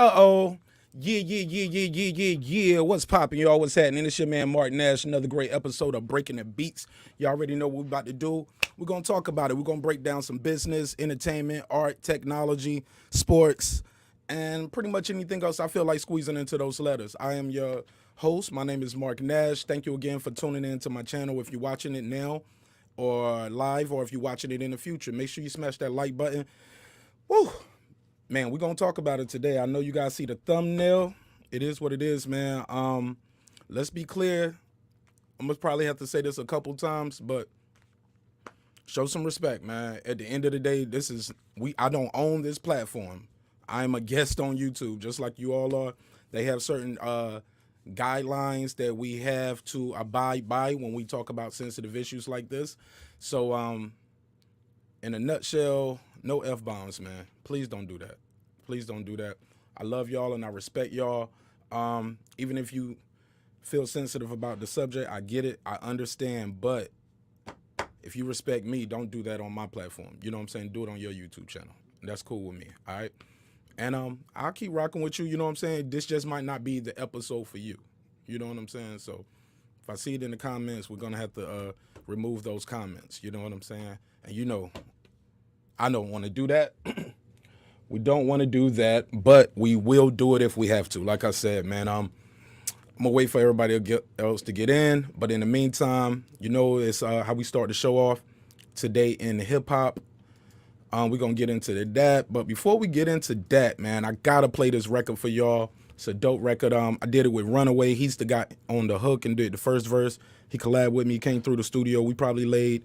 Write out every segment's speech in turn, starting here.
Uh-oh. Yeah. What's poppin', y'all? What's happening? It's your man, Marq Nash. Another great episode of Breaking the Beats. You already know what we're about to do. We're going to talk about it. We're going to break down some business, entertainment, art, technology, sports, and pretty much anything else I feel like squeezing into those letters. I am your host. My name is Marq Nash. Thank you again for tuning in to my channel. If you're watching it now or live, or if you're watching it in the future, make sure you smash that like button. Woo! Man, we're going to talk about it today. I know you guys see the thumbnail. It is what it is, man. Let's be clear. I'm going to probably have to say this a couple times, but show some respect, man. At the end of the day, I don't own this platform. I am a guest on YouTube, just like you all are. They have certain guidelines that we have to abide by when we talk about sensitive issues like this. So, in a nutshell, no F-bombs, man. Please don't do that. Please don't do that. I love y'all and I respect y'all. Even if you feel sensitive about the subject, I get it. I understand. But if you respect me, don't do that on my platform. You know what I'm saying? Do it on your YouTube channel. That's cool with me. All right? And I'll keep rocking with you. You know what I'm saying? This just might not be the episode for you. You know what I'm saying? So if I see it in the comments, we're going to have to remove those comments. You know what I'm saying? And you know, I don't want to do that. We don't want to do that, but we will do it if we have to. Like I said, man, I'm going to wait for everybody else to get in. But in the meantime, you know, it's how we start the show off today in hip-hop. We're going to get into that. But before we get into that, man, I got to play this record for y'all. It's a dope record. I did it with Runaway. He's the guy on the hook and did the first verse. He collabed with me, came through the studio. We probably laid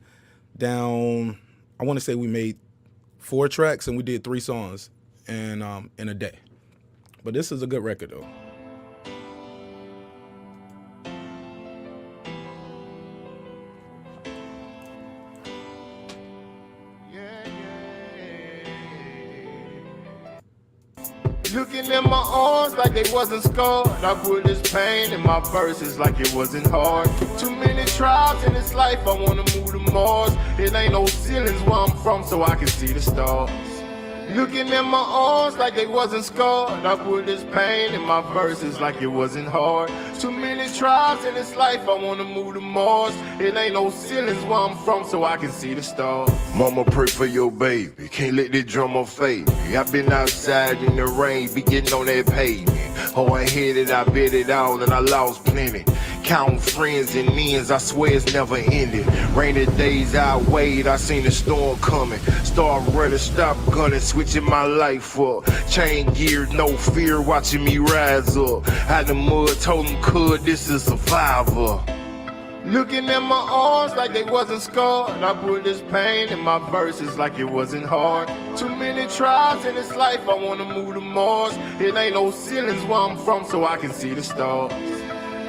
down, I want to say we made 4 tracks and we did 3 songs in a day. But this is a good record though. Looking at my arms like they wasn't scarred. I put this pain in my verses like it wasn't hard. Too many tribes in this life, I wanna move to Mars. It ain't no ceilings where I'm from, so I can see the stars. Looking at my arms like they wasn't scarred. I put this pain in my verses like it wasn't hard. Too many tribes in this life, I wanna move to Mars. It ain't no ceilings where I'm from, so I can see the stars. Mama, pray for your baby. Can't let that drummer fade me. I've been outside in the rain, be getting on that pavement. Hard-headed, I bet it all, and I lost plenty. Counting friends and ends, I swear it's never ended. Rainy days I wait, I seen the storm coming. Start running, stop gunning, switching my life up. Chain gear, no fear, watching me rise up. Out the mud, told them, this is survivor. Looking at my arms like they wasn't scarred. I put this pain in my verses like it wasn't hard. Too many tribes in this life, I wanna move to Mars. It ain't no ceilings where I'm from, so I can see the stars.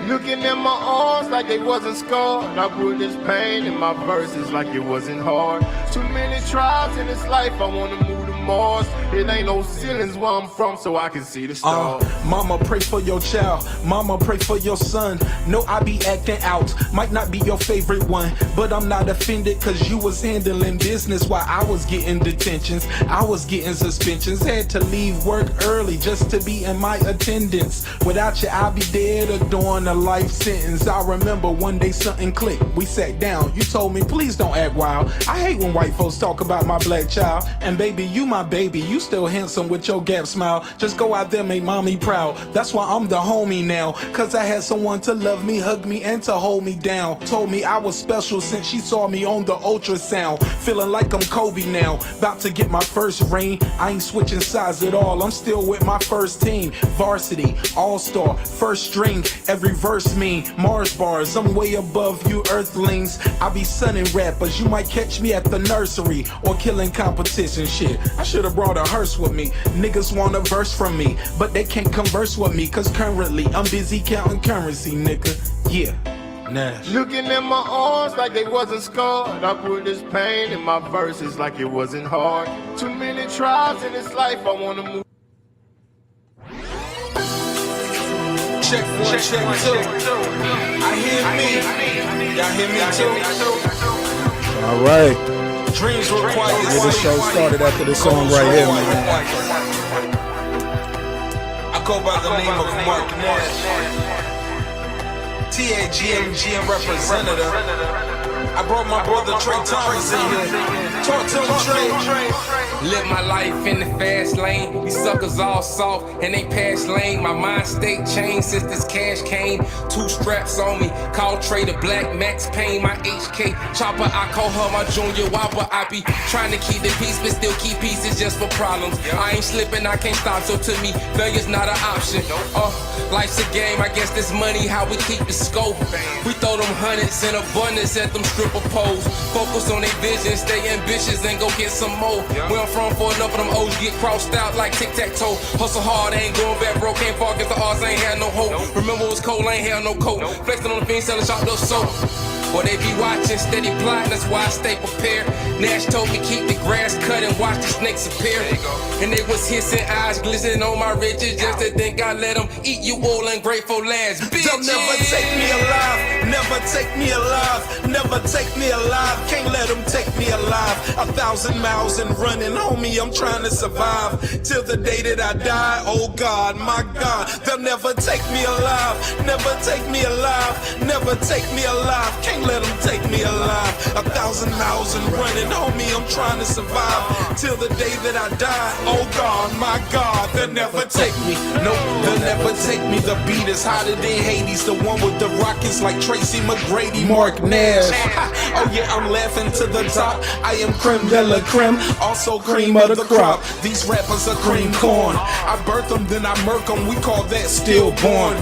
Looking at my arms like they wasn't scarred. I put this pain in my verses like it wasn't hard. Too many tribes in this life, I wanna move to Mars. It ain't no ceilings where I'm from, so I can see the stars. Mama, pray for your child. Mama, pray for your son. No, I be acting out. Might not be your favorite one, but I'm not offended cause you was handling business while I was getting detentions. I was getting suspensions. Had to leave work early just to be in my attendance. Without you, I'll be dead or doing a life sentence. I remember one day something clicked. We sat down. You told me, please don't act wild. I hate when white folks talk about my black child. And baby, you my baby. You still handsome with your gap smile. Just go out there, make mommy proud. That's why I'm the homie now. Cause I had someone to love me, hug me, and to hold me down. Told me I was special since she saw me on the ultrasound. Feeling like I'm Kobe now. About to get my first ring. I ain't switching sides at all. I'm still with my first team. Varsity, all-star, first string. Every verse mean Mars bars. I'm way above you earthlings. I be sunning rappers. You might catch me at the nursery or killing competition shit. I should have brought a hearse with me. Niggas want a verse from me, but they can't converse with me cause currently I'm busy counting currency, nigga. Yeah. Nash. Looking at my arms like they wasn't scarred. I put this pain in my verses like it wasn't hard. Too many tribes in this life, I wanna move. Check 1, check 2. I hear me. Y'all hear me too? All right. Dreams require. Yeah, this show started after this song right here, man. go by the name of Marq Nash, TAGMGM representative. I brought my brother Trey Thomas in here. Talk to him, Trey. Live my life in the fast lane. These suckers all soft and they pass lane. My mind state changed since this cash came. 2 straps on me. Call Trey the Black Max Payne. My HK chopper, I call her my junior whopper. I be trying to keep the peace, but still keep pieces just for problems. I ain't slipping, I can't stop. So to me, failure's not an option. Life's a game. I guess this money how we keep the scope. We throw them hundreds in abundance at them stripper poles. Focus on their vision, stay ambitious and go get some more. Where I'm from, for enough of them O's get crossed out like tic-tac-toe. Hustle hard, ain't going back broke, can't fall against the odds, ain't had no hope. Remember it was cold, ain't had no coat. Flexing on the fiend, selling chopped up soap. Boy, they be watching, steady plotting, that's why I stay prepared. Nash told me keep the grass cut and watch the snakes appear. And they was hissing, eyes glistening on my riches, just to think I let them eat you all ungrateful lads. Bitch, They'll never take me alive, never take me alive, never take me alive, can't let them take me alive. 1,000 miles and running, homie, I'm trying to survive till the day that I die. Oh God, my God, they'll never take me alive, never take me alive, never take me alive, can't let them take me alive. 1,000 miles and running, homie, I'm trying to survive till the day that I die. Oh God, my God, they'll never take me. No, they'll never take me. The beat is hotter than Hades, the one with the rockets like Tracy McGrady. Marq Nash. Oh yeah, I'm laughing to the top. I am creme de la creme, also cream of the crop. These rappers are cream corn. I birth them, then I murk them. We call that stillborn.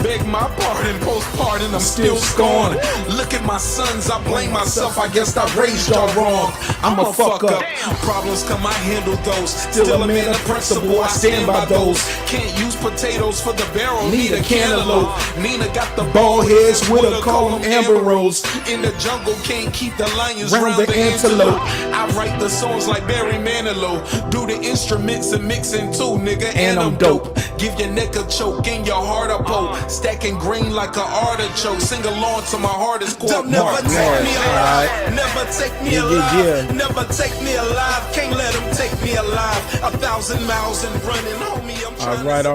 Beg my pardon, postpartum, I'm still scorned. Look at my sons, I blame myself. I guess I raised y'all wrong. I'm a fuck up. Problems come, I handle those. Still a man of principle, I stand by those. Can't use potatoes for the barrel, need a cantaloupe. Nina got the bald heads with her, call them Amber Rose. In the jungle, can't keep the lions round the antelope. I write the songs like Barry Manilow. Do the instruments and mixing too, nigga, and I'm dope. Give your neck a choke and your heart a poke. Stacking green like an artichoke. Sing along to my hardest quote. They'll never take me alive, never take me alive, never take me alive. Can't let them take me alive. 1,000 miles and running, homie, I'm trying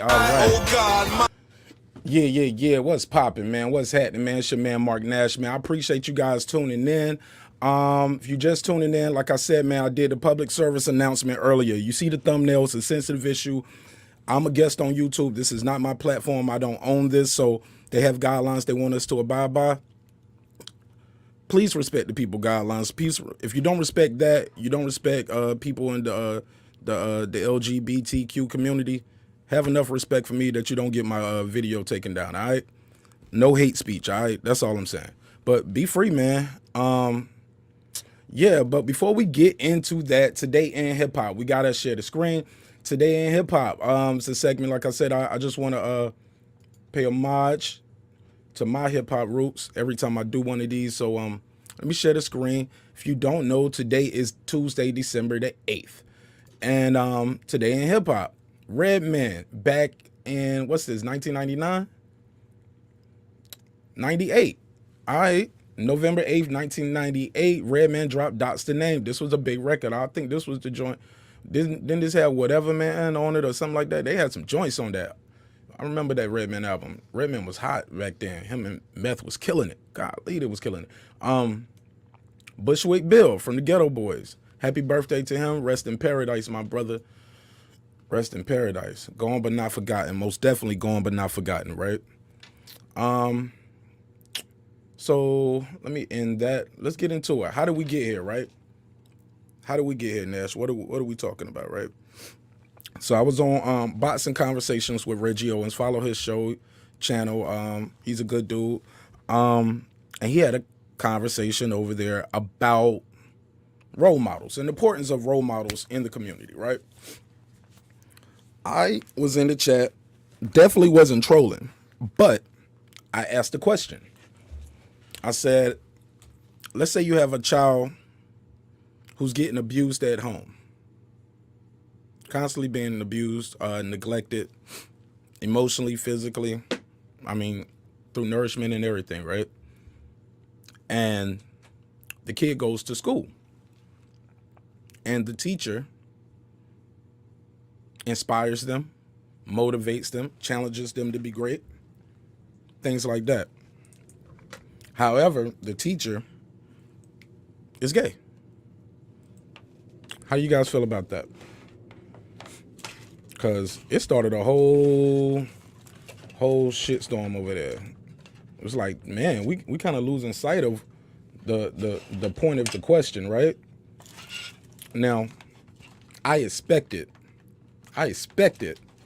All right. Oh God, my Yeah. What's popping, man? What's happening, man? It's your man, Marq Nash, man. I appreciate you guys tuning in. If you just tuning in, like I said, man, I did a public service announcement earlier. You see the thumbnail, it's a sensitive issue. I'm a guest on YouTube. This is not my platform. I don't own this, so they have guidelines they want us to abide by. Please respect the people guidelines. Please, if you don't respect that, you don't respect people in the LGBTQ community. Have enough respect for me that you don't get my video taken down. All right, no hate speech. All right, that's all I'm saying. But be free, man. Yeah. But before we get into that, today in hip hop, we gotta share the screen. Today in hip hop, it's a segment. Like I said, I just want to pay homage to my hip hop roots every time I do one of these. So let me share the screen. If you don't know, today is Tuesday, December the 8th. And today in hip hop, Redman back in, what's this, 1999? 98. All right. November 8th, 1998, Redman dropped Dots the Name. This was a big record. I think this was the joint. Didn't this have Whatever Man on it or something like that? They had some joints on that. I remember that Redman album. Redman was hot back then. Him and Meth was killing it. Golly, they was killing it. Bushwick Bill from the Ghetto Boys. Happy birthday to him. Rest in paradise, my brother. Rest in paradise. Gone but not forgotten. Most definitely gone but not forgotten, right? So let me end that. Let's get into it. How did we get here, right? How did we get here, Nash? What are we talking about, right? So I was on Bots and Conversations with Reggie Owens. Follow his channel. He's a good dude. And he had a conversation over there about role models and the importance of role models in the community, right? I was in the chat, definitely wasn't trolling, but I asked a question. I said, let's say you have a child who's getting abused at home, constantly being abused, neglected, emotionally, physically, through nourishment and everything, right? And the kid goes to school, and the teacher inspires them, motivates them, challenges them to be great, things like that. However, the teacher is gay. How do you guys feel about that? Because it started a whole shitstorm over there. It was like, man, we kind of losing sight of the point of the question, right? Now, I expected,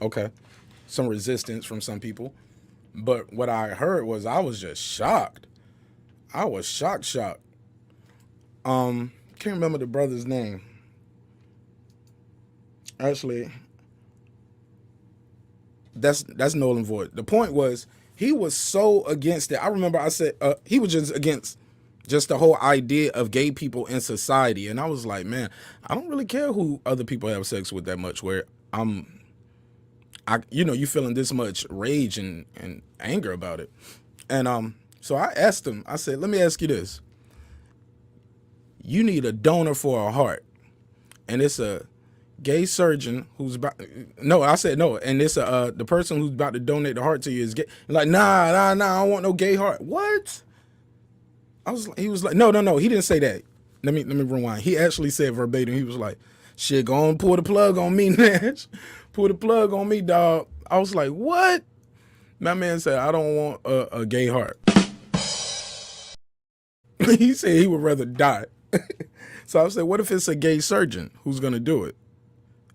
okay, some resistance from some people. But what I heard was I was just shocked. I was shocked. Can't remember the brother's name. Actually, that's null and void. The point was he was so against it. I remember I said he was just against just the whole idea of gay people in society. And I was like, man, I don't really care who other people have sex with that much, where you feeling this much rage and anger about it. And so I asked him, I said, let me ask you this. You need a donor for a heart, and it's a gay surgeon who's about, no, I said no, and it's the person who's about to donate the heart to you is gay. Like, nah, I don't want no gay heart. What? He was like, no, he didn't say that. Let me rewind. He actually said verbatim, he was like, shit, go on, pull the plug on me, Nash. Pull the plug on me, dog. I was like, what? My man said, I don't want a gay heart. He said he would rather die. So I said, what if it's a gay surgeon who's gonna do it?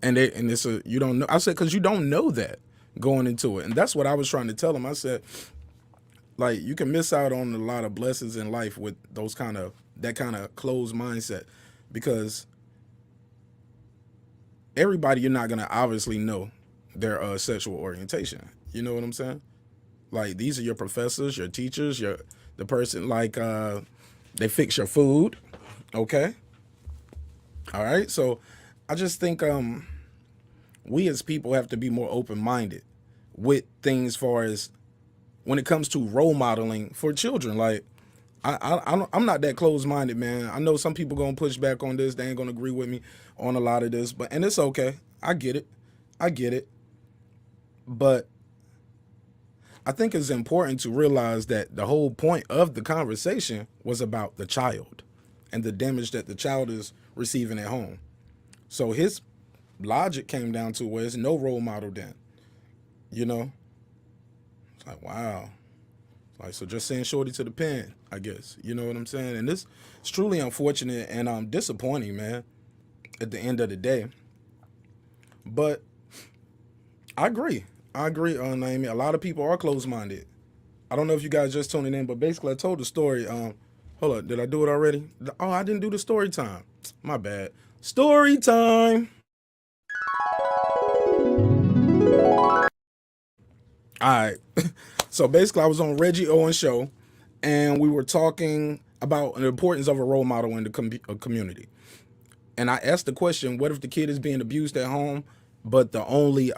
And it's you don't know. I said, because you don't know that going into it. And that's what I was trying to tell him. I said, like, you can miss out on a lot of blessings in life with that kind of closed mindset, because everybody, you're not gonna obviously know their sexual orientation. You know what I'm saying? Like, these are your professors, your teachers, the person, like, they fix your food. Okay. All right. So I just think we as people have to be more open-minded with things far as when it comes to role modeling for children. Like, I'm not that closed-minded, man. I know some people gonna push back on this. They ain't gonna agree with me on a lot of this, and it's okay. I get it. But I think it's important to realize that the whole point of the conversation was about the child and the damage that the child is receiving at home. So his logic came down to where there's no role model then. You know? It's like, wow. Like, so just saying shorty to the pen, I guess. You know what I'm saying? And this is truly unfortunate and disappointing, man, at the end of the day. But I agree, Naomi. A lot of people are closed-minded. I don't know if you guys just tuning in, but basically I told the story. Hold up, did I do it already? Oh, I didn't do the story time. My bad. Story time. All right. So basically I was on Reggie Owen's show, and we were talking about the importance of a role model in the community. And I asked the question, what if the kid is being abused at home, but the only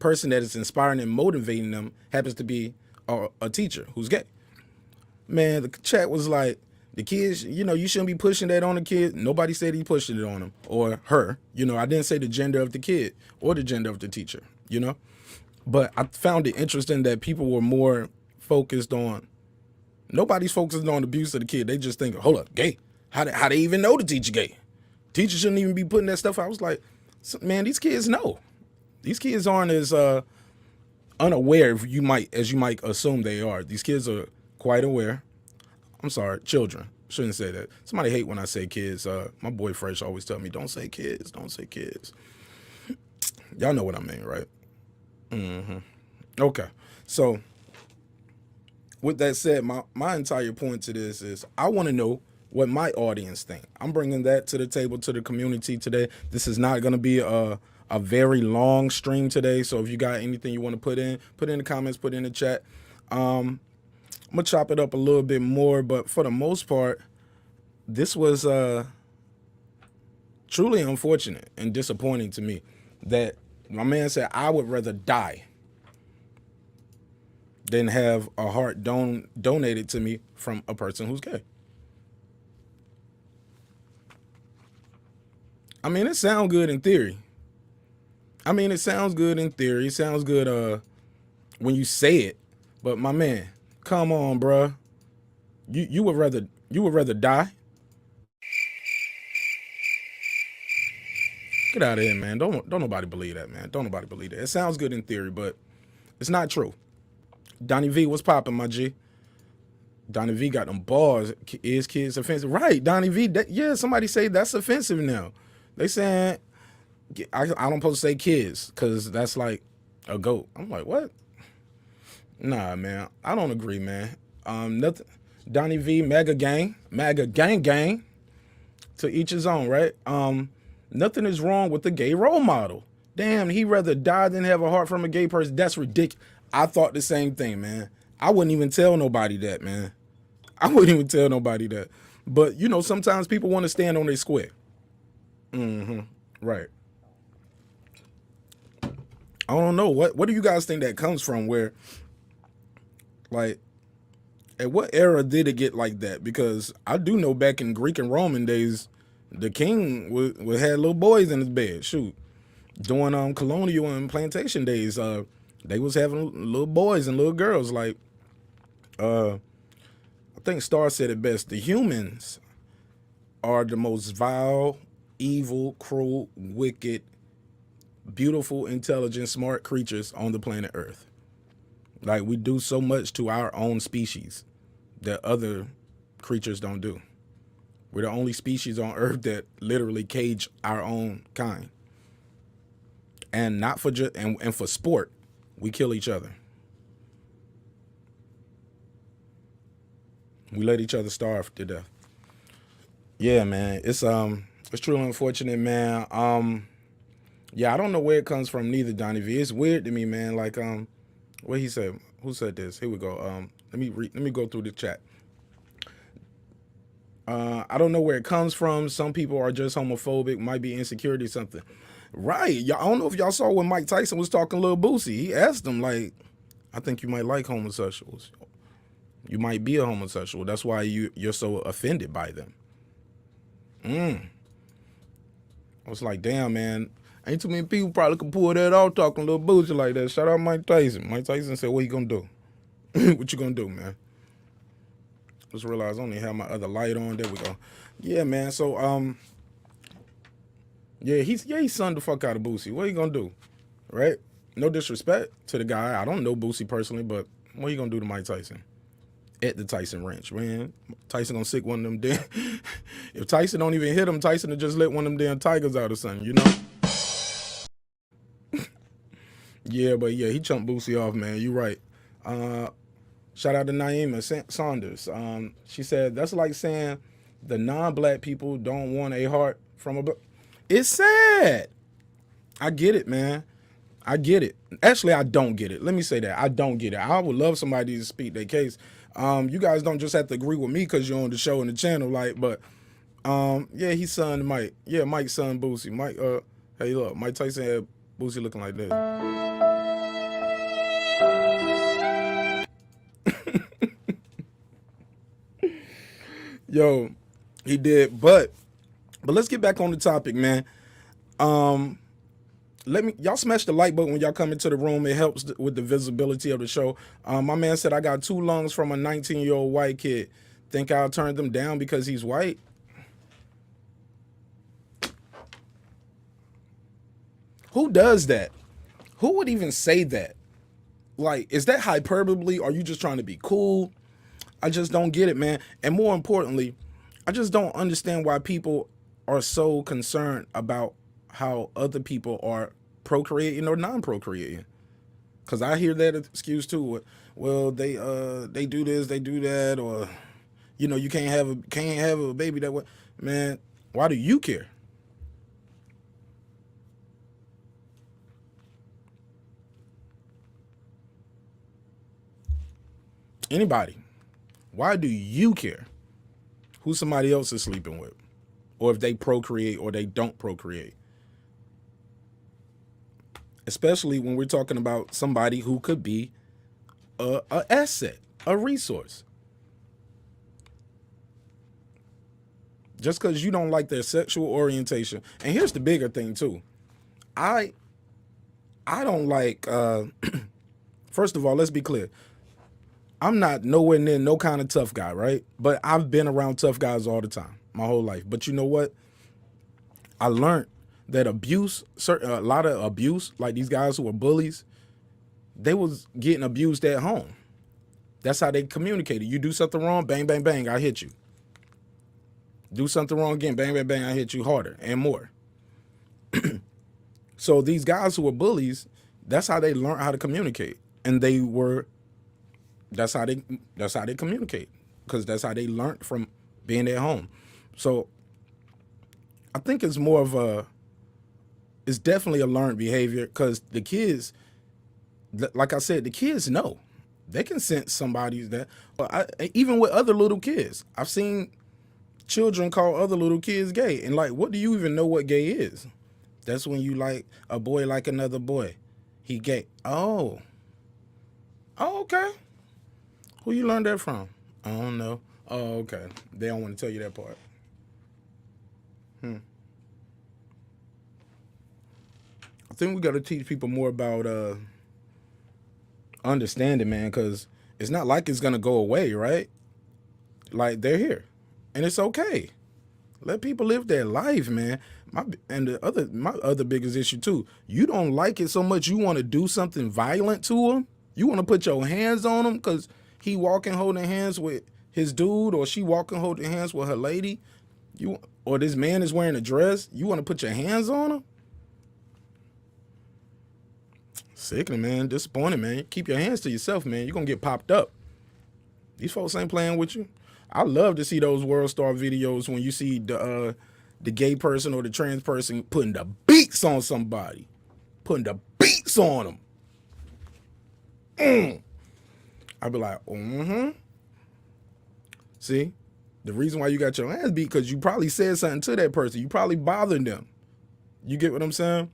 person that is inspiring and motivating them happens to be a teacher who's gay? Man, the chat was like, the kids, you shouldn't be pushing that on the kid. Nobody said he pushing it on him or her. I didn't say the gender of the kid or the gender of the teacher, But I found it interesting that people were more focused on, nobody's focusing on abuse of the kid. They just think, hold up, gay. How they even know the teacher gay? Teacher shouldn't even be putting that stuff out. I was like, man, these kids know. These kids aren't as unaware as you might assume they are. These kids are quite aware. I'm sorry, children. Shouldn't say that. Somebody hate when I say kids. My boy Fresh always tell me, don't say kids, don't say kids. Y'all know what I mean, right? Mm-hmm. Okay. So with that said, my entire point to this is I want to know what my audience think. I'm bringing that to the table, to the community today. This is not going to be a very long stream today. So if you got anything you want to put in the comments, put in the chat. I'm going to chop it up a little bit more, but for the most part, this was truly unfortunate and disappointing to me that my man said, I would rather die than have a heart donated to me from a person who's gay. I mean, it sounds good in theory. I mean, it sounds good in theory. It sounds good when you say it. But my man, come on, bruh. You would rather die? Get out of here, man. Don't nobody believe that, man. Don't nobody believe that. It sounds good in theory, but it's not true. Donnie V, what's poppin', my G? Donnie V got them bars. Is kids offensive? Right, Donnie V. Yeah, somebody say that's offensive now. They saying I don't supposed to say kids because that's like a goat. I'm like, what? Nah, man. I don't agree, man. Nothing. Donnie V, MAGA gang. To each his own, right? Nothing is wrong with the gay role model. Damn, he rather die than have a heart from a gay person. That's ridiculous. I thought the same thing, man. I wouldn't even tell nobody that, man. I wouldn't even tell nobody that. But, you know, sometimes people want to stand on their square. Right. I don't know. What do you guys think that comes from? Where, like, at what era did it get like that? Because I do know back in Greek and Roman days, the king would had little boys in his bed. Shoot. During colonial and plantation days, they was having little boys and little girls. Like, I think Star said it best. The humans are the most vile, evil, cruel, wicked, beautiful, intelligent, smart creatures on the planet Earth. Like, we do so much to our own species that other creatures don't do. We're the only species on Earth that literally cage our own kind. And not for just and for sport, we kill each other. We let each other starve to death. Yeah, man. It's truly unfortunate, man. Yeah, I don't know where it comes from neither, Donnie V. It's weird to me, man. Like, what he said. Who said this? Here we go. Let me go through the chat. I don't know where it comes from. Some people are just homophobic, might be insecurity, something. Right. Y'all, I don't know if y'all saw when Mike Tyson was talking Lil Boosie. He asked him, like, I think you might like homosexuals. You might be a homosexual. That's why you're so offended by them. I was like, damn, man. Ain't too many people probably can pull that off talking Lil Boosie like that. Shout out Mike Tyson. Mike Tyson said, what you gonna do? What you gonna do, man? Just realized I only have my other light on. There we go. Yeah, man. So, yeah, he sunned the fuck out of Boosie. What are you gonna do? Right? No disrespect to the guy. I don't know Boosie personally, but what are you gonna do to Mike Tyson? At the Tyson Ranch, man. Tyson gonna sick one of them damn. If Tyson don't even hit him, Tyson will just let one of them damn tigers out or something, you know? Yeah, but yeah, he chumped Boosie off, man. You right. Shout out to Naima Saunders. She said, that's like saying the non-black people don't want a heart from a... It's sad. I get it, man. I get it. Actually, I don't get it. Let me say that. I don't get it. I would love somebody to speak their case. You guys don't just have to agree with me because you're on the show and the channel, like, but yeah, he son Mike. Yeah, Mike's son Boosie. Mike, hey, look, Mike Tyson had Boosie looking like this. Yo, he did, but let's get back on the topic, man. Y'all smash the like button when y'all come into the room. It helps with the visibility of the show. My man said, I got 2 lungs from a 19-year-old white kid. Think I'll turn them down because he's white? Who does that? Who would even say that? Like, is that hyperbole? Are you just trying to be cool? I just don't get it, man. And more importantly, I just don't understand why people are so concerned about how other people are procreating or non-procreating. Because I hear that excuse too. Well, they do this, they do that, or you know, you can't have a baby that way. Man, why do you care? Anybody? Why do you care who somebody else is sleeping with, or if they procreate or they don't procreate? Especially when we're talking about somebody who could be a asset, a resource. Just because you don't like their sexual orientation. And here's the bigger thing too. I I don't like. First of all, let's be clear. I'm not nowhere near no kind of tough guy, right? But I've been around tough guys all the time, my whole life. But you know what? I learned that abuse, a lot of abuse, like these guys who were bullies, they was getting abused at home. That's how they communicated. You do something wrong, bang, bang, bang, I hit you. Do something wrong again, bang, bang, bang, I hit you harder and more. So these guys who were bullies, that's how they learned how to communicate. And that's how they communicate, because that's how they learned from being at home. So I think it's more of it's definitely a learned behavior, because the kids, like I said, the kids know. They can sense somebody's that. Even with other little kids, I've seen children call other little kids gay. And like, what do you even know what gay is? That's when you like a boy like another boy. He gay. Oh, okay. Who you learned that from? I don't know. Oh, okay. They don't want to tell you that part. I think we got to teach people more about understanding, man, because it's not like it's gonna go away, right? Like, they're here, and it's okay. Let people live their life, man. My other biggest issue too. You don't like it so much you want to do something violent to him. You want to put your hands on him because he walking holding hands with his dude, or she walking holding hands with her lady. Or this man is wearing a dress. You want to put your hands on him? Sickening, man. Disappointing, man. Keep your hands to yourself, man. You're going to get popped up. These folks ain't playing with you. I love to see those World Star videos when you see the gay person or the trans person putting the beats on somebody. Putting the beats on them. I'd be like, See? The reason why you got your hands beat, because you probably said something to that person. You probably bothered them. You get what I'm saying?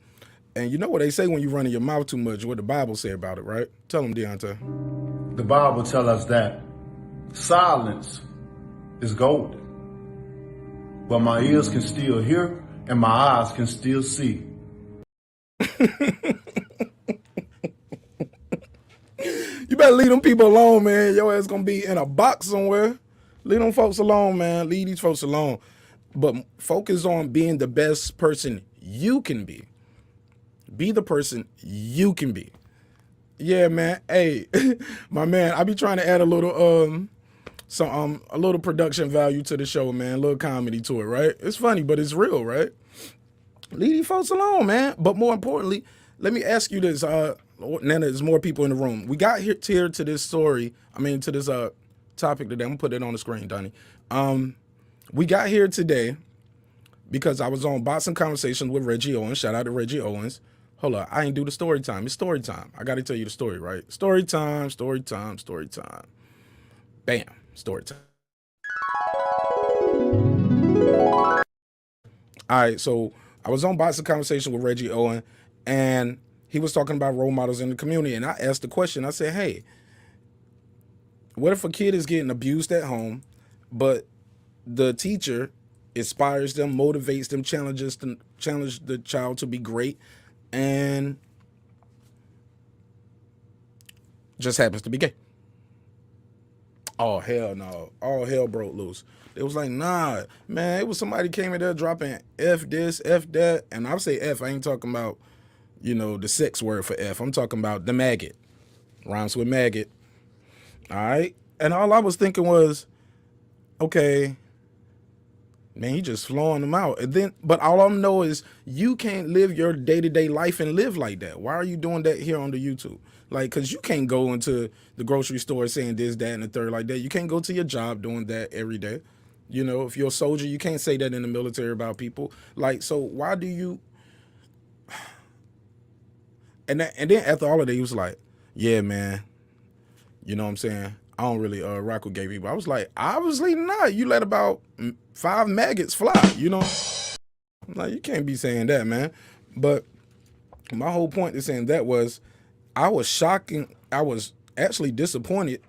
And you know what they say when you run in your mouth too much, what the Bible say about it, right? Tell them, Deontay. The Bible tells us that silence is golden, but my ears can still hear and my eyes can still see. You better leave them people alone, man. Your ass gonna be in a box somewhere. Leave them folks alone, man. Leave these folks alone. But focus on being the best person you can be. Be the person you can be. Yeah, man. Hey, my man, I be trying to add a little a little production value to the show, man. A little comedy to it, right? It's funny, but it's real, right? Leave these folks alone, man. But more importantly, let me ask you this. Now there's more people in the room. We got here to this story. To this topic today. I'm gonna put it on the screen, Donnie. We got here today because I was on Boxing Conversations with Reggie Owens. Shout out to Reggie Owens. Hold up, I ain't do the story time. It's story time. I got to tell you the story, right? Story time, story time, story time. Bam, story time. All right, so I was on Boxing Conversation with Reggie Owens, and he was talking about role models in the community, and I asked the question. I said, hey, what if a kid is getting abused at home, but the teacher inspires them, motivates them, challenges the child to be great, and just happens to be gay? Oh, hell no. All hell broke loose. It was like, nah, man, it was somebody came in there dropping F this, F that. And I say F, I ain't talking about, the sex word for F. I'm talking about the maggot. Rhymes with maggot. All right? And all I was thinking was, okay, man, he just flowing them out. But all I know is you can't live your day-to-day life and live like that. Why are you doing that here on the YouTube? Like, because you can't go into the grocery store saying this, that, and the third like that. You can't go to your job doing that every day. If you're a soldier, you can't say that in the military about people. Like, so why do you... And then after all of that, he was like, yeah, man, you know what I'm saying? I don't really rock with gay people. I was like, obviously not. You let about 5 maggots fly, I'm like, you can't be saying that, man. But my whole point in saying that was, I was actually disappointed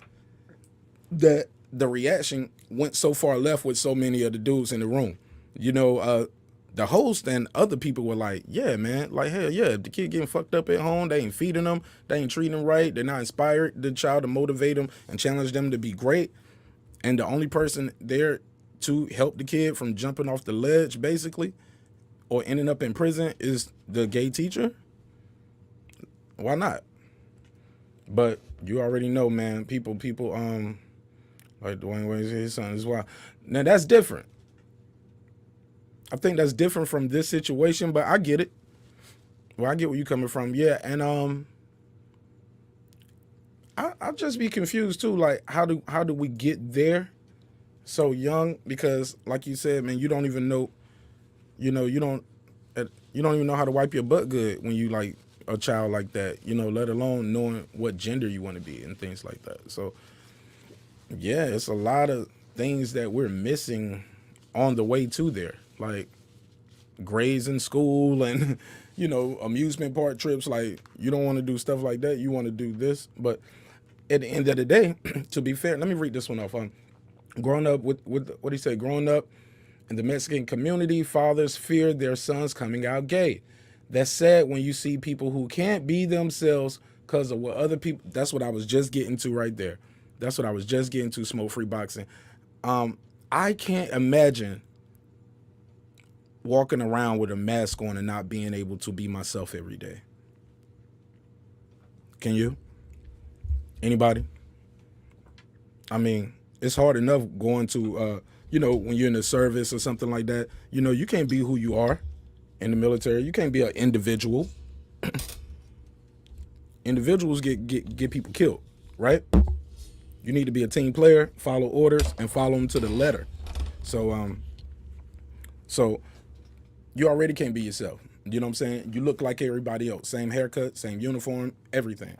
that the reaction went so far left with so many of the dudes in the room. the host and other people were like, yeah, man, like, hell yeah, if the kid getting fucked up at home, they ain't feeding them, they ain't treating them right, they're not inspired the child to motivate them and challenge them to be great. And the only person there to help the kid from jumping off the ledge, basically, or ending up in prison is the gay teacher. Why not? But you already know, man, people, like Dwayne Wade's his son as well. Now that's different. I think that's different from this situation, but I get it. Well, I get where you're coming from. Yeah, and I'll just be confused too. Like, how do we get there so young? Because, like you said, man, you don't even know. You don't even know how to wipe your butt good when you like a child like that. Let alone knowing what gender you want to be and things like that. So, yeah, it's a lot of things that we're missing on the way to there, like grades in school and amusement park trips. Like, you don't want to do stuff like that. You want to do this, but at the end of the day, to be fair, let me read this one off. Growing up with what do you say? Growing up in the Mexican community, fathers fear their sons coming out gay. That's sad when you see people who can't be themselves because of what other people. That's what I was just getting to right there. That's what I was just getting to. Smoke-free boxing. I can't imagine walking around with a mask on and not being able to be myself every day. Can you? Anybody? I mean, it's hard enough going to, when you're in the service or something like that. You can't be who you are in the military. You can't be an individual. Individuals get people killed, right? You need to be a team player, follow orders, and follow them to the letter. So you already can't be yourself. You know what I'm saying? You look like everybody else. Same haircut, same uniform, everything.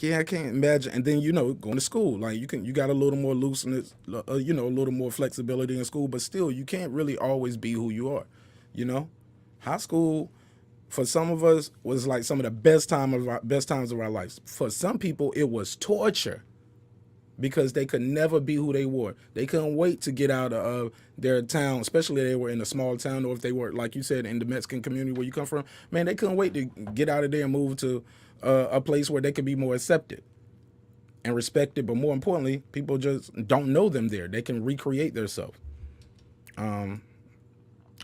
Yeah, I can't imagine. And then, going to school, like you got a little more looseness, a little more flexibility in school, but still you can't really always be who you are. High school for some of us was like some of the best times of our lives. For some people, it was torture because they could never be who they were. They couldn't wait to get out of their town, especially if they were in a small town, or if they were, like you said, in the Mexican community where you come from. Man, they couldn't wait to get out of there and move to a place where they could be more accepted and respected. But more importantly, people just don't know them there. They can recreate themselves.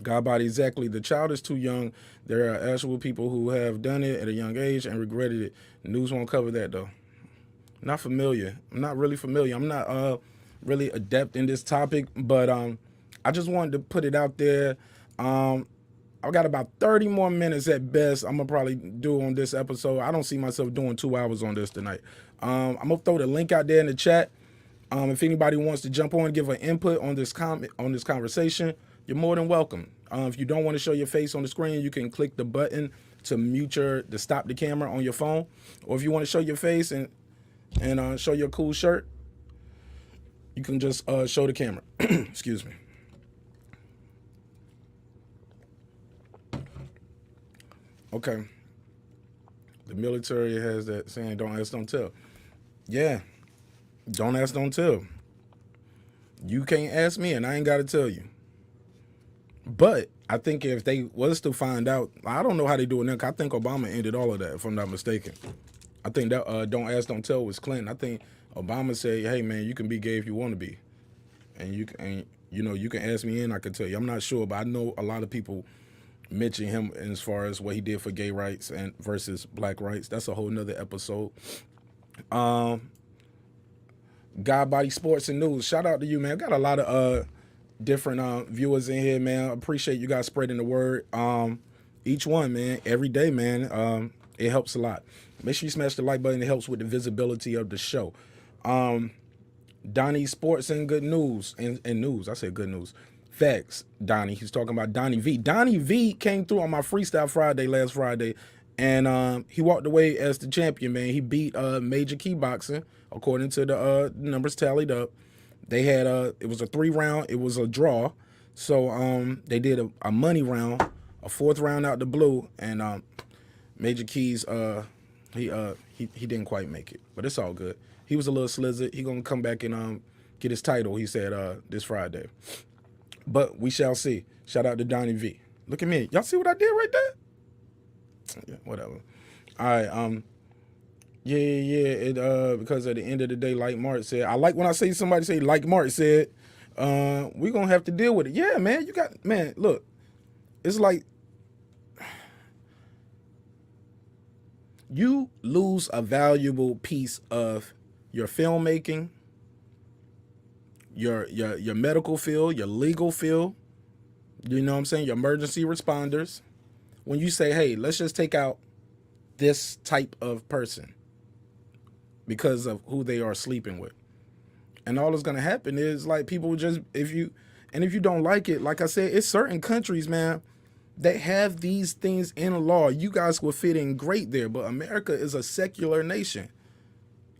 God body, exactly. The child is too young. There are actual people who have done it at a young age and regretted it. News won't cover that, though. Not familiar. I'm not really familiar. I'm not really adept in this topic, but I just wanted to put it out there. I've got about 30 more minutes at best I'm going to probably do on this episode. I don't see myself doing 2 hours on this tonight. I'm going to throw the link out there in the chat. If anybody wants to jump on and give an input on this conversation, you're more than welcome. If you don't want to show your face on the screen, you can click the button to stop the camera on your phone. Or if you want to show your face and show your cool shirt, you can just show the camera. Excuse me. Okay. The military has that saying, don't ask, don't tell. Yeah. Don't ask, don't tell. You can't ask me and I ain't got to tell you. But I think if they was to find out, I don't know how they do it now. I think Obama ended all of that, if I'm not mistaken. I think that don't ask, don't tell was Clinton. I think Obama said, hey, man, you can be gay if you want to be. And you can ask me and I can tell you. I'm not sure, but I know a lot of people mention him as far as what he did for gay rights and versus black rights. That's a whole nother episode. God Body Sports and News. Shout out to you, man. Got a lot of different viewers in here, man. Appreciate you guys spreading the word. Each one, man, every day, man. It helps a lot. Make sure you smash the like button. It helps with the visibility of the show. Donnie Sports and Good News. And news. I said good news. Facts, Donnie. He's talking about Donnie V. Donnie V came through on my Freestyle Friday last Friday, and he walked away as the champion, man. He beat Major Key Boxing, according to the numbers tallied up. They had it was a 3-round. It was a draw. So they did a money round, a 4th round out the blue, and Major Keys he didn't quite make it, but it's all good. He was a little slizzard. He gonna come back and get his title. He said this Friday. But we shall see. Shout out to Donnie V. Look at me. Y'all see what I did right there? Yeah, whatever. All right. Because at the end of the day, like Mark said, I like when I say somebody say, like Mark said, we're going to have to deal with it. Yeah, man. Look, it's like you lose a valuable piece of your filmmaking, your medical field, your legal field, you know what I'm saying, your emergency responders. When you say, hey, let's just take out this type of person because of who they are sleeping with. And all that's going to happen is like people just, if you don't like it, like I said, it's certain countries, man, that have these things in law. You guys will fit in great there, but America is a secular nation.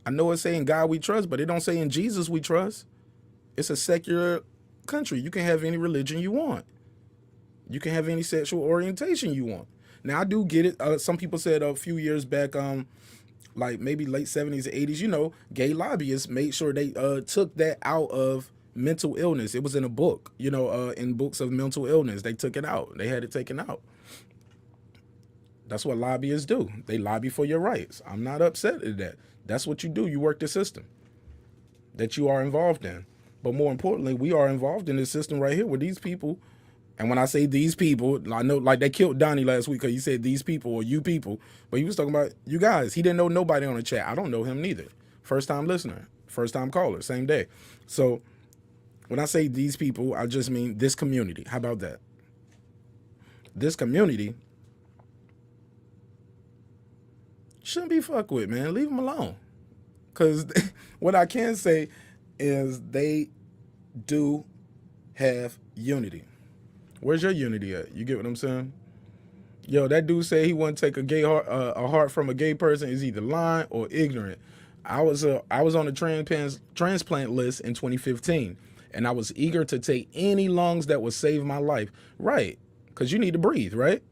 I know it's saying God we trust, but it don't say in Jesus we trust. It's a secular country. You can have any religion you want. You can have any sexual orientation you want. Now, I do get it. Some people said a few years back, like maybe late 70s or 80s, you know, gay lobbyists made sure they took that out of mental illness. It was in a book, you know, in books of mental illness. They took it out. They had it taken out. That's what lobbyists do. They lobby for your rights. I'm not upset at that. That's what you do. You work the system that you are involved in. But more importantly, we are involved in this system right here with these people. And when I say these people, I know like they killed Donnie last week because he said these people or you people, but he was talking about you guys. He didn't know nobody on the chat. I don't know him neither. First time listener, first time caller, same day. So when I say these people, I just mean this community. How about that? This community shouldn't be fucked with, man. Leave them alone. Because what I can say is they do have unity. Where's your unity at? You get what I'm saying? Yo, that dude said he wouldn't take a heart from a gay person is either lying or ignorant. I was on the transplant list in 2015, and I was eager to take any lungs that would save my life. Right, because you need to breathe, right?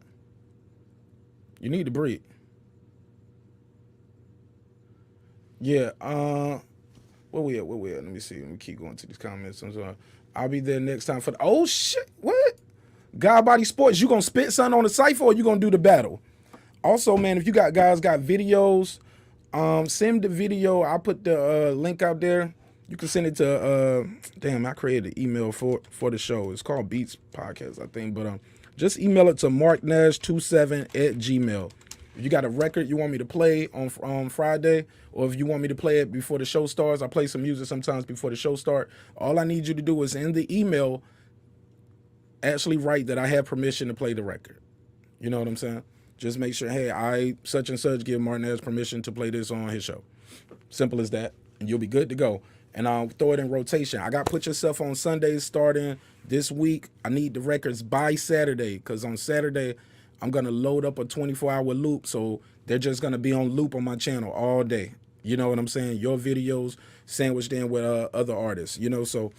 You need to breathe. Yeah. Where we at? Let me see. Let me keep going to these comments. I'll be there next time for the. Oh shit! What? God Body Sports, you gonna spit something on the cypher or you gonna do the battle? Also, man, if you got videos, send the video. I'll put the link out there. You can send it to I created an email for the show. It's called Beats Podcast, I think. But just email it to marqnash27@gmail.com. If you got a record you want me to play on Friday, or if you want me to play it before the show starts, I play some music sometimes before the show start. All I need you to do is in the email actually write that I have permission to play the record. You know what I'm saying? Just make sure, hey, I such and such give Marq Nash permission to play this on his show. Simple as that, and you'll be good to go. And I'll throw it in rotation. I got Put Yourself on Sundays starting this week. I need the records by Saturday, because on Saturday I'm gonna load up a 24-hour loop, so they're just gonna be on loop on my channel all day. You know what I'm saying? Your videos sandwiched in with other artists. You know, so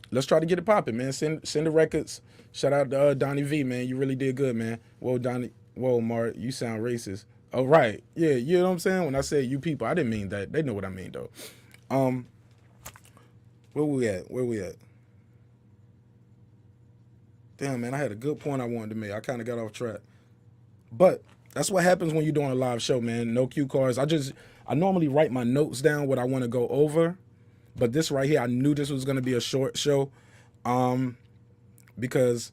let's try to get it popping, man. Send the records. Shout out to Donnie V, man. You really did good, man. Whoa, Donnie. Whoa, Mark. You sound racist. Oh, right. Yeah, you know what I'm saying? When I said you people, I didn't mean that. They know what I mean, though. Where we at? Damn, man, I had a good point I wanted to make. I kind of got off track. But that's what happens when you're doing a live show, man. No cue cards. I normally write my notes down, what I want to go over. But this right here, I knew this was going to be a short show because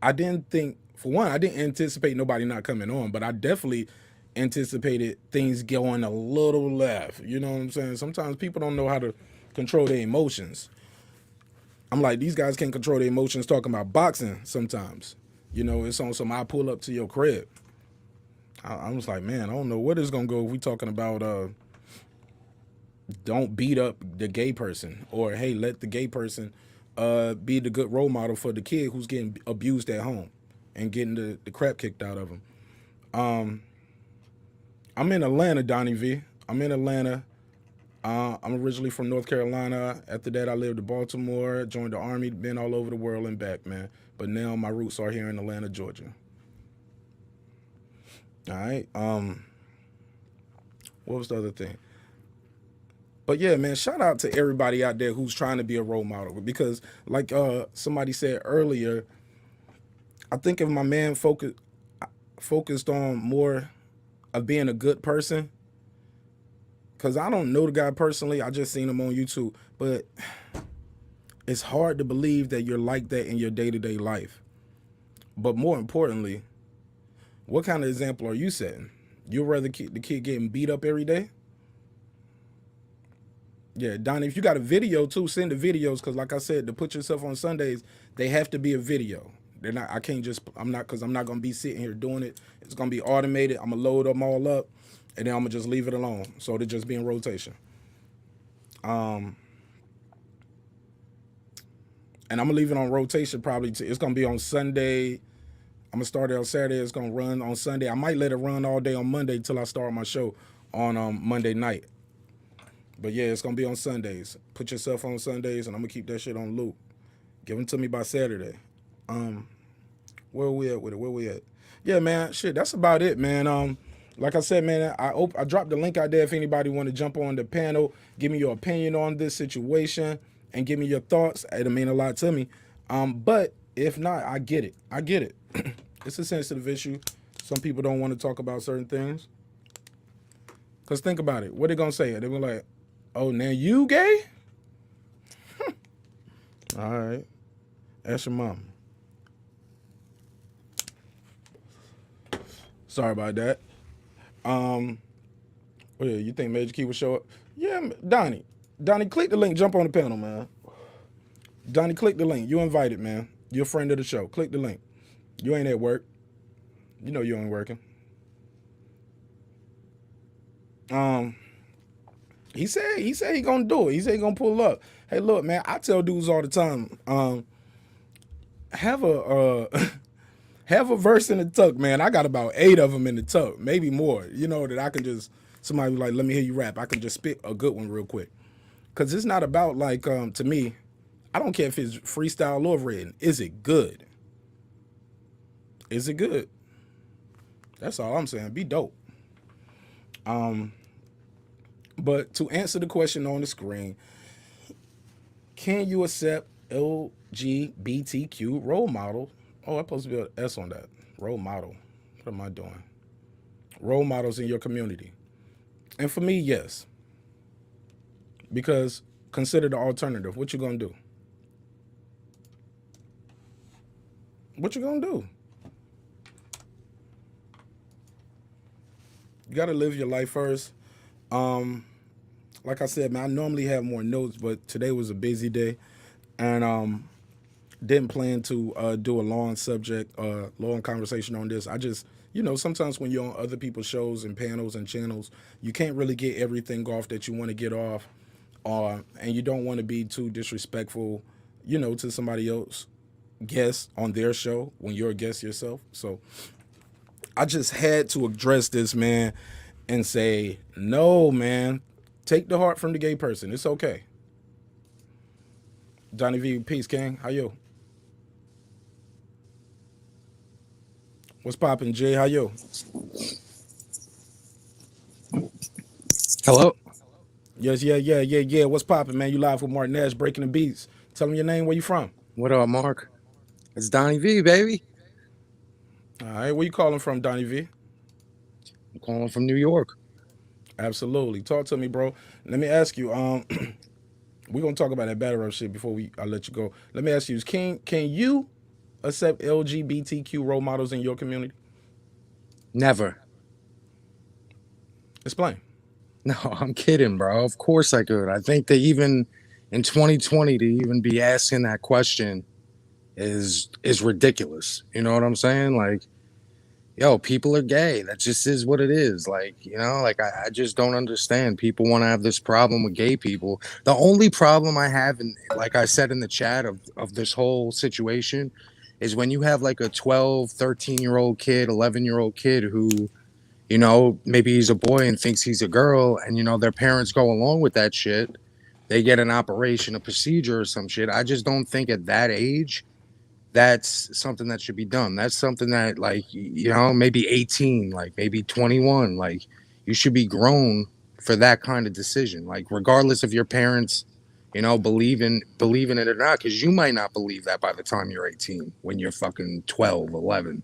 I didn't think, for one, I didn't anticipate nobody not coming on, but I definitely anticipated things going a little left. You know what I'm saying? Sometimes people don't know how to control their emotions. I'm like, these guys can't control their emotions talking about boxing sometimes. You know, it's on some I pull up to your crib. I was like, man, I don't know where this is going to go if we talking about don't beat up the gay person, or hey, let the gay person be the good role model for the kid who's getting abused at home and getting the crap kicked out of him. I'm in Atlanta, Donnie V. I'm in Atlanta. I'm originally from North Carolina. After that, I lived in Baltimore, joined the Army, been all over the world and back, man. But now my roots are here in Atlanta, Georgia. All right. What was the other thing? But yeah, man, shout out to everybody out there who's trying to be a role model because, like somebody said earlier, I think if my man focused on more of being a good person, because I don't know the guy personally, I just seen him on YouTube, but it's hard to believe that you're like that in your day-to-day life. But more importantly, what kind of example are you setting? You'd rather the kid getting beat up every day? Yeah, Donnie, if you got a video too, send the videos, because like I said, to put yourself on Sundays, they have to be a video. They're not, I can't just, I'm not going to be sitting here doing it. It's going to be automated. I'm going to load them all up, and then I'm going to just leave it alone. So it'll just be in rotation. And I'm going to leave it on rotation probably. It's going to be on Sunday. I'm going to start it on Saturday. It's going to run on Sunday. I might let it run all day on Monday until I start my show on Monday night. But yeah, it's going to be on Sundays. Put yourself on Sundays, and I'm going to keep that shit on loop. Give them to me by Saturday. Where we at with it? Where we at? Yeah, man, shit, that's about it, man. Like I said, man, I dropped the link out there if anybody want to jump on the panel, give me your opinion on this situation, and give me your thoughts. It'll mean a lot to me. But if not, I get it. I get it. It's a sensitive issue. Some people don't want to talk about certain things. Because think about it. What they going to say? They're going to be like, oh, now you gay? All right. Ask your mom. Sorry about that. Oh yeah, you think Major Key will show up? Yeah, Donnie, click the link. Jump on the panel, man. Donnie, click the link. You invited, man. You're a friend of the show. Click the link. You ain't at work. You know you ain't working. He said he gonna do it. He said he gonna pull up. Hey, look, man, I tell dudes all the time, have a verse in the tuck, man. I got about 8 of them in the tuck, maybe more. You know, that I can just, somebody be like, let me hear you rap. I can just spit a good one real quick. Cause it's not about like, to me, I don't care if it's freestyle or written. Is it good? Is it good? That's all I'm saying. Be dope. But to answer the question on the screen, can you accept LGBTQ role model? Oh, I'm supposed to be an S on that. Role model. What am I doing? Role models in your community. And for me, yes. Because consider the alternative. What you gonna do? What you gonna do? You gotta live your life first. Like I said, man, I normally have more notes, but today was a busy day, and didn't plan to do a long long conversation on this. I just, sometimes when you're on other people's shows and panels and channels, you can't really get everything off that you want to get off, and you don't want to be too disrespectful, to somebody else guest on their show when you're a guest yourself. So I just had to address this, man, and say, no, man, take the heart from the gay person. It's okay. Donnie V, peace, King. How you? What's poppin', Jay? How you? Hello? Yes, yeah. What's poppin', man? You live with Marq Nash, breaking the beats. Tell him your name, where you from? What up, Mark? It's Donnie V, baby. All right, where you calling from, Donnie V? I'm calling from New York. Absolutely. Talk to me, bro. Let me ask you, we're gonna talk about that battle rap shit before I let you go. Let me ask you, can you accept LGBTQ role models in your community? Never. Explain. No, I'm kidding, bro. Of course I could. I think that even in 2020 to even be asking that question is ridiculous. You know what I'm saying? Like, yo, people are gay. That just is what it is. Like, I just don't understand. People want to have this problem with gay people. The only problem I have, and like I said in the chat of this whole situation, is when you have like a 12, 13-year-old kid, 11-year-old kid who, maybe he's a boy and thinks he's a girl, and, their parents go along with that shit. They get an operation, a procedure or some shit. I just don't think at that age that's something that should be done. That's something that, like, maybe 18, like maybe 21, like you should be grown for that kind of decision. Like, regardless of your parents, you know, believe in it or not, because you might not believe that by the time you're 18, when you're fucking 12, 11.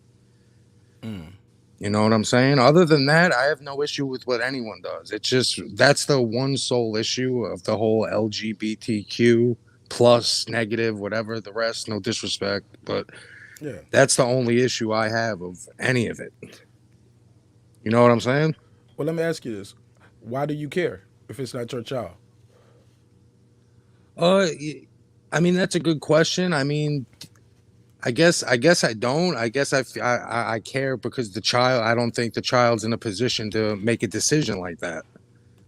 You know what I'm saying? Other than that, I have no issue with what anyone does. It's just, that's the one sole issue of the whole LGBTQ plus negative, whatever the rest, no disrespect, but Yeah. that's the only issue I have of any of it. You know what I'm saying? Well, let me ask you this: why do you care if it's not your child? I mean, that's a good question. I mean, I guess I don't. I guess I care because the child, I don't think the child's in a position to make a decision like that.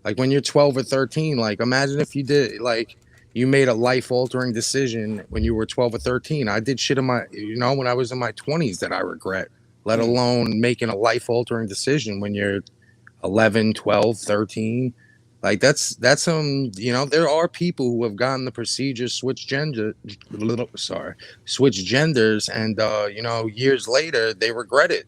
Like when you're 12 or 13, like imagine if you did, like you made a life altering decision when you were 12 or 13. I did shit in my, you know, when I was in my 20s that I regret, let alone making a life altering decision when you're 11, 12, 13. Like that's you know, there are people who have gotten the procedure, switch genders, and you know, years later they regret it.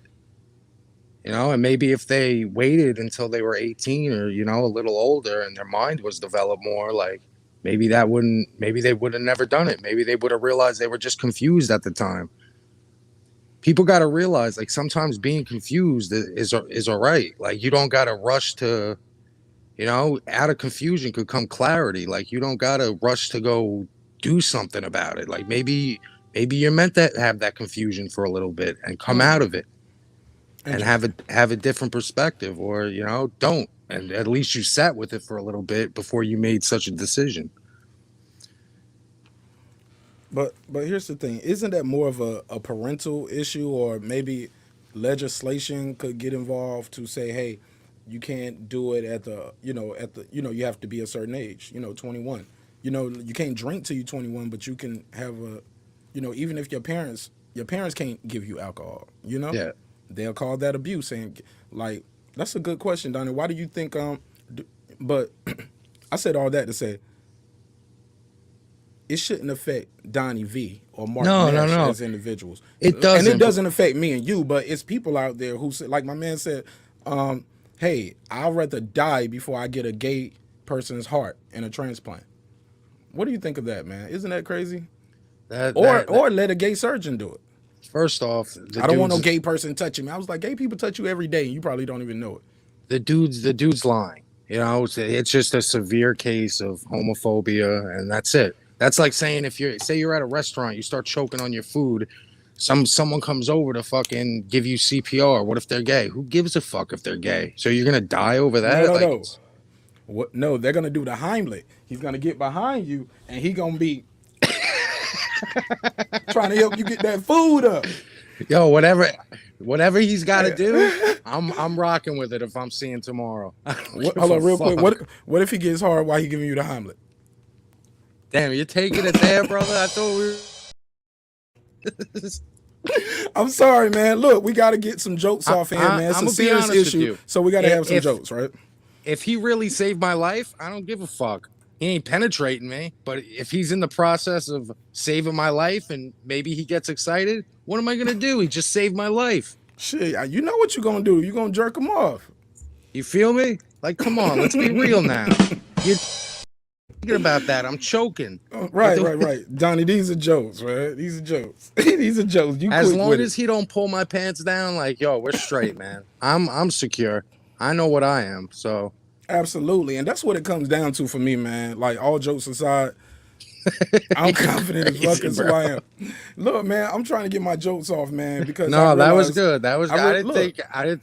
You know, and maybe if they waited until they were 18 or, you know, a little older and their mind was developed more, like maybe they would have never done it. Maybe they would have realized they were just confused at the time. People got to realize, like, sometimes being confused is all right. Like, you don't got to rush to, you know, out of confusion could come clarity. Like, you don't got to rush to go do something about it. Like, maybe you're meant to have that confusion for a little bit and come out of it and have a different perspective, or, you know, don't. And at least you sat with it for a little bit before you made such a decision. But here's the thing: isn't that more of a parental issue, or maybe legislation could get involved to say, hey, you can't do it at the you have to be a certain age, 21. You know, you can't drink till you're 21, but you can have a, even if your parents can't give you alcohol, Yeah. they'll call that abuse. And like, that's a good question, Donnie. Why do you think but I said all that to say it shouldn't affect Donnie V or Marq Nash No. as individuals. It doesn't. And it doesn't affect me and you, but it's people out there who say, like my man said, hey, I'd rather die before I get a gay person's heart in a transplant. What do you think of that, man? Isn't that crazy? Or let a gay surgeon do it. First off, I don't want no gay person touching me. I was like, gay people touch you every day, and you probably don't even know it. The dude's lying. You know, it's just a severe case of homophobia, and that's it. That's like saying if you're at a restaurant, you start choking on your food, someone comes over to fucking give you CPR. What if they're gay? Who gives a fuck if they're gay? So you're gonna die over that? No. What? No, they're gonna do the Heimlich. He's gonna get behind you, and he gonna be trying to help you get that food up. Yo, whatever he's got to do, I'm rocking with it if I'm seeing tomorrow. Hold on, real quick. What if he gets hard while he giving you the Heimlich? Damn, you're taking it there, brother. I thought we were... I'm sorry, man. Look, we got to get some jokes off here, man. It's a serious issue, so we got to have some jokes, right? If he really saved my life, I don't give a fuck. He ain't penetrating me, but if he's in the process of saving my life and maybe he gets excited, what am I going to do? He just saved my life. Shit, you know what you're going to do. You're going to jerk him off. You feel me? Like, come on, let's be real now. You're thinking about that. I'm choking. Right. Donnie, these are jokes, right? These are jokes. These are jokes. You as long as he don't pull my pants down, like, yo, we're straight, man. I'm secure. I know what I am, so... Absolutely, and that's what it comes down to for me, man. Like, all jokes aside, I'm confident as fuck as who I am. Look, man, I'm trying to get my jokes off, man, because that was good. That was. I didn't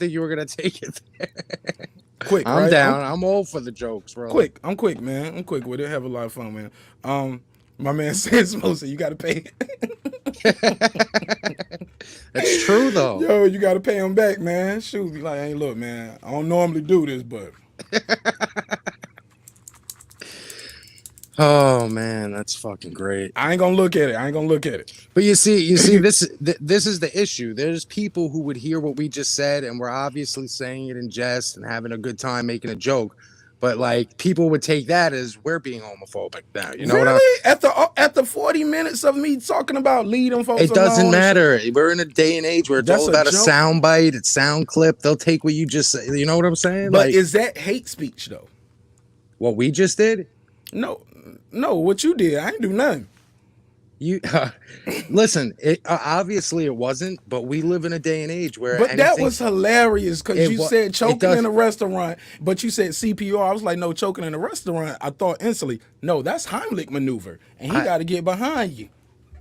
think you were gonna take it there. Quick, I'm right? down. I'm all for the jokes, bro. I'm quick, man. I'm quick with it. Have a lot of fun, man. My man says, Mostly, you got to pay. That's true, though. Yo, you got to pay him back, man. Shoot, be like, hey, look, man, I don't normally do this, but. Oh man, that's fucking great. I ain't gonna look at it. But you see, this is the issue. There's people who would hear what we just said, and we're obviously saying it in jest and having a good time making a joke. But like, people would take that as we're being homophobic now. You know really? At the 40 minutes of me talking about leading folks, it doesn't matter. We're in a day and age where it's all about a sound bite, it's sound clip. They'll take what you just say. You know what I'm saying? But is that hate speech though? What we just did? No, what you did, I ain't do nothing. You listen. Obviously it wasn't, but we live in a day and age where But that anything. was hilarious because you said choking does- in a restaurant, but you said CPR. I was like, no, choking in a restaurant. I thought instantly, no, that's Heimlich maneuver, and he got to get behind you.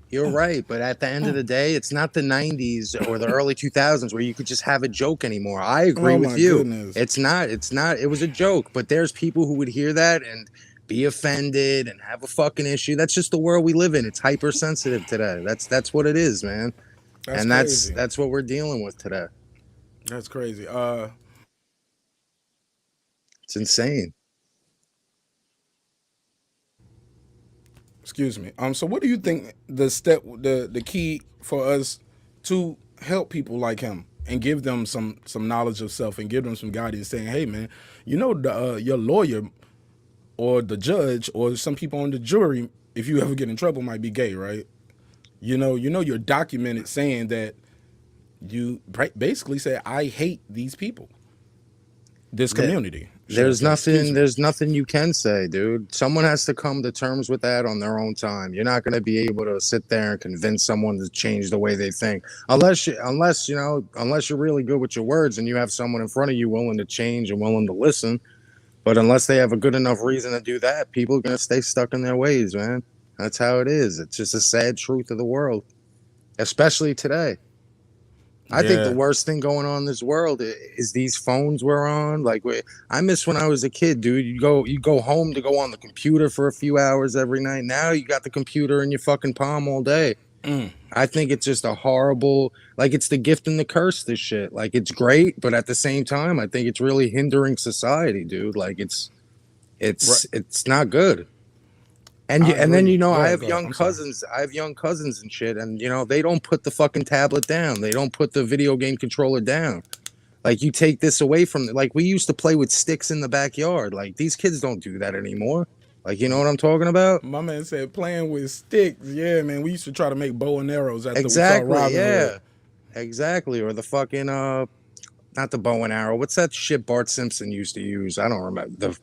You're right, but at the end of the day, it's not the 90s or the early 2000s where you could just have a joke anymore. I agree with you. Goodness. It's not. It was a joke, but there's people who would hear that and be offended and have a fucking issue. That's just the world we live in. It's hypersensitive today. That's what it is, man. That's what we're dealing with today. That's crazy. It's insane. Excuse me. So what do you think the key for us to help people like him and give them some knowledge of self and give them some guidance, saying, hey man, your lawyer or the judge or some people on the jury, if you ever get in trouble, might be gay, right? You're documented saying that you basically say, I hate these people, this community. There's nothing you can say, dude. Someone has to come to terms with that on their own time. You're not going to be able to sit there and convince someone to change the way they think, unless you're really good with your words and you have someone in front of you willing to change and willing to listen. But unless they have a good enough reason to do that, people are going to stay stuck in their ways, man. That's how it is. It's just a sad truth of the world, especially today. I think the worst thing going on in this world is these phones we're on. Like, I miss when I was a kid, dude. You go home to go on the computer for a few hours every night. Now you got the computer in your fucking palm all day. I think it's just a horrible, like, it's the gift and the curse, this shit. Like, it's great, but at the same time, I think it's really hindering society, dude. Like, it's not good. And then I have young cousins. I have young cousins and shit, and they don't put the fucking tablet down. They don't put the video game controller down. Like, you take this away from them. Like, we used to play with sticks in the backyard. Like, these kids don't do that anymore. Like, you know what I'm talking about? My man said playing with sticks. Yeah, man. We used to try to make bow and arrows after Exactly. we saw Robin Yeah. Hood. Exactly. Or the fucking not the bow and arrow. What's that shit Bart Simpson used to use? I don't remember.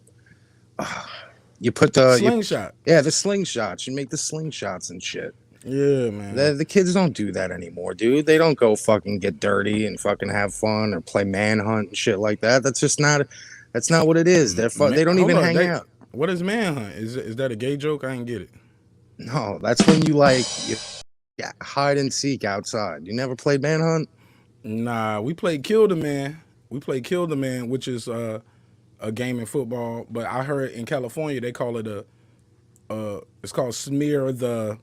You put the slingshot. The slingshots. You make the slingshots and shit. Yeah, man. The kids don't do that anymore, dude. They don't go fucking get dirty and fucking have fun or play manhunt and shit like that. That's not what it is. They don't even hang out. What is manhunt? Is that a gay joke? I didn't get it. No, that's when you hide and seek outside. You never played manhunt? Nah, we played Kill the Man. Which is a game in football. But I heard in California they call it it's called Smear the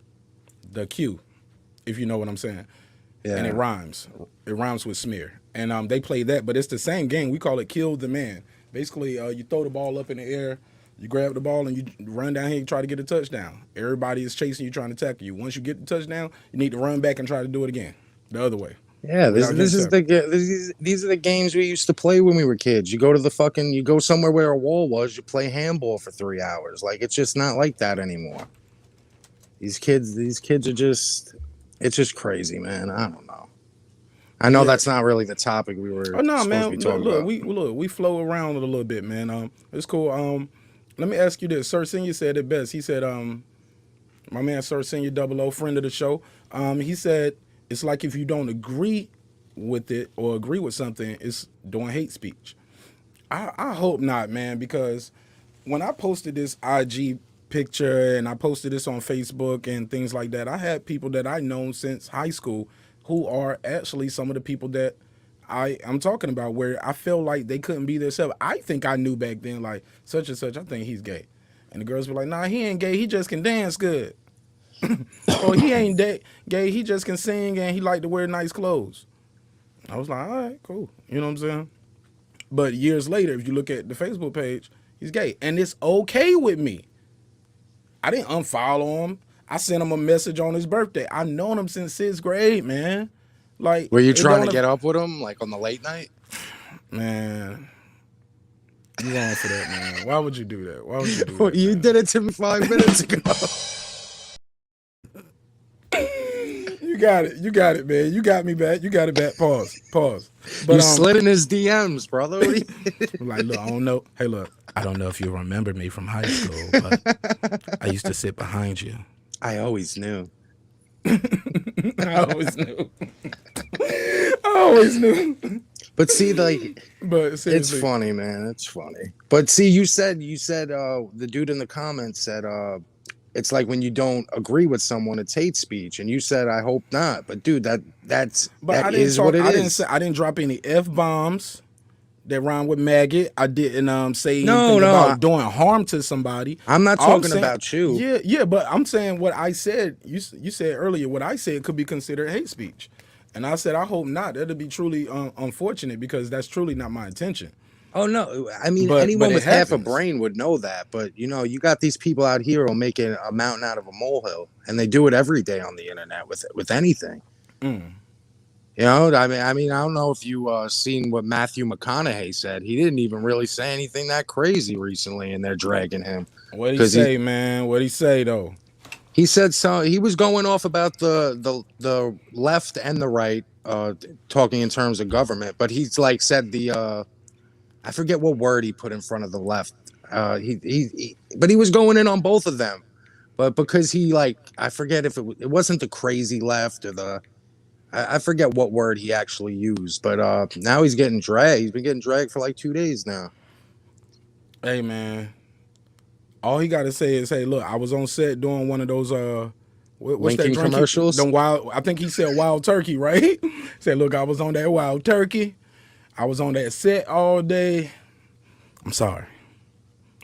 Q, if you know what I'm saying. Yeah. And it rhymes. It rhymes with smear. And they play that, but it's the same game. We call it Kill the Man. Basically, you throw the ball up in the air. You grab the ball and you run down here and try to get a touchdown. Everybody is chasing you, trying to tackle you. Once you get the touchdown, you need to run back and try to do it again, the other way. Yeah, these are the games we used to play when we were kids. You go somewhere where a wall was, you play handball for 3 hours. Like, it's just not like that anymore. These kids are just, it's just crazy, man. I don't know. I know that's not really the topic we were supposed to be talking about. We flow around it a little bit, man. It's cool. Let me ask you this. Cer Sn said it best. He said, my man Cer Sn, 00, friend of the show, he said, it's like if you don't agree with it or agree with something, it's doing hate speech. I hope not, man, because when I posted this IG picture and I posted this on Facebook and things like that, I had people that I known since high school who are actually some of the people that I'm talking about, where I feel like they couldn't be themselves. I think I knew back then, like, such and such, I think he's gay. And the girls were like, nah, he ain't gay, he just can dance good. Or he ain't gay, he just can sing and he like to wear nice clothes. I was like, all right, cool. You know what I'm saying? But years later, if you look at the Facebook page, he's gay. And it's okay with me. I didn't unfollow him. I sent him a message on his birthday. I've known him since 6th grade, man. Like, were you trying to get up with him, like, on the late night? Man, you wrong for that, man. Why would you do that? Why would you do that? You did it to me 5 minutes ago. You got it. You got it, man. You got me back. You got it back. Pause. But You slid in his DMs, brother. I'm like, look, I don't know. Hey, look, I don't know if you remember me from high school, but I used to sit behind you. I always knew. I always knew. I always knew. But see, like, But it's seriously, funny, man. It's funny. But see, you said the dude in the comments said it's like when you don't agree with someone, it's hate speech, and you said I hope not. But dude, that is what it is. I didn't drop any F-bombs that rhyme with maggot. I didn't say No, anything no, about doing harm to somebody. I'm not All I'm talking saying- about you. Yeah, but I'm saying what I said. You said earlier what I said could be considered hate speech, and I said I hope not. That'd be truly unfortunate because that's truly not my intention. Oh no, I mean But anyone it with half a happens. brain would know that. But you know, you got these people out here who'll make a mountain out of a molehill, and they do it every day on the internet with anything. Mm. You know, I mean, I don't know if you seen what Matthew McConaughey said. He didn't even really say anything that crazy recently, and they're dragging him. What'd he say, man? What'd he say though? He said so. He was going off about the left and the right, talking in terms of government. But he's like said I forget what word he put in front of the left. But he was going in on both of them. But because he I forget if it wasn't the crazy left or I forget what word he actually used. But now he's getting dragged. He's been getting dragged for like 2 days now. Hey, man. All he got to say is, hey, look, I was on set doing one of those what's Lincoln that drink? commercials? I think he said wild turkey, right? Said, look, I was on that wild turkey. I was on that set all day. I'm sorry.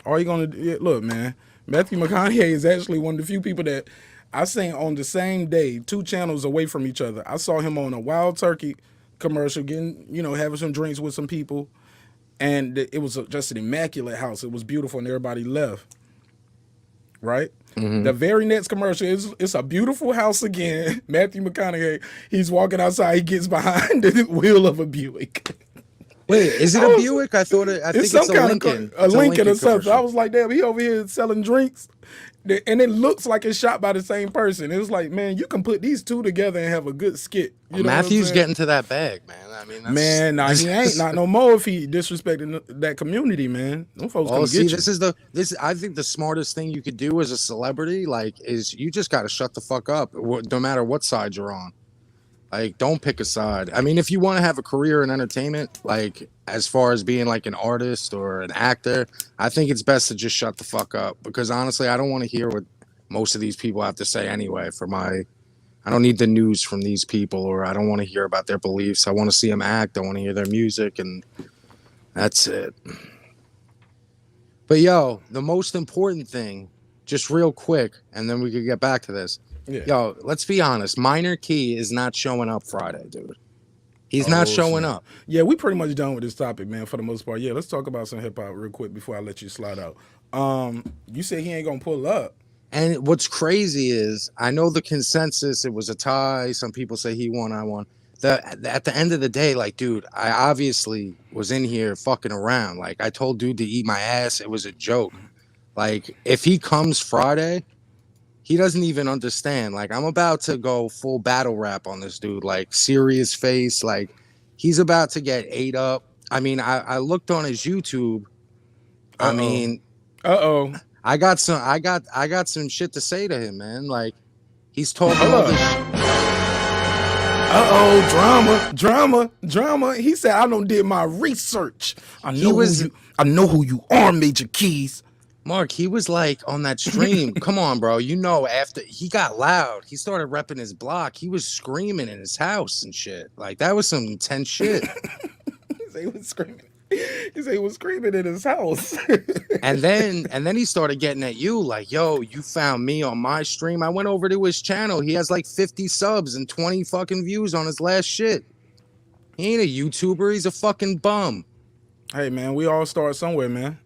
All you gonna do, look, man. Matthew McConaughey is actually one of the few people that I seen on the same day, 2 channels away from each other. I saw him on a wild turkey commercial, getting, having some drinks with some people, and it was just an immaculate house. It was beautiful, and everybody left. Right. Mm-hmm. The very next commercial it's a beautiful house again. Matthew McConaughey, he's walking outside. He gets behind the wheel of a Buick. Wait, is it a Buick? I think it's some a kind Lincoln. of a Lincoln or something. commercial. I was like, damn, he over here selling drinks, and it looks like it's shot by the same person. It was like, man, you can put these 2 together and have a good skit. You know Matthew's getting to that bag, man. I mean, he ain't not no more if he disrespecting that community, man. Them folks come see, get you. this. I think the smartest thing you could do as a celebrity, is you just got to shut the fuck up, no matter what side you're on. Like, don't pick a side. I mean, if you want to have a career in entertainment, as far as being like an artist or an actor, I think it's best to just shut the fuck up, because honestly, I don't want to hear what most of these people have to say anyway. I don't need the news from these people, or I don't want to hear about their beliefs. I want to see them act. I want to hear their music, and that's it. But yo, the most important thing, just real quick, and then we could get back to this. Yeah. Yo, let's be honest. Minor Key is not showing up Friday, dude. He's not showing up. Yeah, we pretty much done with this topic, man, for the most part. Yeah, let's talk about some hip hop real quick before I let you slide out. You said he ain't gonna pull up. And what's crazy is, I know the consensus, it was a tie. Some people say he won, I won. At the end of the day, dude, I obviously was in here fucking around. I told dude to eat my ass. It was a joke. If he comes Friday, he doesn't even understand. I'm about to go full battle rap on this dude. Serious face. He's about to get ate up. I mean, I looked on his YouTube. Uh-oh. I mean, I got some shit to say to him, man. He's talking all this. Drama. He said, I done did my research. I know who you are, Major Keys. Mark, he was on that stream. Come on, bro. After he got loud, he started repping his block. He was screaming in his house and shit. That was some intense shit. He said he was screaming. He said he was screaming in his house. and then he started getting at you, yo, you found me on my stream. I went over to his channel. He has 50 subs and 20 fucking views on his last shit. He ain't a YouTuber. He's a fucking bum. Hey, man, we all start somewhere, man.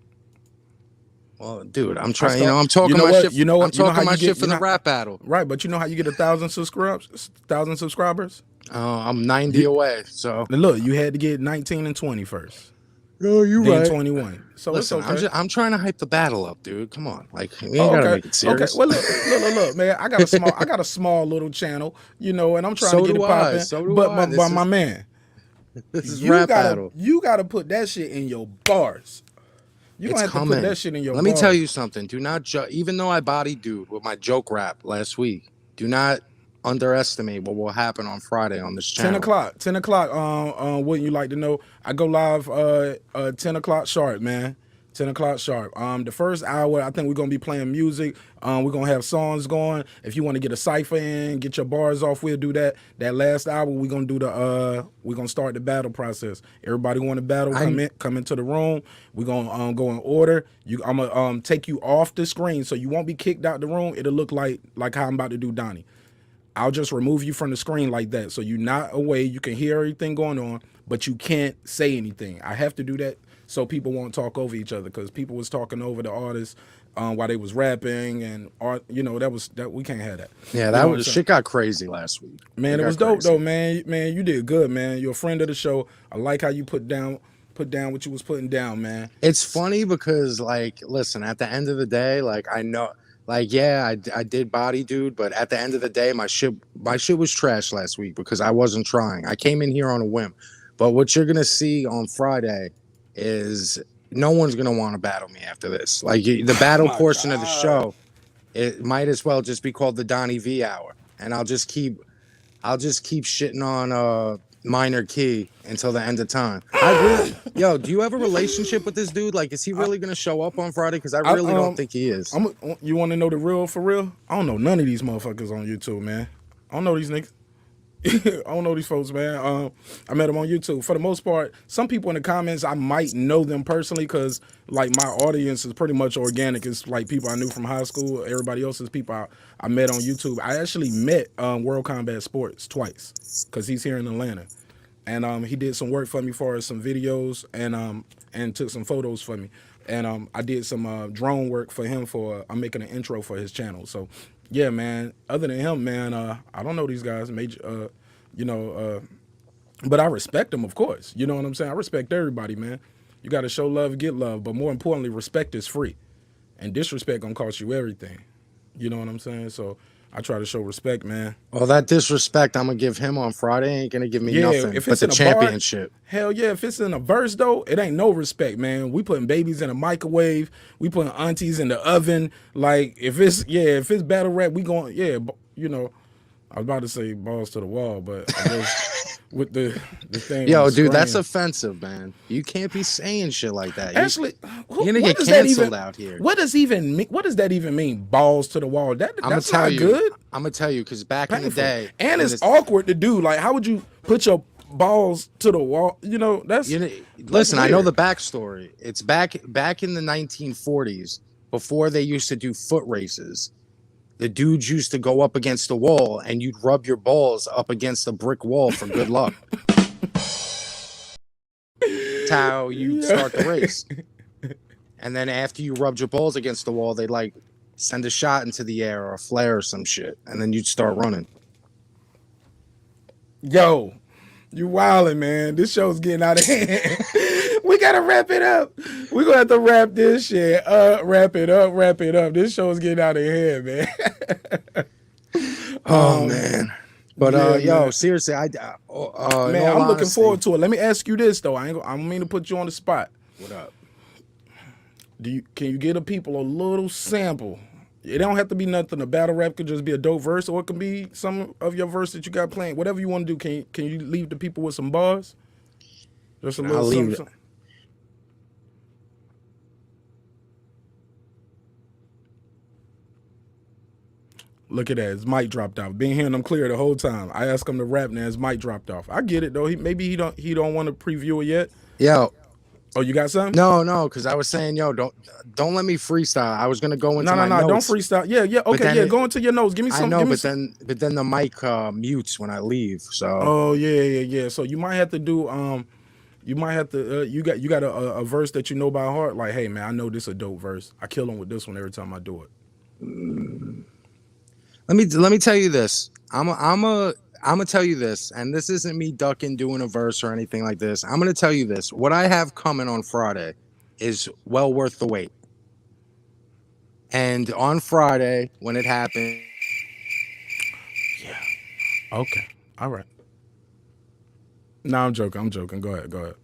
Well, dude, I'm trying. I'm talking my shit. I'm talking my shit for the rap battle. Right, but you know how you get 1,000 subscribers? I'm 90 away. So look, you had to get 19 and 20 first. No, you then right. 21. So Listen, it's okay. I'm trying to hype the battle up, dude. Come on, like we ain't gotta make it Okay. serious. Well, look, man. I got a small little channel, and I'm trying So to get do it I. popping. So do But I. my man, This is rap battle. you gotta put that shit in your bars. You It's gonna have to coming. put that shit in your Let bars. me tell you something. Do not even though I bodied dude with my joke rap last week, do not underestimate what will happen on Friday on this 10 channel. o'clock. 10 o'clock. Wouldn't you like to know? I go live 10 o'clock sharp, man. 10 o'clock sharp. The first hour, I think we're gonna be playing music. We're gonna have songs going. If you want to get a cipher in, get your bars off, we'll do that. That last hour, we're gonna do we're gonna start the battle process. Everybody want to battle, come into the room. We're gonna go in order. I'm gonna take you off the screen so you won't be kicked out the room. It'll look like how I'm about to do Donnie. I'll just remove you from the screen like that. So you're not away. You can hear everything going on, but you can't say anything. I have to do that so people won't talk over each other, because people was talking over the artists while they was rapping, and art, that we can't have that. Yeah, that was shit got crazy last week. Man, it was dope though, man. Man, you did good, man. You're a friend of the show. I like how you put down what you was putting down, man. It's funny because, like, listen, at the end of the day, like, I know, like, yeah, I did body dude, but at the end of the day, my shit was trash last week because I wasn't trying. I came in here on a whim. But what you're gonna see on Friday is no one's gonna want to battle me after this. Like, the battle portion of the show, it might as well just be called the Donnie V hour, and I'll just keep shitting on Minor Key until the end of time. Yo, do you have a relationship with this dude? Like, is he really gonna show up on Friday? Because I really don't think he is. You want to know the real for real? I don't know none of these motherfuckers on YouTube, man. I don't know these niggas. I don't know these folks, man. I met them on YouTube. For the most part, some people in the comments, I might know them personally because, like, my audience is pretty much organic. It's like people I knew from high school. Everybody else is people I met on YouTube. I actually met World Combat Sports twice because he's here in Atlanta. And he did some work for me for some videos and took some photos for me. And I did some drone work for him I'm making an intro for his channel. So, yeah, man, other than him, man, I don't know these guys, but I respect them, of course. You know what I'm saying? I respect everybody, man. You got to show love, get love. But more importantly, respect is free. And disrespect gonna cost you everything. You know what I'm saying? So I try to show respect, man. Well, that disrespect I'm gonna give him on Friday ain't gonna give me nothing if but it's the in a championship. Bar, hell yeah, if it's in a verse though, it ain't no respect, man. We putting babies in a microwave, we putting aunties in the oven. Like if it's battle rap, we going I was about to say balls to the wall, but I guess with the thing. Yo, dude, that's offensive, man. You can't be saying shit like that. Actually, you're gonna get canceled out here. What does that even mean? Balls to the wall? That's not good. I'm gonna tell you because back in the day, and it's awkward to do. Like, how would you put your balls to the wall? Listen, I know the backstory. It's back in the 1940s before they used to do foot races. The dudes used to go up against the wall and you'd rub your balls up against a brick wall for good luck. That's how you start the race. And then after you rubbed your balls against the wall, they'd like send a shot into the air or a flare or some shit. And then you'd start running. Yo, you wildin', man. This show's getting out of hand. We gotta wrap it up. We're gonna have to wrap this shit up. Wrap it up. This show's getting out of hand, man. Man. But yo, man. Seriously, man, I'm looking forward to it. Let me ask you this though. I don't mean to put you on the spot. What up? Can you give the people a little sample? It don't have to be nothing. A battle rap could just be a dope verse, or it could be some of your verse that you got playing. Whatever you want to do. Can you leave the people with some bars? Just a little something. Look at that. His mic dropped off. Been hearing him clear the whole time. I asked him to rap, now his mic dropped off. I get it though. Maybe he don't want to preview it yet. Yo. Oh, you got something? No, because I was saying, yo, don't let me freestyle. I was gonna go into my notes. Don't freestyle. Yeah. Okay, go into your notes. Give me some. I know, but then the mic mutes when I leave. So. Oh yeah. So you might have to do you got a verse that you know by heart. Like, hey man, I know this a dope verse. I kill him with this one every time I do it. Let me tell you this. I'm a I'm gonna tell you this, and this isn't me ducking doing a verse or anything like this. I'm gonna tell you this. What I have coming on Friday is well worth the wait. And on Friday, when it happened, Okay. All right. No, I'm joking. I'm joking. Go ahead. Go ahead.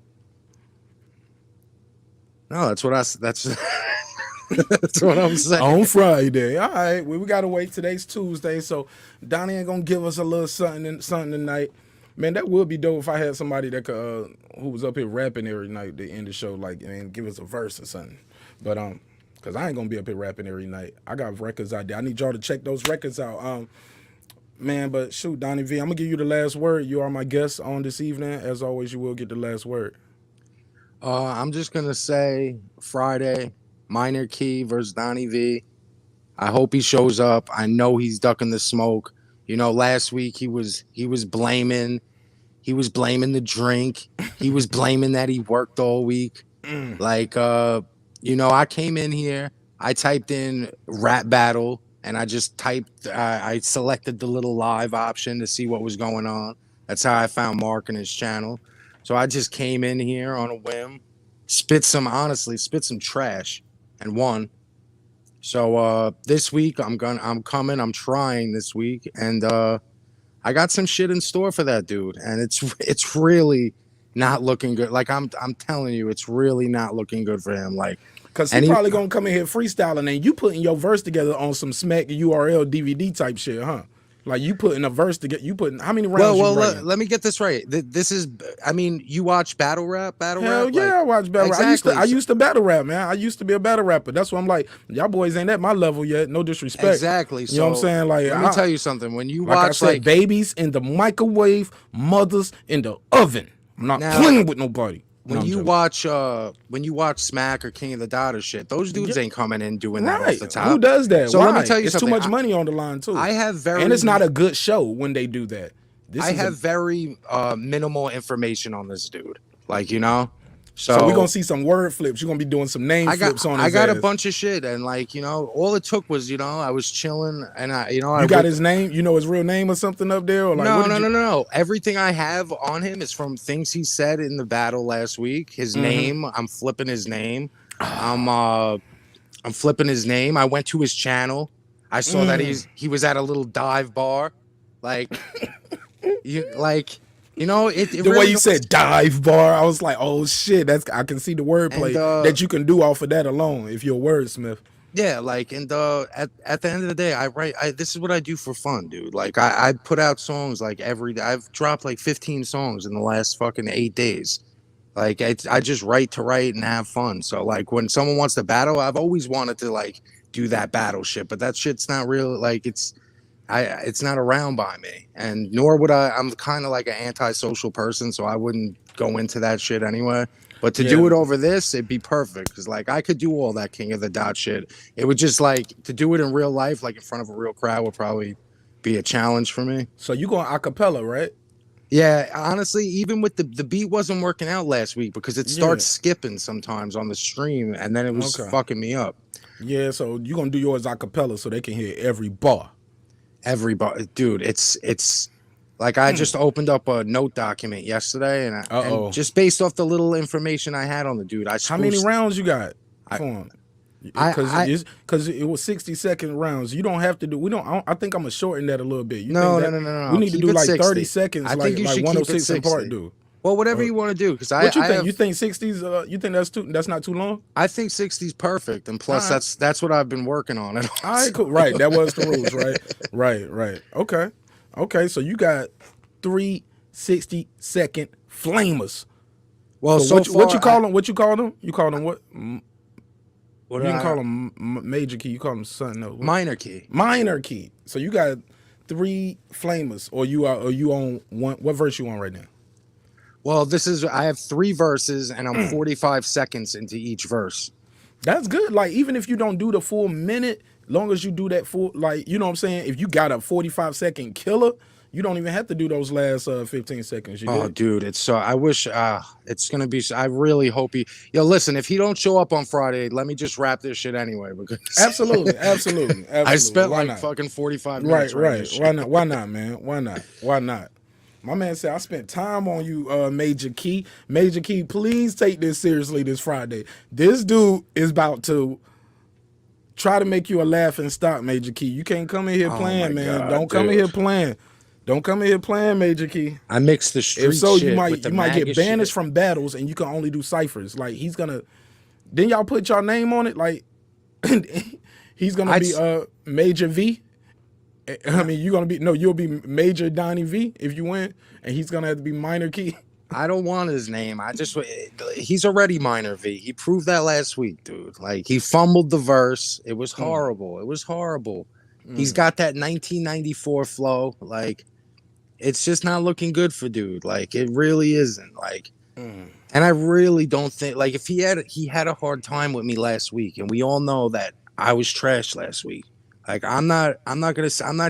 no, that's that's what I'm saying. On Friday. All right. We gotta wait. Today's Tuesday, so Donnie ain't gonna give us a little something tonight. Man, that would be dope if I had somebody that could who was up here rapping every night to end the show, like, and give us a verse or something. But because I ain't gonna be up here rapping every night. I got records out there. I need y'all to check those records out. Man, but shoot, Donnie V, I'm gonna give you the last word. You are my guest on this evening. As always, you will get the last word. I'm just gonna say Friday, Minor Key versus Donnie V. I hope he shows up. I know he's ducking the smoke. You know, last week he was blaming the drink. He was blaming that he worked all week. Like, you know, I came in here, I typed in rap battle, and I just I selected the little live option to see what was going on. That's how I found Marq and his channel. So I just came in here on a whim, spit some trash, and won. So this week I'm trying this week, and I got some shit in store for that dude, and it's really not looking good. Like I'm telling you, it's really not looking good for him. Like, because he's probably gonna come in here freestyling, and you putting your verse together on some Smack URL DVD type shit, huh? Like you putting a verse together. You putting how many rounds? Well, let me get this right. This is, I mean, you watch battle rap? Hell yeah, like, I watch battle exactly. rap. I used to battle rap, man. I used to be a battle rapper. That's why I'm like, y'all boys ain't at my level yet. No disrespect. Exactly. You know what I'm saying? Like, let me tell you something. When you like watch, I said, babies in the microwave, mothers in the oven. I'm not playing with nobody. When you watch Smack or King of the Dot or shit, those dudes ain't coming in doing that off the top. Who does that? So Why? let me tell you it's something. Too much money on the line too. And it's not a good show when they do that. I have very minimal information on this dude. Like, you know. So we're gonna see some word flips. You're gonna be doing some name flips on his I got ass. a bunch of shit, and like, you know, all it took was, you know, I was chilling, and I got his name. You know his real name or something up there, or like no. Everything I have on him is from things he said in the battle last week. His name, I'm flipping his name. I'm flipping his name. I went to his channel. I saw that he was at a little dive bar, like You know, the really way you said dive bar, I was like, oh shit, I can see the wordplay that you can do off of that alone if you're a wordsmith. Yeah, like, and at the end of the day, this is what I do for fun, dude. Like, I put out songs like every day. I've dropped like 15 songs in the last fucking 8 days. Like, I just write to write and have fun. So like, when someone wants to battle, I've always wanted to like do that battle shit, but that shit's not real. Like, it's not around by me, and nor would I'm kind of like an antisocial person, so I wouldn't go into that shit anyway. But to do it over this, it'd be perfect, because like I could do all that King of the Dot shit. It would just like to do it in real life, like in front of a real crowd, would probably be a challenge for me. So you going acapella, right? Yeah, honestly, even with the beat wasn't working out last week because it starts skipping sometimes on the stream, and then it was fucking me up. Yeah, so you gonna do yours acapella so they can hear every bar. Everybody, dude, it's like I just opened up a note document yesterday, and just based off the little information I had on the dude, how many rounds you got? Because it was 60-second rounds. You don't have to do. I think I'm gonna shorten that a little bit. No. We need to do like 30 seconds. I think you should like keep 106 it in part do. Well, whatever you want to do, because what you think? You think 60s? You think that's not too long? I think 60's perfect, and plus that's what I've been working on. All right, cool. Right, that was the rules, right? Right. Okay. So you got 3 60-second flamers. Well, so what you call them? What you call them? You call them what? You didn't call them major key. You call them something else. Minor key. Minor key. So you got 3 flamers, or you on one? What verse you on right now? Well, I have 3 verses, and I'm 45 seconds into each verse. That's good. Like, even if you don't do the full minute, long as you do that full, like, you know what I'm saying? If you got a 45-second killer, You don't even have to do those last 15 seconds. You Oh, did. dude, it's so. I wish. It's gonna be. I really hope he. Yo, listen. If he don't show up on Friday, let me just wrap this shit anyway. Because Absolutely, absolutely, absolutely. I spent Why like not? fucking 45 minutes. Right. Why not? Why not, man? Why not? Why not? My man said, I spent time on you, Major Key. Major Key, please take this seriously this Friday. This dude is about to try to make you a laughing stock, Major Key. You can't come in here playing, man. God, Don't come in here playing. Don't come in here playing, Major Key. I mixed the street If so, shit you might with the get banished shit. from battles, and you can only do ciphers. Like he's gonna. Then y'all put your name on it, like he's gonna be Major V. I mean, you'll be Major Donnie V if you win, and he's gonna have to be Minor Key. I don't want his name. He's already Minor V. He proved that last week, dude. Like he fumbled the verse. It was horrible. It was horrible. He's got that 1994 flow. Like it's just not looking good for dude. Like it really isn't. Like, and I really don't think like if he had a hard time with me last week, and we all know that I was trash last week. Like I'm not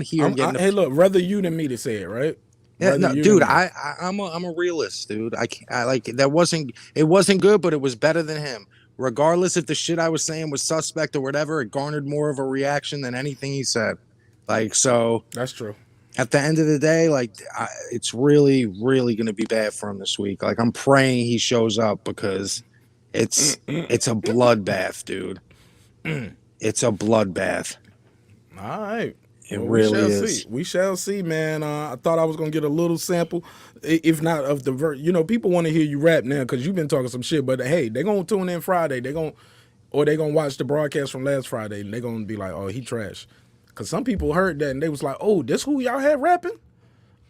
here. Hey, look, rather you than me to say it, right? Yeah, no, dude, I'm a realist, dude. I like that it wasn't good, but it was better than him. Regardless if the shit I was saying was suspect or whatever, it garnered more of a reaction than anything he said. Like so, that's true. At the end of the day, like it's really, really gonna be bad for him this week. Like I'm praying he shows up because it's a bloodbath, dude. It's a bloodbath. All right. It really is. We shall see, man. I thought I was gonna get a little sample, if not of the verse. You know, people want to hear you rap now because you've been talking some shit. But hey, they're gonna tune in Friday. They're gonna watch the broadcast from last Friday, and they're gonna be like, "Oh, he trash." Because some people heard that and they was like, "Oh, this who y'all had rapping?"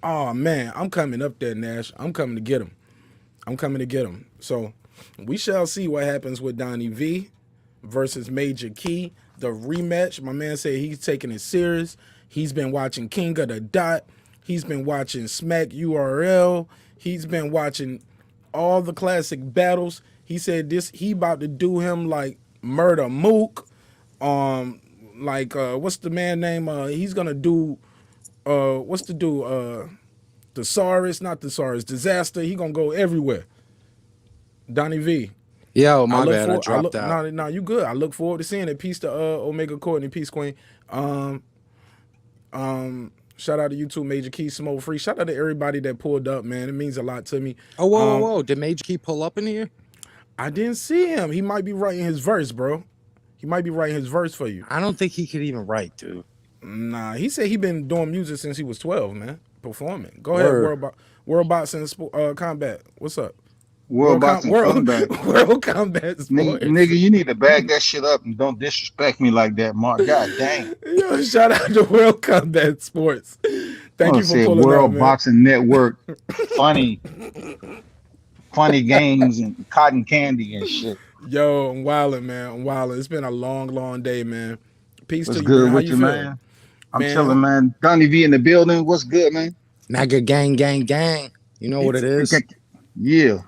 Oh man, I'm coming up there, Nash. I'm coming to get him. So we shall see what happens with Donnie V versus Major Key. The rematch, my man said he's taking it serious. He's been watching King of the Dot. He's been watching Smack URL. He's been watching all the classic battles. He said he about to do him like Murder Mook. What's the man name? He's gonna do Thesaurus, not Thesaurus, Disaster. He gonna go everywhere. Donnie V. Yo, my bad. I dropped out. No, you good. I look forward to seeing it. Peace to Omega Courtney. Peace, Queen. Shout out to you too, Major Key, Smoke Free. Shout out to everybody that pulled up, man. It means a lot to me. Oh, whoa. Did Major Key pull up in here? I didn't see him. He might be writing his verse, bro. He might be writing his verse for you. I don't think he could even write, dude. Nah, he said he been doing music since he was 12, man. Performing. Go ahead, World Boxing Combat. What's up? World Combat Sports. Nigga, you need to bag that shit up and don't disrespect me like that, Mark. God dang. Yo, shout out to World Combat Sports. Thank you for pulling World up, man. Boxing Network. Funny games and cotton candy and shit. Yo, I'm wildin', man. I'm wildin'. It's been a long, long day, man. Peace What's to you, good man. How with you you, feeling? man? I'm chilling, man. Donnie V in the building. What's good, man? MAGA gang. You know what it is? Yeah.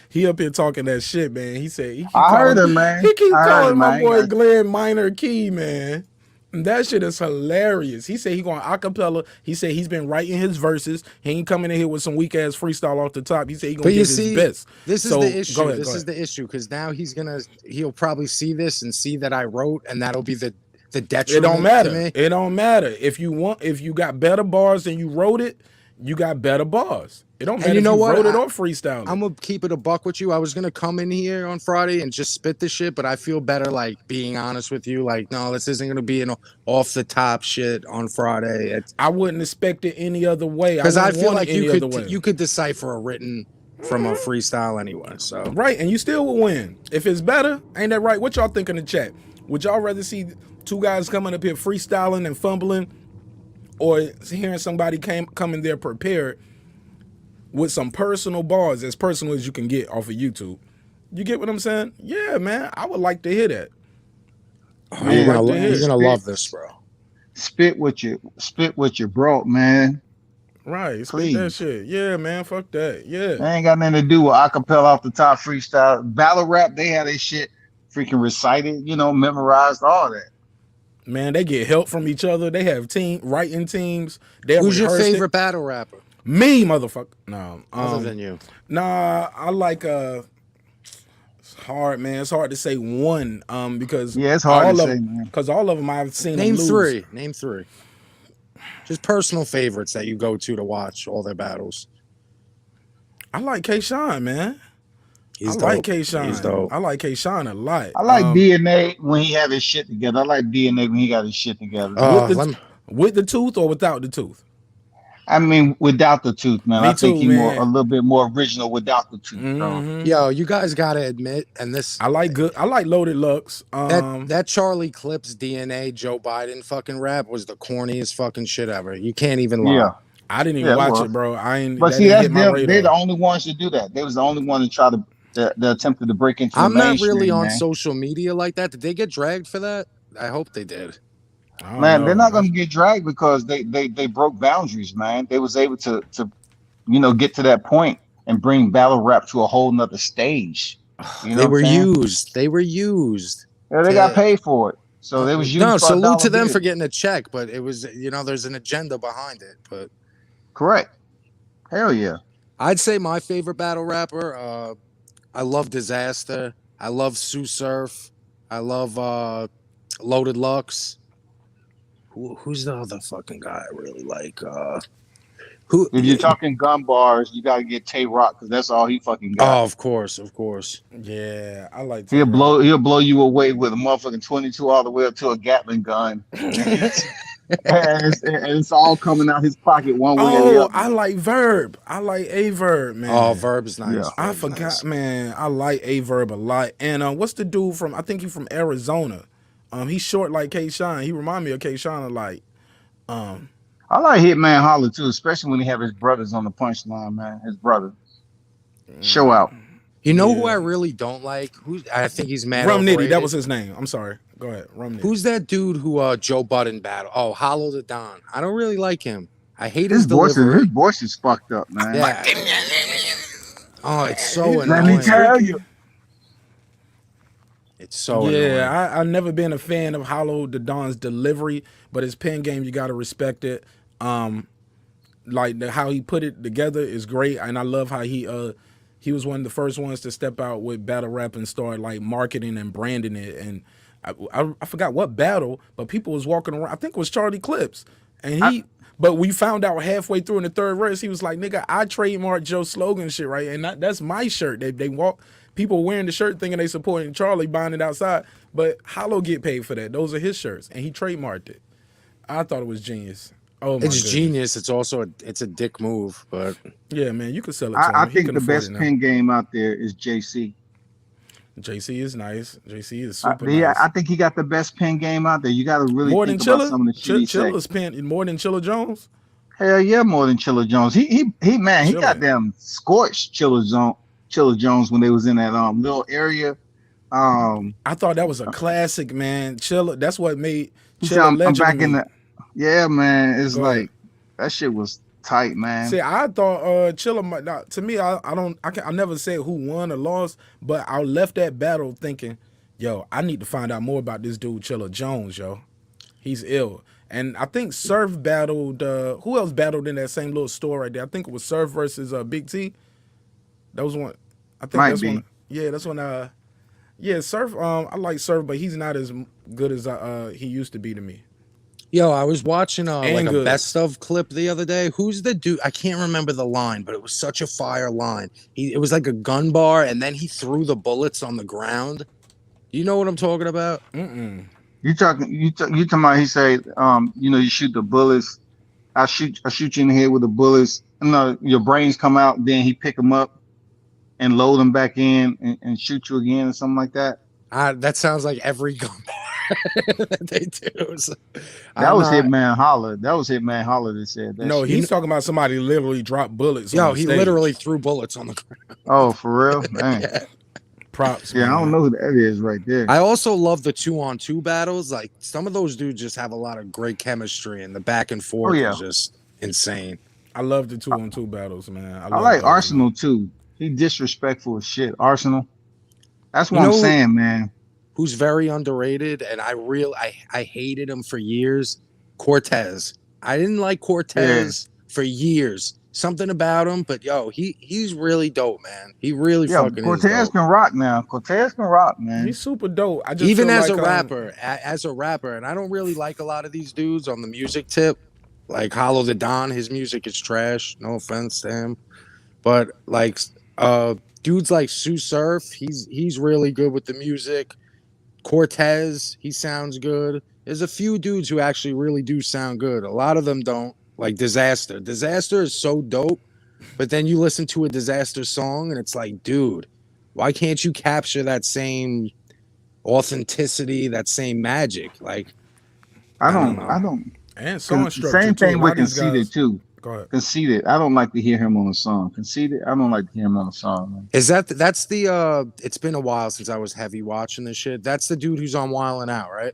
He up here talking that shit, man. He said I heard him, man. He keep calling my boy man. Glenn Minor Key, man. And that shit is hilarious. He said he going acapella. He said he's been writing his verses. He ain't coming in here with some weak ass freestyle off the top. He said he gonna give his best. This is the issue. Go ahead. Is the issue because now he'll probably see this and see that I wrote, and that'll be the detriment. It don't matter. To me. It don't matter. If you got better bars than you wrote it, you got better bars. It don't matter if you wrote it or freestyle. I'm gonna keep it a buck with you. I was gonna come in here on Friday and just spit the shit, but I feel better like being honest with you. Like, no, this isn't gonna be an off the top shit on Friday. I wouldn't expect it any other way. Because I feel like you could decipher a written from a freestyle anyway. So right, and you still will win. If it's better, ain't that right? What y'all think in the chat? Would y'all rather see two guys coming up here freestyling and fumbling, or hearing somebody coming there prepared with some personal bars, as personal as you can get off of YouTube? You get what I'm saying? Yeah, man. I would like to hear that. You're gonna love this, bro. Spit with your bro, man. Right, spit that shit. Yeah, man. Fuck that. Yeah. They ain't got nothing to do with acapella off the top freestyle. Battle rap, they had their shit freaking recited, memorized, all that. Man, they get help from each other. They have writing teams. They Who's your rehearsed it. favorite battle rapper? Me, motherfucker. No. Other than you. Nah, I like it's hard, man. It's hard to say one. Because Yeah, it's hard to say, man. Because all of them I've seen Name them lose. three. Name three. Just personal favorites that you go to watch all their battles. I like K-Shine, man. He's I dope. like K-Shine. He's dope. I like K-Shine a lot. I like DNA when he have his shit together. I like DNA when he got his shit together. With the tooth or without the tooth? I mean, without the tooth, man. Me I think too, he's man. a little bit more original without the tooth. Yo, you guys gotta admit, and this I like Loaded Lux. that Charlie Clips DNA Joe Biden fucking rap was the corniest fucking shit ever. You can't even lie. Yeah. I didn't even watch it, bro. I ain't. But that see, didn't that's hit my them. radar. They're the only ones to do that. They was the only one to try to that attempted to break into. I'm the not really mainstream, on man. social media like that. Did they get dragged for that? I hope they did. Man, they're not going to get dragged because they broke boundaries, man. They was able to get to that point and bring battle rap to a whole nother stage. They were used. They were used. Yeah, they got paid for it. So they was used. No, for salute to them $1 for getting a check, but it was, there's an agenda behind it. But correct. Hell yeah. I'd say my favorite battle rapper, I love Disaster. I love Sue Surf. I love Loaded Lux. Who's the other fucking guy I really like? Who? If you're talking gun bars, you got to get Tay Rock because that's all he fucking got. Oh, of course. Yeah, I like. He'll blow you away with a motherfucking 22 all the way up to a Gatling gun, and it's all coming out his pocket one way or the other. I like Verb. I like A Verb, man. Oh, Verb is nice. Yeah. I forgot, man. I like A Verb a lot. And what's the dude from? I think he's from Arizona. He's short like K-Shine. He remind me of K-Shine a lot. I like Hitman Holler too, especially when he have his brothers on the punchline, man. His brother. Show out. You know who I really don't like? I think he's mad. Rum Nitty, overrated? that was his name. I'm sorry. Go ahead. Rum Nitty. Who's that dude who Joe Budden battled? Oh, Hollow the Don. I don't really like him. I hate his delivery. His voice is fucked up, man. Yeah. Oh, it's so annoying. Let me tell you. It's so annoying. I've never been a fan of Hollow the Don's delivery, but his pen game, you got to respect it. Like how he put it together is great, and I love how he was one of the first ones to step out with battle rap and start like marketing and branding it. And I forgot what battle, but people was walking around. I think it was Charlie Clips, and but we found out halfway through in the third verse, he was like, "Nigga, I trademarked Joe's slogan shit, right? And that's my shirt." They walk. People wearing the shirt thinking they supporting Charlie, buying it outside, but Hollow get paid for that. Those are his shirts, and he trademarked it. I thought it was genius. Oh my It's goodness. genius. It's also it's a dick move, but yeah, man, you could sell it to him. I He think can the afford best it now. pen game out there is JC. JC is nice. JC is super Yeah, nice. I think he got the best pen game out there. You got to really More think than about Chilla? some of the shit he say. Chilla's pen more than Chilla Jones? Hell yeah, more than Chilla Jones. He Chilla. got them scorched Chilla Jones when they was in that little area. I thought that was a classic, man. Chilla, that's what made See, Chilla I'm legend. back to in me. the. Yeah, man. It's Go like ahead. that shit was tight, man. See, I thought Chilla might not. To me, I never said who won or lost, but I left that battle thinking, yo, I need to find out more about this dude Chilla Jones, yo. He's ill. And I think Surf battled who else battled in that same little store right there? I think it was Surf versus Big T. That was one. I think Might that's be. one. Yeah, that's when yeah, Surf, I like Surf, but he's not as good as he used to be to me. yo, I was watching like a good. best of clip the other day. Who's the dude? I can't remember the line, but it was such a fire line. It was like a gun bar, and then he threw the bullets on the ground. You know what I'm talking about? Mm-mm. You talking about? He said, you shoot the bullets. I shoot you in the head with the bullets. No, your brains come out. Then he pick them up and load them back in and shoot you again or something like that. That sounds like every gun bar that they do. So, That was Hitman Holler. That said that. No, shit. he's talking about somebody literally dropped bullets. Yo, on the he stage. literally threw bullets on the ground. Oh, for real? Dang. Yeah. Props. Yeah, I man. don't know who that is right there. I also love the 2-on-2 battles. Like some of those dudes just have a lot of great chemistry, and the back and forth is just insane. I love the 2-on-2 battles, man. I like Arsenal too. He disrespectful as shit. Arsenal. That's what I'm saying, man. who's very underrated, and I hated him for years. Cortez. I didn't like Yeah, Cortez for years. Something about him, but yo, he's really dope, man. He really yeah. fucking is Cortez dope. can rock now. Cortez can rock, He's man. super dope. I just Even feel as a like rapper, and I don't really like a lot of these dudes on the music tip. Like Hollow the Don, his music is trash. No offense to him, but like dudes like Sue Surf, he's really good with the music. Cortez, he sounds good. There's a few dudes who actually really do sound good. A lot of them don't. Like Disaster. Disaster is so dope, but then you listen to a Disaster song and it's like, dude, why can't you capture that same authenticity, that same magic? Like, I I don't don't. know. I don't. and song structure Same too. A thing lot with of these Conceited guys. too. Go ahead. Conceited. I don't like to hear him on a song. Conceited. I don't like to hear him on a song. Man. Is that's the it's been a while since I was heavy watching this shit. That's the dude who's on Wild 'N Out, right?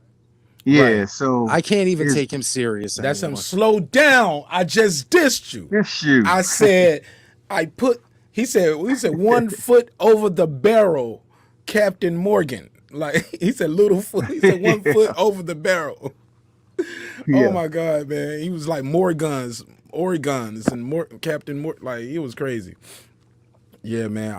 Right. Yeah. So I can't even it's take him serious That's him. anymore. Slow down. I just dissed you. this you. I said, I put. He said 1 foot over the barrel, Captain Morgan. Like he said, little foot. He said 1 foot over the barrel. Oh Yeah. my god, man! He was like more guns, Oregons, and more Captain More. Like it was crazy. Yeah, man.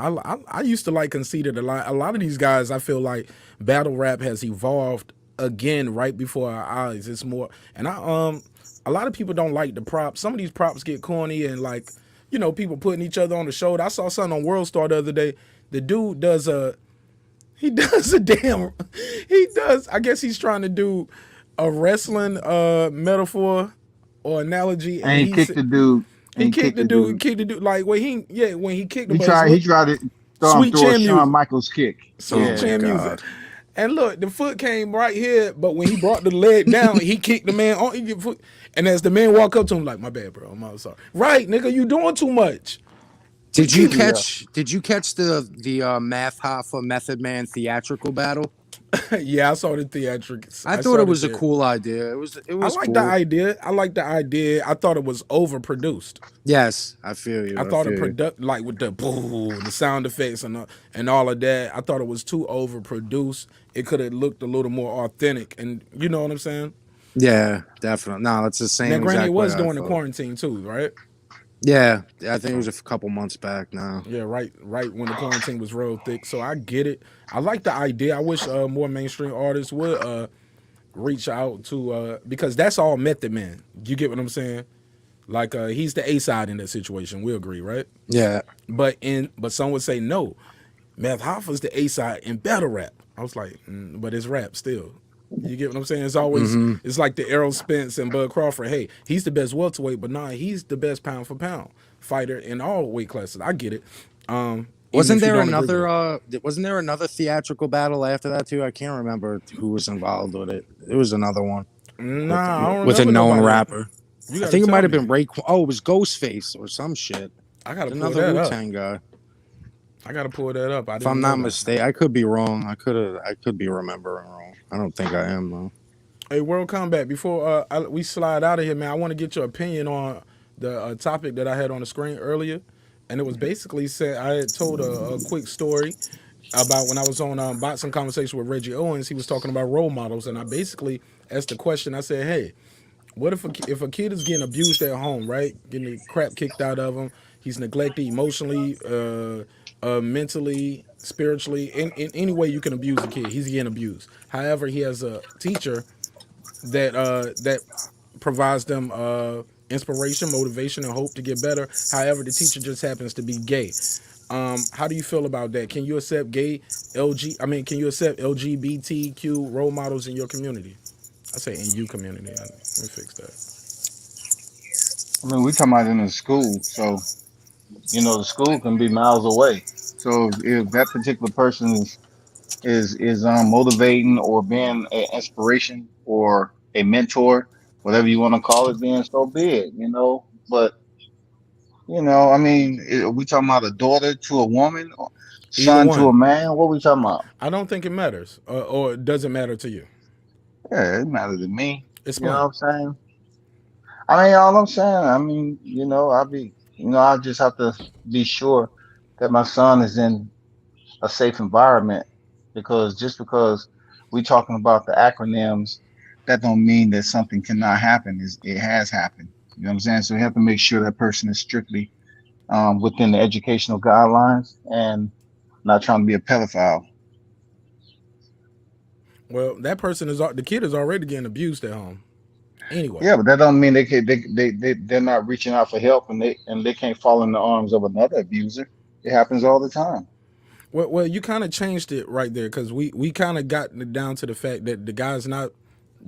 I used to like Conceited a lot. A lot of these guys, I feel like battle rap has evolved again right before our eyes. It's more, and a lot of people don't like the props. Some of these props get corny and like, people putting each other on the shoulder. I saw something on World Star the other day. The dude does a, he does a damn, he does. I guess he's trying to do a wrestling metaphor or analogy, And and he kicked the dude. he And he kicked kicked the the dude, dude. kicked the dude like when he kicked him, He but it's tried. He tried to sweet throw a chin Shawn music, Michaels kick. sweet Oh Yeah. my chin music. god. And look, the foot came right here, but when he brought the leg down, he kicked the man on. And as the man walked up to him, like, "My bad, bro. I'm sorry." Right, nigga, you doing too much. Did you Yeah. catch the Math Hoffa Method Man theatrical battle? Yeah, I saw the theatrics. I I thought saw it the was a theat- cool idea. It I was like cool. the idea. I like the idea. I thought it was overproduced. Yes, I feel you. I thought like with the boo, the sound effects and all of that. I thought it was too overproduced. It could have looked a little more authentic, and you know what I'm saying. Yeah, definitely. No, it's the Now, same granted, it exact way was I during the felt. quarantine too, right? Yeah, I think it was a couple months back now. Yeah, right when the quarantine was real thick. So I get it. I like the idea. I wish more mainstream artists would reach out to because that's all Method Man. You get what I'm saying? Like he's the A side in that situation. We agree, right? Yeah. But some would say no. Meth Hoffa's the A side in battle rap. I was like, but it's rap still. You get what I'm saying? It's always it's like the Errol Spence and Bud Crawford. Hey, he's the best welterweight, but nah, he's the best pound for pound fighter in all weight classes. I get it. Wasn't there another theatrical battle after that too? I can't remember who was involved with it. It was another one Nah, I don't with a remember known nobody. rapper. You I gotta think it tell might have me. been Ray. Oh, it was Ghostface or some shit. I gotta pull Another that Wu up. Tang guy. I gotta pull that up. If I'm not mistaken, I could be wrong. I could be remembering wrong. I don't think I am though. Hey, World Combat. Before we slide out of here, man, I want to get your opinion on the topic that I had on the screen earlier, and it was basically said I had told a quick story about when I was on boxing conversation with Reggie Owens. He was talking about role models, and I basically asked the question. I said, "Hey, what if a kid is getting abused at home, right? Getting the crap kicked out of him. He's neglected emotionally, mentally, spiritually, in any way you can abuse a kid. He's getting abused. However, he has a teacher that provides them inspiration, motivation, and hope to get better. However, the teacher just happens to be gay. How do you feel about that? Can you accept can you accept LGBTQ role models in your community? I say in you community. Let me fix that. I mean, we talking about in a school, so the school can be miles away. So if that particular person is motivating or being an inspiration or a mentor, whatever you want to call it, then so be it. But I mean, we talking about a daughter to a woman, or Either son to a one. man? What we talking about? I don't think it matters, or it doesn't matter to you. Yeah, it matters to me. You know Explain. what I'm saying? I mean, all I'm saying, I mean, I just have to be sure that my son is in a safe environment because just because we talking about the acronyms. That don't mean that something cannot happen. It has happened. You know what I'm saying? So we have to make sure that person is strictly within the educational guidelines and not trying to be a pedophile. Well, that person is the kid is already getting abused at home. Anyway. Yeah, but that don't mean they're not reaching out for help and they can't fall in the arms of another abuser. It happens all the time. Well, you kind of changed it right there because we kind of got it down to the fact that the guy's not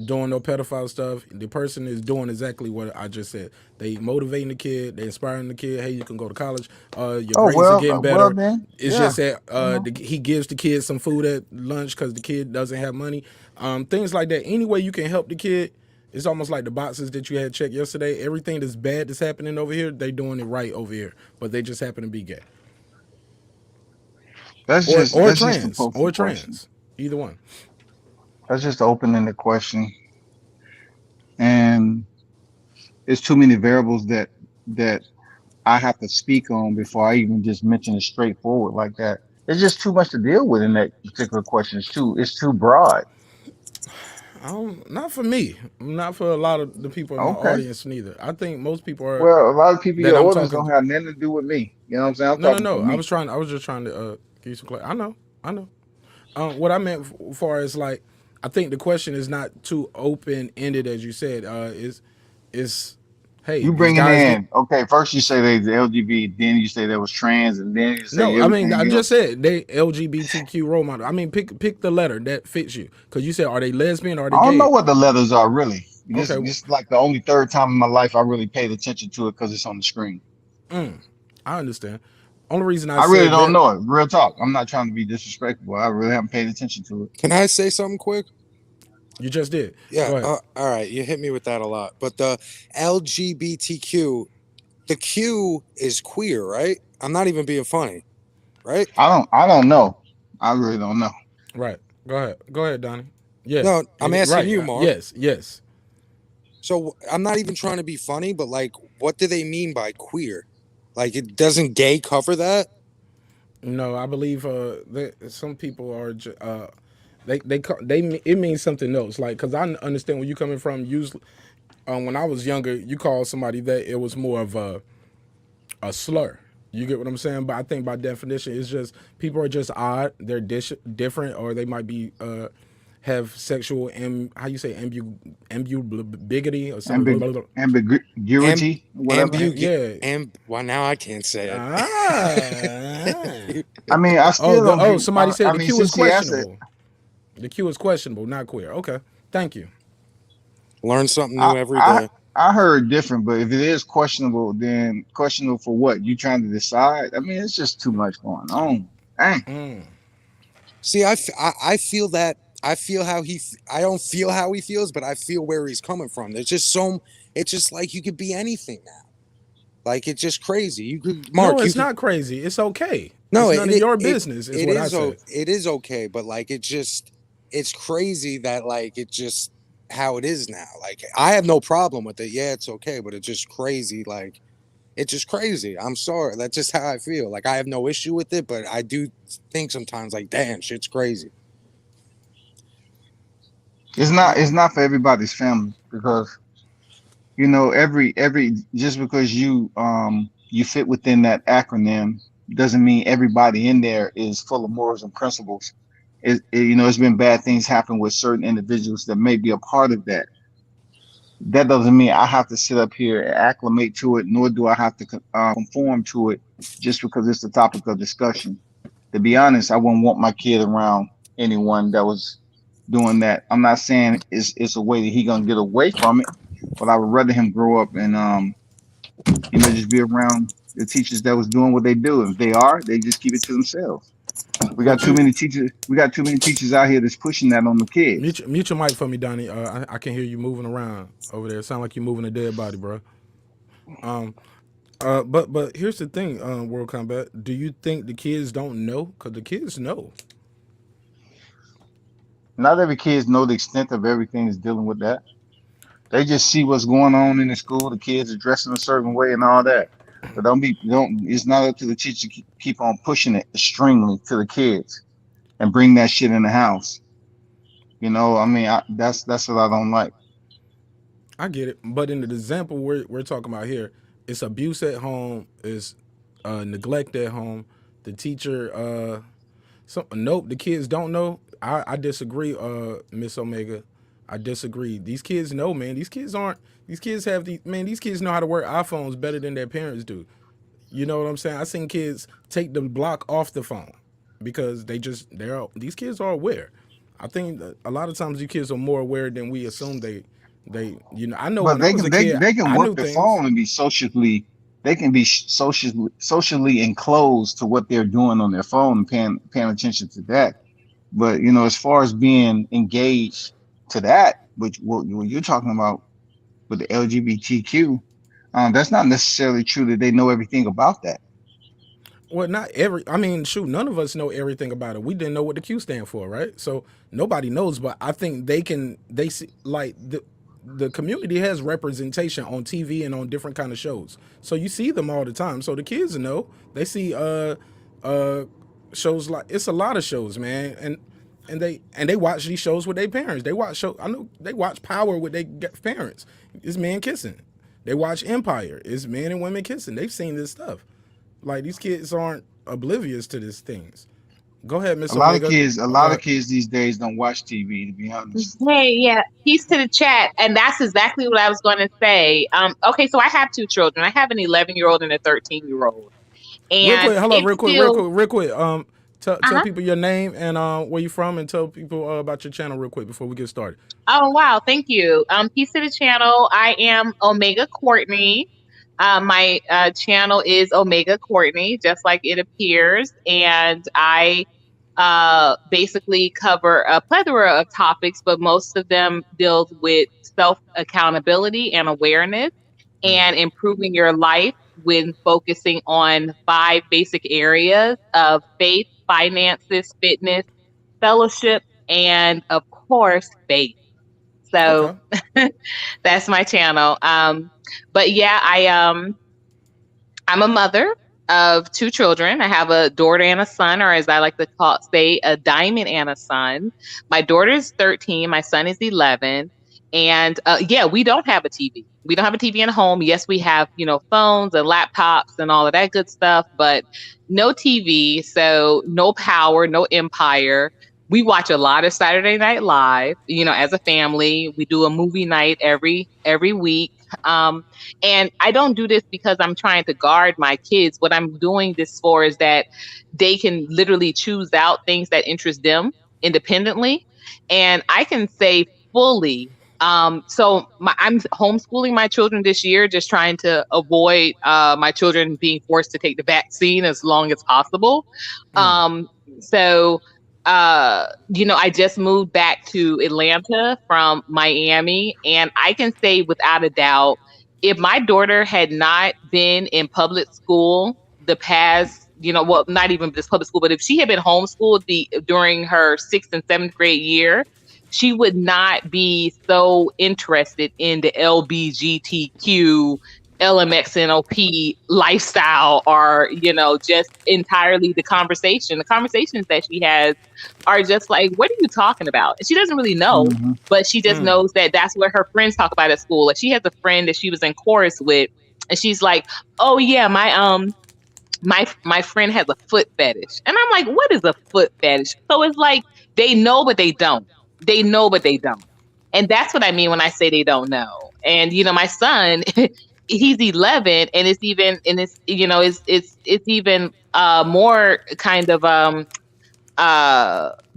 doing no pedophile stuff. The person is doing exactly what I just said. They motivating the kid. They inspiring the kid. Hey, you can go to college. Your Oh grades are well, getting well better. then, It's yeah. just that he gives the kid some food at lunch because the kid doesn't have money. Things like that. Any way you can help the kid. It's almost like the boxes that you had checked yesterday. Everything that's bad that's happening over here, they doing it right over here, but they just happen to be gay. That's Or just or that's just the trans, posing or question. trans, either one. That's just the open-ended question, and it's too many variables that I have to speak on before I even just mention it straightforward like that. It's just too much to deal with in that particular question. It's too broad. Not for me, not for a lot of the people in my Okay. audience neither. I think most people are Well, a lot of people in that your I'm audience talking. don't have nothing to do with me. You know what I'm saying? I'm No, no, talking for no. I me. was trying. I was just trying to give you some clarity. I know. What I meant far as like, I think the question is not too open ended as you said. Is hey, You these bringing guys get. in, okay, first you say they the LGBT, then you say there was trans, and then you say No, I mean I everything just else. said they LGBTQ role model. I mean pick the letter that fits you because you said are they lesbian or are they I don't know gay? what the letters are really. Okay, This like the only third time in my life I really paid attention to it because it's on the screen. I understand. Only reason I I really said don't that know it. Real talk. I'm not trying to be disrespectful. I really haven't paid attention to it. Can I say something quick? you just did. Yeah. Go ahead. All right. You hit me with that a lot. But the LGBTQ, the Q is queer, right? I'm not even being funny, right? I don't know. I really don't know. Right. Go ahead, Donnie. Yeah. No, I'm asking Right. you, Mark. Yes. So I'm not even trying to be funny, but like, what do they mean by queer? Like, it doesn't gay cover that? No, I believe some people are they it means something else. Like because I understand where you coming from. Usually, when I was younger, you called somebody that it was more of a slur. You get what I'm saying? But I think by definition, it's just people are just odd. They're different, or they might be have sexual how you say ambiguity or something. Blah, blah, blah. Amb- Ambiguity, whatever. Yeah. Well, now I can't say it. I mean, I still don't get. Somebody said I the mean, Q is since he asked it, questionable. The Q is questionable, not queer. Okay, thank you. Learn something I, new every I day. I heard different, but if it is questionable, then questionable for what? You trying to decide? I mean, it's just too much going on. Dang. See, I feel that. I feel how I don't feel how he feels, but I feel where he's coming from. There's just it's just like you could be anything now. Like, it's just crazy. You could, Mark. No, it's not crazy. It's okay. No, it's none of your business. Is what I said. It is okay, but like, it's crazy that like it just how it is now. Like, I have no problem with it. Yeah, it's okay, but it's just crazy. Like, it's just crazy. I'm sorry. That's just how I feel. Like, I have no issue with it, but I do think sometimes like, damn, shit's crazy. It's not for everybody's family because every just because you fit within that acronym doesn't mean everybody in there is full of morals and principles. It's been bad things happen with certain individuals that may be a part of that. That doesn't mean I have to sit up here and acclimate to it, nor do I have to conform to it just because it's the topic of discussion. To be honest, I wouldn't want my kid around anyone that was doing that. I'm not saying it's a way that he gonna get away from it, but I would rather him grow up and just be around the teachers that was doing what they do. If they are, they just keep it to themselves. We got But too you many teachers. We got too many teachers out here that's pushing that on the kids. mute your mic for me, Donnie. I can hear you moving around over there. It sound like you're moving a dead body, bro. But here's the thing, World Combat. Do you think the kids don't know? Because the kids know. Not every kids know the extent of everything that's dealing with that. They just see what's going on in the school. The kids are dressing a certain way and all that. But don't. It's not up to the teacher to keep on pushing it extremely to the kids and bring that shit in the house. I mean, that's what I don't like. I get it, but in the example we're talking about here, it's abuse at home, it's neglect at home. The teacher, nope, the kids don't know. I disagree, Miss Omega. I disagree. These kids know, man. These kids aren't. These kids have the man. These kids know how to work iPhones better than their parents do. You know what I'm saying? I seen kids take the block off the phone because these kids are aware. I think that a lot of times you kids are more aware than we assume I know But when I was a kid, they can I work knew the things. phone and be they can be socially enclosed to what they're doing on their phone and paying attention to that. But as far as being engaged to that, which what you're talking about with the LGBTQ, that's not necessarily true that they know everything about that. Well, not every. I mean, shoot, none of us know everything about it. We didn't know what the Q stand for, right? So nobody knows. But I think they can. They see like the community has representation on TV and on different kind of shows. So you see them all the time. So the kids know. They see uh shows like it's a lot of shows, man, and they watch these shows with their parents. They watch show. I know they watch Power with their parents. It's men kissing. They watch Empire. It's men and women kissing. They've seen this stuff. Like these kids aren't oblivious to these things. Go ahead, Miss Omega. A Go lot of ahead. kids these days don't watch TV, to be honest. Hey, yeah, peace to the chat. And that's exactly what I was going to say. Okay, so I have two children. I have an 11-year-old and a 13-year-old. Real And quick, hold up, it's real quick, real still, quick, real quick. Tell uh-huh. people your name and where you from, and tell people about your channel real quick before we get started. Oh, wow, thank you. Peace to the channel. I am Omega Courtney. My channel is Omega Courtney, just like it appears. And I basically cover a plethora of topics, but most of them deals with self accountability and awareness and improving your life when focusing on five basic areas of faith, finances, fitness, fellowship, and of course, faith. So Okay. that's my channel. But yeah, I'm a mother of two children. I have a daughter and a son, or as I like to say, a diamond and a son. My daughter is 13. My son is 11. And yeah, we don't have a TV. We don't have a TV in home. Yes, we have, phones and laptops and all of that good stuff, but no TV. So no Power, no Empire. We watch a lot of Saturday Night Live, as a family. We do a movie night every week. Um, and I don't do this because I'm trying to guard my kids. What I'm doing this for is that they can literally choose out things that interest them independently. And I can say fully, I'm homeschooling my children this year, just trying to avoid my children being forced to take the vaccine as long as possible. Um, so I just moved back to Atlanta from Miami, and I can say without a doubt, if my daughter had not been in public school the past, well, not even this public school, but if she had been homeschooled during her 6th and 7th grade year, she would not be so interested in the LBGTQ LMXNOP lifestyle, or just entirely the conversation. The conversations that she has are just like, what are you talking about? And she doesn't really know, Hmm. but she just knows that that's what her friends talk about at school. Like, she has a friend that she was in chorus with, and she's like, oh yeah, my friend has a foot fetish. And I'm like, what is a foot fetish? So it's like they know but they don't. They know but they don't. And that's what I mean when I say they don't know. And my son, he's 11, and it's even more kind of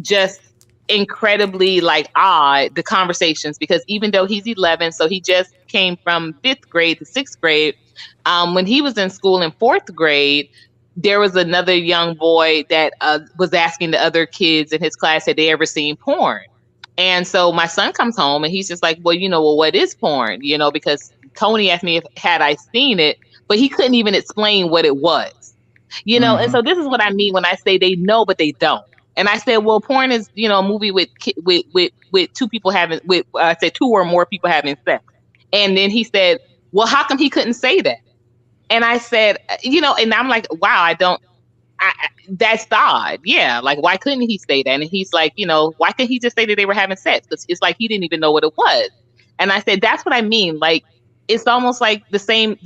just incredibly like odd, the conversations, because even though he's 11, so he just came from 5th grade to 6th grade. When he was in school in 4th grade, there was another young boy that was asking the other kids in his class, had they ever seen porn? And so my son comes home and he's just like, well, what is porn? Because Tony asked me if had I seen it, but he couldn't even explain what it was. And Hmm. so this is what I mean when I say they know but they don't. And I said, well, porn is, a movie with two people having, with I said two or more people having sex. And then he said, well, how come he couldn't say that? And I said, and I'm like, wow, that's odd. Yeah. Like, why couldn't he say that? And he's like, why couldn't he just say that they were having sex? Because it's like he didn't even know what it was. And I said, that's what I mean. Like, it's almost like the same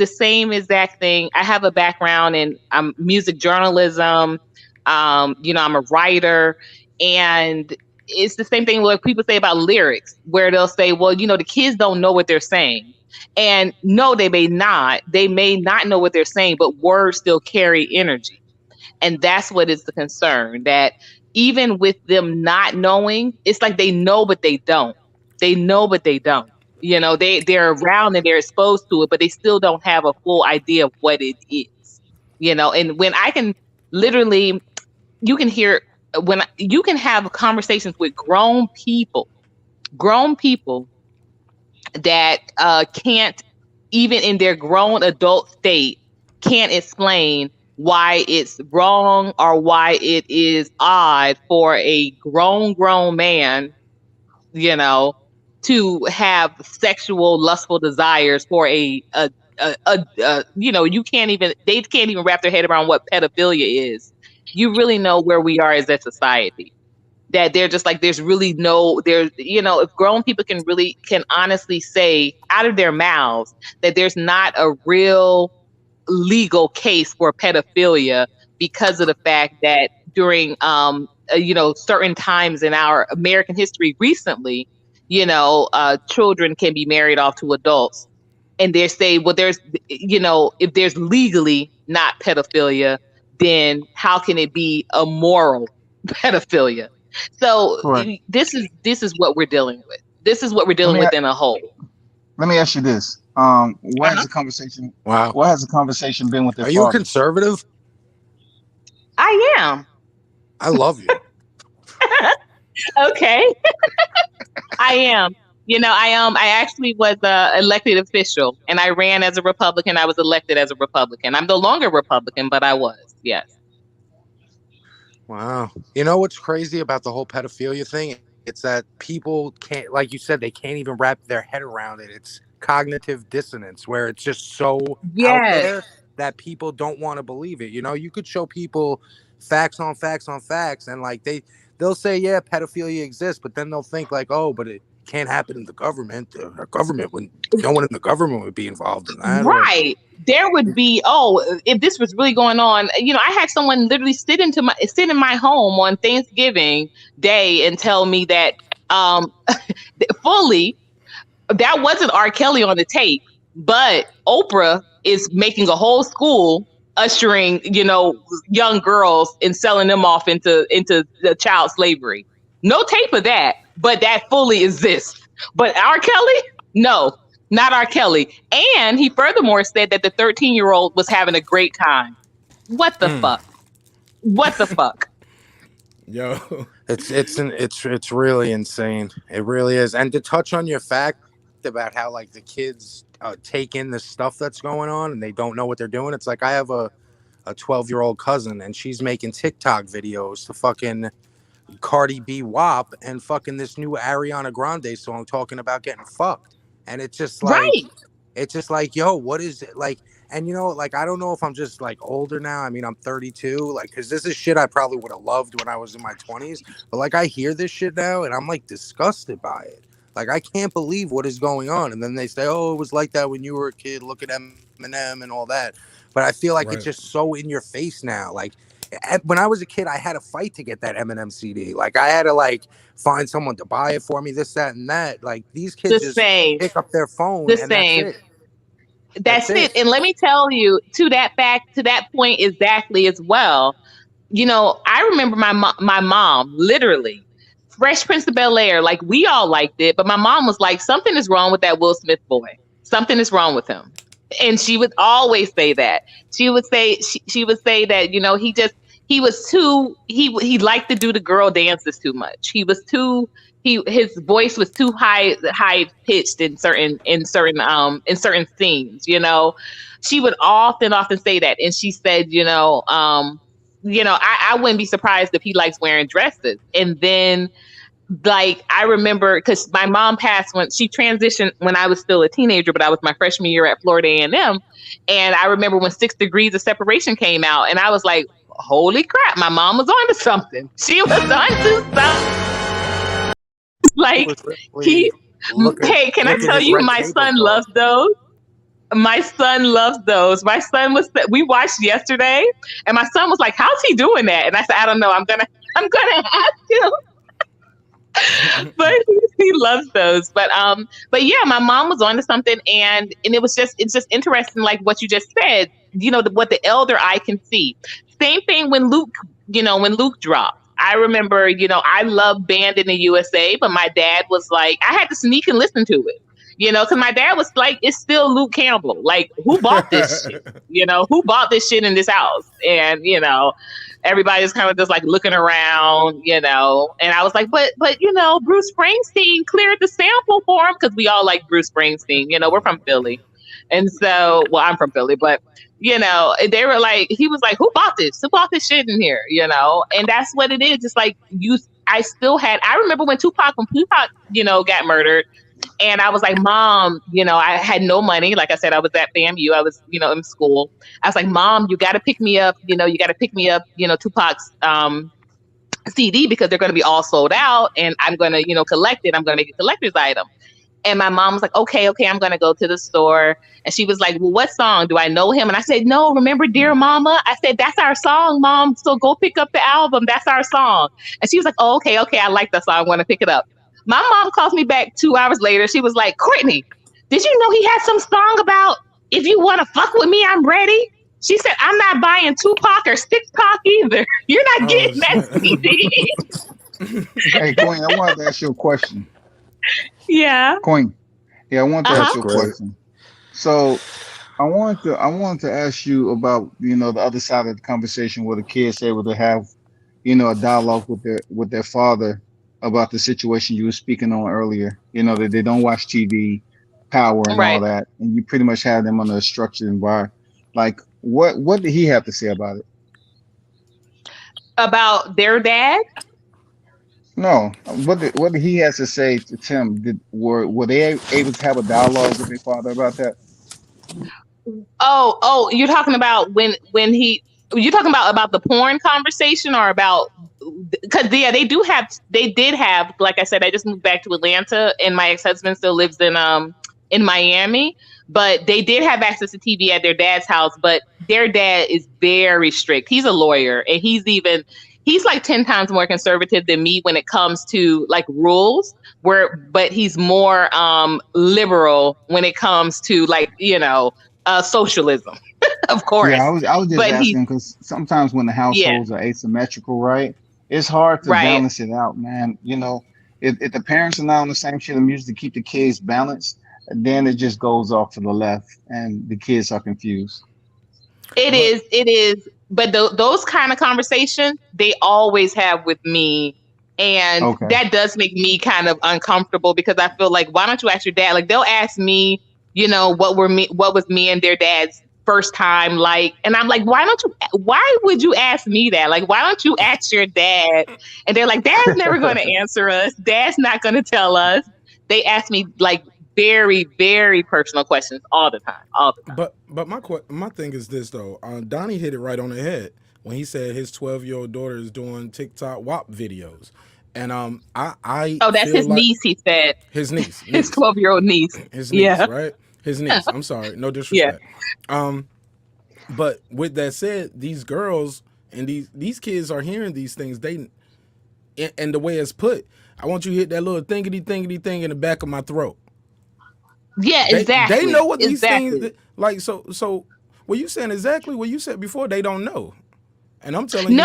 exact thing. I have a background in music journalism. I'm a writer, and it's the same thing what people say about lyrics, where they'll say, well, the kids don't know what they're saying. And no, they may not. They may not know what they're saying, but words still carry energy. And that's what is the concern, that even with them not knowing, it's like they know, but they don't. They know, but they don't. They're around and they're exposed to it, but they still don't have a full idea of what it is. And when I can literally, you can hear, when you can have conversations with grown people that can't, even in their grown adult state, can't explain why it's wrong or why it is odd for a grown man, to have sexual lustful desires for they can't even wrap their head around what pedophilia is. You really know where we are as a society. That they're just like, if grown people can honestly say out of their mouths that there's not a real legal case for pedophilia, because of the fact that during certain times in our American history recently, children can be married off to adults, and they say, well, if there's legally not pedophilia, then how can it be a moral pedophilia? So Correct. this is what we're dealing with. This is what we're dealing with in a whole. Let me ask you this. What has the conversation? Wow. What has the conversation been with their Are you a fathers? conservative? I am. I love you. Okay. I am. I actually was an elected official, and I ran as a Republican. I was elected as a Republican. I'm no longer Republican, but I was. Yes. Wow. You know what's crazy about the whole pedophilia thing? It's that people can't, like you said, they can't even wrap their head around it. It's cognitive dissonance, where it's just so out there that people don't want to believe it. You could show people facts on facts on facts, and like they'll say, yeah, pedophilia exists, but then they'll think like, oh, but it can't happen in the government. No one in the government would be involved in that. Right. There would be, if this was really going on, I had someone literally sit in my home on Thanksgiving Day and tell me that fully, that wasn't R. Kelly on the tape, but Oprah is making a whole school ushering, young girls and selling them off into the child slavery. No tape of that, but that fully exists. But R. Kelly? No, not R. Kelly. And he furthermore said that the 13-year-old was having a great time. What the fuck? What the fuck? Yo. It's really insane. It really is. And to touch on your fact about how like the kids take in the stuff that's going on and they don't know what they're doing. It's like I have a 12-year-old cousin, and she's making TikTok videos to fucking Cardi B WAP and fucking this new Ariana Grande song talking about getting fucked. And it's just like, right. It's just like, yo, what is it like? And like, I don't know if I'm just like older now. I mean, I'm 32, like, because this is shit I probably would have loved when I was in my 20s. But like, I hear this shit now and I'm like disgusted by it. Like, I can't believe what is going on. And then they say, oh, it was like that when you were a kid. Look at Eminem and all that. But I feel like it's just so in your face now. Like, when I was a kid, I had to fight to get that Eminem CD. Like, I had to like find someone to buy it for me, this, that, and that. Like, these kids just pick up their phone and that's it. That's it. And let me tell you, to that point exactly as well. I remember my mom literally, Fresh Prince of Bel-Air, like we all liked it, but my mom was like, something is wrong with that Will Smith boy. Something is wrong with him. And she would always say that. She would say that, he was too, he liked to do the girl dances too much. His voice was too high pitched in certain scenes, She would often say that. And she said, I wouldn't be surprised if he likes wearing dresses. And then, like, I remember, because my mom passed when she transitioned when I was still a teenager, but I was my freshman year at Florida A&M. And I remember when 6 Degrees of Separation came out, and I was like, holy crap, my mom was onto something. She was onto something. Like he, hey, can I tell you, my son loves those. My son loves those. My son we watched yesterday, and my son was like, "How's he doing that?" And I said, "I don't know. I'm gonna ask him." But he loves those. But yeah, my mom was onto something, and it's just interesting, like what you just said. What the elder eye can see. Same thing when Luke dropped. I remember, I love Band in the USA, but my dad was like, I had to sneak and listen to it. Because my dad was like, it's still Luke Campbell. Like, who bought this shit? Who bought this shit in this house? And, everybody's kind of just like looking around, and I was like, but Bruce Springsteen cleared the sample for him, because we all like Bruce Springsteen. We're from Philly. And so, well, I'm from Philly, but they were like, he was like, who bought this? Who bought this shit in here? And that's what it is. It's like I remember when Tupac got murdered. And I was like, Mom, I had no money. Like I said, I was at FAMU. I was, in school. I was like, Mom, you got to pick me up. You got to pick me up, Tupac's CD, because they're going to be all sold out. And I'm going to, collect it. I'm going to make a collector's item. And my mom was like, okay, I'm going to go to the store. And she was like, well, what song? Do I know him? And I said, no, remember Dear Mama? I said, that's our song, Mom. So go pick up the album. That's our song. And she was like, oh, okay. I like that song. I want to pick it up. My mom calls me back 2 hours later. She was like, Courtney, did you know he had some song about, if you want to fuck with me, I'm ready? She said, I'm not buying Tupac or Six Pac either. You're not getting that CD. Hey, Queen, I wanted to ask you a question. Yeah. Queen. Yeah, I wanted to ask you a question. So I wanted to ask you about, the other side of the conversation, where the kids able to have, a dialogue with their father about the situation you were speaking on earlier, that they don't watch TV, power and all that. And you pretty much have them under a structured environment. Like, what did he have to say about it? About their dad? No. What did he have to say to Tim? Were they able to have a dialogue with their father about that? Oh, you're talking about you're talking about the porn conversation, or about, because they did have, like I said, I just moved back to Atlanta, and my ex-husband still lives in Miami, but they did have access to TV at their dad's house. But their dad is very strict. He's a lawyer, and he's like 10 times more conservative than me when it comes to like rules, but he's more liberal when it comes to like, socialism. Of course. Yeah, I was just asking, because sometimes when the households are asymmetrical, right? It's hard to balance it out, man. If the parents are not on the same shit of music to keep the kids balanced, then it just goes off to the left and the kids are confused. It is. But those kind of conversations, they always have with me. And that does make me kind of uncomfortable, because I feel like, why don't you ask your dad? Like, they'll ask me, what was me and their dad's first time like? And I'm like, why would you ask me that? Like, why don't you ask your dad? And they're like, Dad's never going to answer us. Dad's not going to tell us. They ask me like very, very personal questions all the time. But my thing is this though. Donnie hit it right on the head when he said his 12-year-old daughter is doing TikTok WAP videos. And that's his niece, he said. His niece. His 12-year-old niece. His niece, right? His niece. I'm sorry. No disrespect. Yeah. But with that said, these girls and these kids are hearing these things. And the way it's put, I want you to hit that little thingity thing in the back of my throat. Yeah, exactly. They know what these things like. So what you saying exactly what you said before? They don't know. And I'm telling you,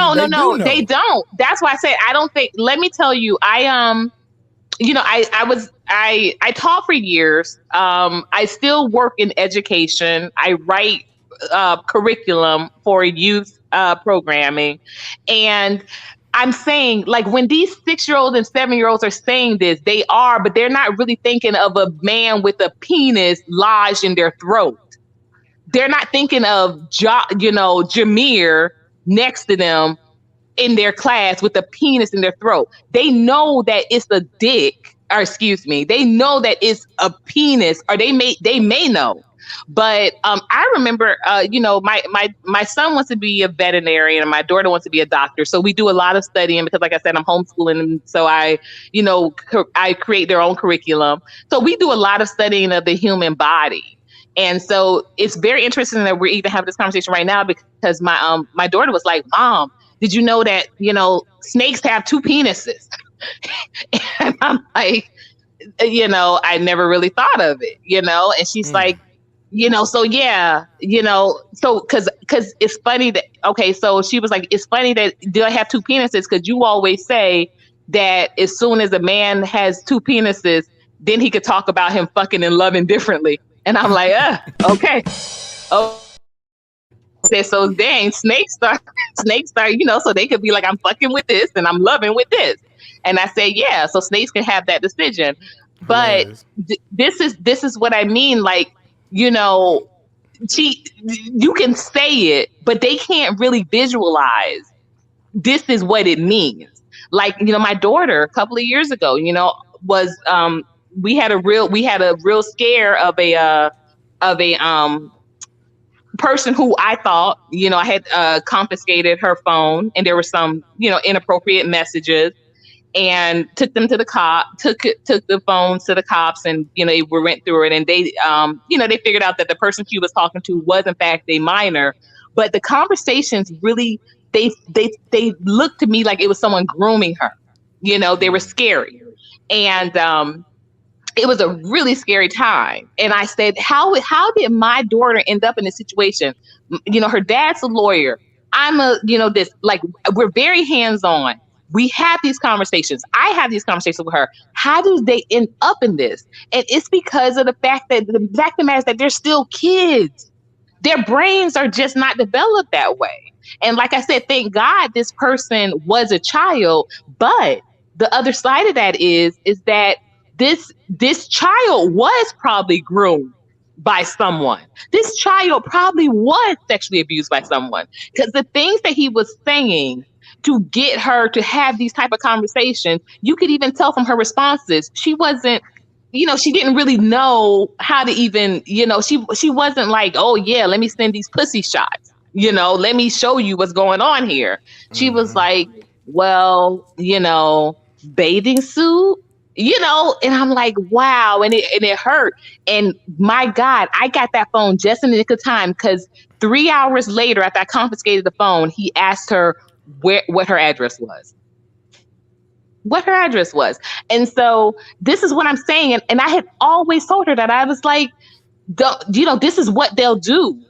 they don't. That's why I said I don't think. Let me tell you, I taught for years. I still work in education. I write curriculum for youth programming, and I'm saying, like, when these 6-year-olds and 7-year-olds are saying this, they are, but they're not really thinking of a man with a penis lodged in their throat. They're not thinking of Jameer next to them in their class with a penis in their throat. They know that it's a dick, or excuse me, they know that it's a penis, or they may know, But I remember, my son wants to be a veterinarian and my daughter wants to be a doctor. So we do a lot of studying because, like I said, I'm homeschooling. And so I create their own curriculum. So we do a lot of studying of the human body. And so it's very interesting that we're even having this conversation right now because my daughter was like, Mom, did you know that, snakes have 2 penises? And I'm like, I never really thought of it, and she's like, so yeah, so cause it's funny that, okay, so she was like, it's funny that do I have 2 penises? Cause you always say that as soon as a man has 2 penises, then he could talk about him fucking and loving differently. And I'm like, okay. Oh, so dang, snakes start, so they could be like, I'm fucking with this and I'm loving with this. And I say, yeah, so snakes can have that decision. But this is what I mean. Like, you can say it, but they can't really visualize this is what it means. Like, my daughter a couple of years ago, was we had a real scare of a person who I thought, I had confiscated her phone and there were some, inappropriate messages, and took them to the took the phones to the cops, and, we went through it, and they, they figured out that the person she was talking to was in fact a minor, but the conversations really, they looked to me like it was someone grooming her. They were scary. And, it was a really scary time. And I said, how did my daughter end up in this situation? Her dad's a lawyer. I'm we're very hands-on. We have these conversations. I have these conversations with her. How do they end up in this? And it's because of the fact of the matter is that they're still kids. Their brains are just not developed that way. And like I said, thank God this person was a child. But the other side of that is that this child was probably groomed by someone. This child probably was sexually abused by someone, because the things that he was saying to get her to have these type of conversations, you could even tell from her responses, she wasn't, she didn't really know how to even, she wasn't like, oh yeah, let me send these pussy shots. Let me show you what's going on here. She was like, well, bathing suit, and I'm like, wow. And it hurt. And my God, I got that phone just in the nick of time, because 3 hours later, after I confiscated the phone, he asked her what her address was. And so this is what I'm saying. And I had always told her that. I was like, this is what they'll do.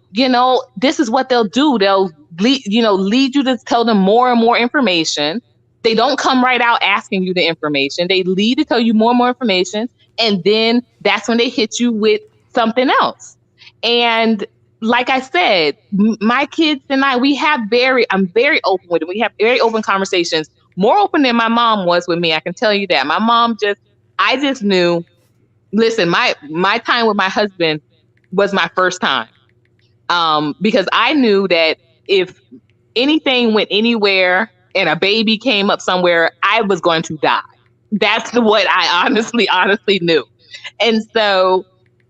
This is what they'll do. They'll lead you to tell them more and more information. They don't come right out asking you the information. They lead to tell you more and more information. And then that's when they hit you with something else. And like I said, my kids and I'm very open with them. We have very open conversations, more open than my mom was with me. I can tell you that. My mom I just knew, listen, my time with my husband was my first time. Because I knew that if anything went anywhere and a baby came up somewhere, I was going to die. That's what I honestly knew. And so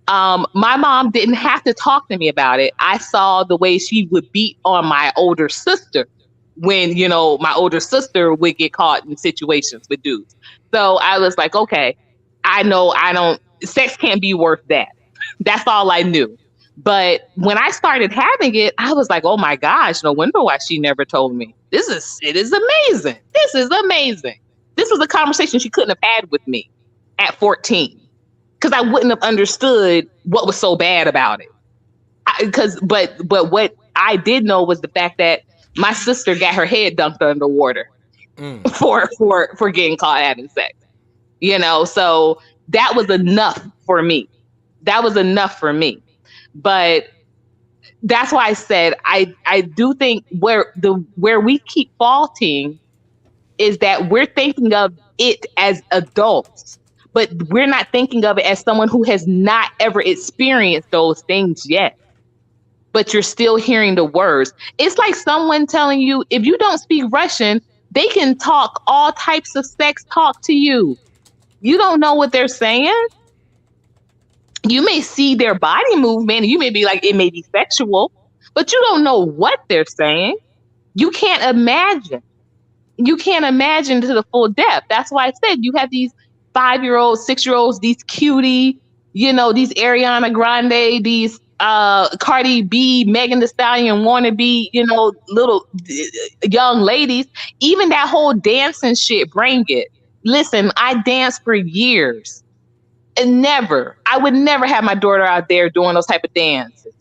my mom didn't have to talk to me about it. I saw the way she would beat on my older sister when, my older sister would get caught in situations with dudes. So I was like, okay, I know sex can't be worth that. That's all I knew. But when I started having it, I was like, oh my gosh, no wonder why she never told me. It is amazing. This is amazing. This was a conversation she couldn't have had with me at 14, because I wouldn't have understood what was so bad about it. But what I did know was the fact that my sister got her head dunked underwater for getting caught having sex. So that was enough for me. But that's why I said I do think where we keep faulting is that we're thinking of it as adults, but we're not thinking of it as someone who has not ever experienced those things yet. But you're still hearing the words. It's like someone telling you, if you don't speak Russian, they can talk all types of sex talk to you. You don't know what they're saying. You may see their body movement and you may be like, it may be sexual, but you don't know what they're saying. You can't imagine. You can't imagine to the full depth. That's why I said you have these 5-year-olds, 6-year-olds, these cutie, these Ariana Grande, these Cardi B, Megan Thee Stallion wannabe, little young ladies. Even that whole dancing shit, bring it. Listen, I danced for years. And I would never have my daughter out there doing those type of dances.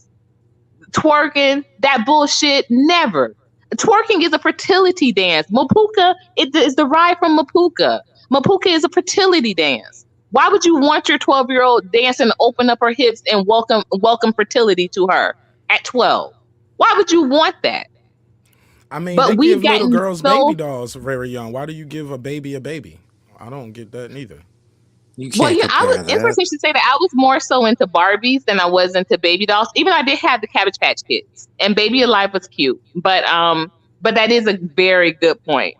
Twerking, that bullshit, never. Twerking is a fertility dance. Mapuka is derived from Mapuka. Mapuka is a fertility dance. Why would you want your 12-year-old dancing to open up her hips and welcome fertility to her at 12? Why would you want that? I mean, But they we've give little gotten girls baby dolls very young. Why do you give a baby a baby? I don't get that neither. You can't I compare was that. interesting to say that I was more so into Barbies than I was into baby dolls. Even though I did have the Cabbage Patch Kids, and Baby Alive was cute, but that is a very good point.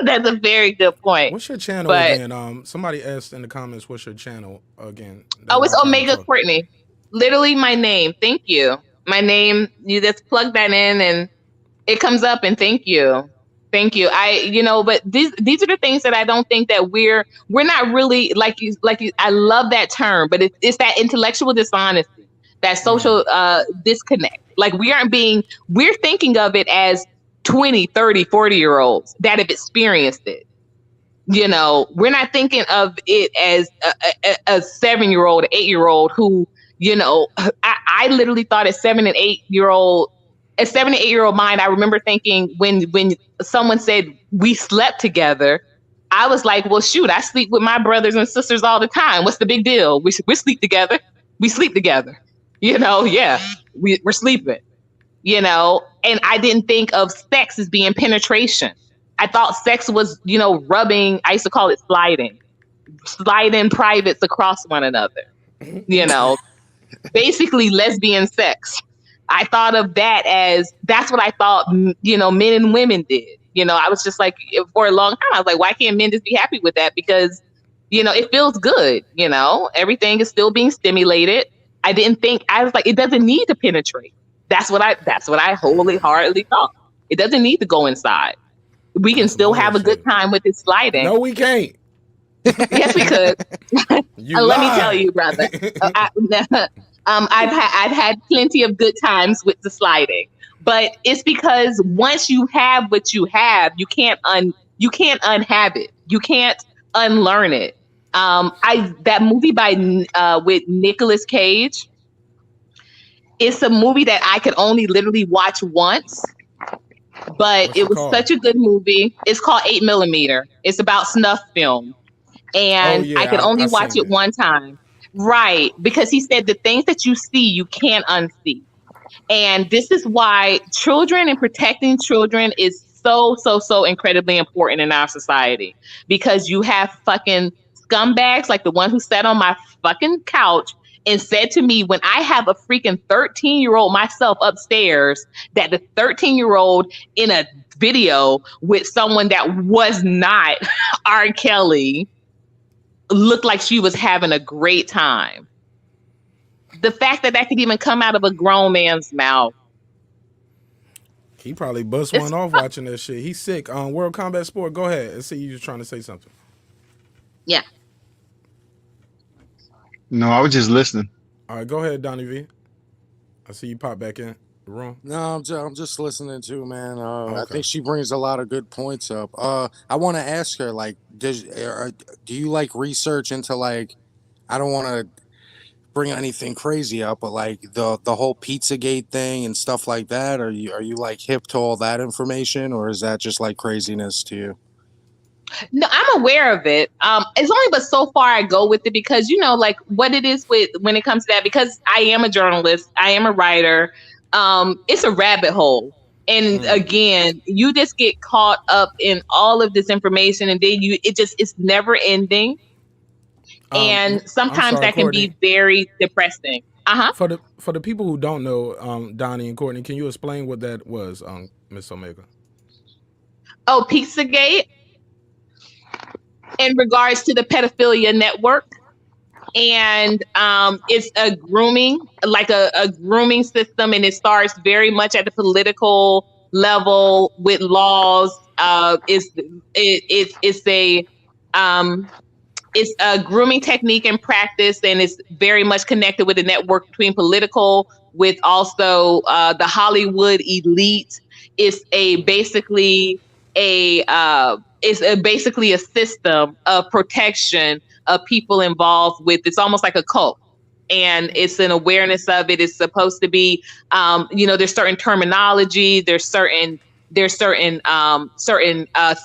That's a very good point. What's your channel But again? Somebody asked in the comments, what's your channel again? it's Omega Courtney. Literally my name. Thank you. My name. You just plug that in and it comes up. And thank you. Thank you. But these are the things that I don't think that we're not really like you. I love that term, but it's that intellectual dishonesty, that social disconnect. Like we're thinking of it as 20, 30, 40-year-olds that have experienced it. We're not thinking of it as a 7-year-old, 8-year-old who, I literally thought a 7 and 8-year-old mind. I remember thinking when someone said we slept together, I was like, well, shoot, I sleep with my brothers and sisters all the time. What's the big deal? We sleep together. We sleep together. Yeah, we're sleeping. And I didn't think of sex as being penetration. I thought sex was, rubbing. I used to call it sliding privates across one another. Basically lesbian sex. I thought of that as that's what I thought, men and women did. I was just like, for a long time, I was like, why can't men just be happy with that? Because, it feels good. Everything is still being stimulated. I was like, it doesn't need to penetrate. That's what I wholeheartedly thought. It doesn't need to go inside. We can still have a good time with it sliding. No, we can't. Yes, we could. Let me tell you, brother. I've had plenty of good times with the sliding, but it's because once you have what you have, you can't unhave it. You can't unlearn it. That movie with Nicolas Cage. It's a movie that I could only literally watch once, but it was such a good movie. It's called 8mm. It's about snuff film. And I could only watch it one time. Right. Because he said the things that you see, you can't unsee. And this is why children and protecting children is so, so, so incredibly important in our society. Because you have fucking scumbags like the one who sat on my fucking couch and said to me, when I have a freaking 13-year-old myself upstairs, that the 13-year-old in a video with someone that was not R. Kelly looked like she was having a great time. The fact that could even come out of a grown man's mouth. He probably bust one off watching that shit. He's sick. World Combat Sport, go ahead. I see you just trying to say something. Yeah. No, I was just listening. All right, go ahead, Donnie V. I see you pop back in the room. No, I'm just listening too, man. Okay. I think she brings a lot of good points up. I want to ask her, like, do you like research into, like, I don't want to bring anything crazy up, but like the whole Pizzagate thing and stuff like that? Are you like hip to all that information, or is that just like craziness to you? No, I'm aware of it. It's only but so far I go with it because, like what it is when it comes to that, because I am a journalist, I am a writer. It's a rabbit hole. And again, you just get caught up in all of this information and then it's never ending. And sometimes that can be very depressing. For the people who don't know, Donnie and Courtney, can you explain what that was, Miss Omega? Oh, Pizzagate? In regards to the pedophilia network? And it's a grooming, like a grooming system, and it starts very much at the political level with laws. It's a it's a grooming technique and practice, and it's very much connected with the network between political with also the Hollywood elite. It's a basically basically a system of protection of people involved with. It's almost like a cult, and it's an awareness of it. It's supposed to be, there's certain terminology, certain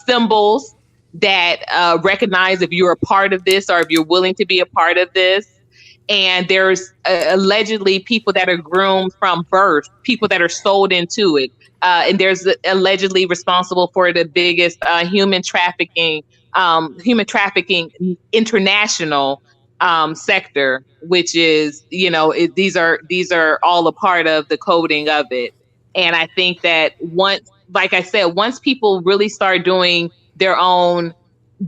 symbols that recognize if you're a part of this or if you're willing to be a part of this. And there's allegedly people that are groomed from birth, people that are sold into it. And there's allegedly responsible for the biggest human trafficking international sector, which is, these are all a part of the coding of it. And I think that like I said, once people really start doing their own,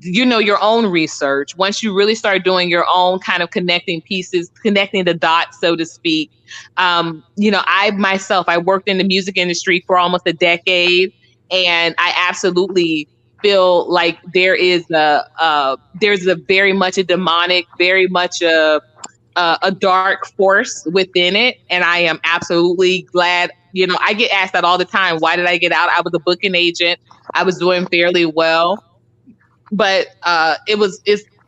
your own research, once you really start doing your own kind of connecting pieces, connecting the dots, so to speak. I worked in the music industry for almost a decade, and I absolutely feel like there's a very much a demonic, very much a dark force within it. And I am absolutely glad. I get asked that all the time. Why did I get out? I was a booking agent. I was doing fairly well. But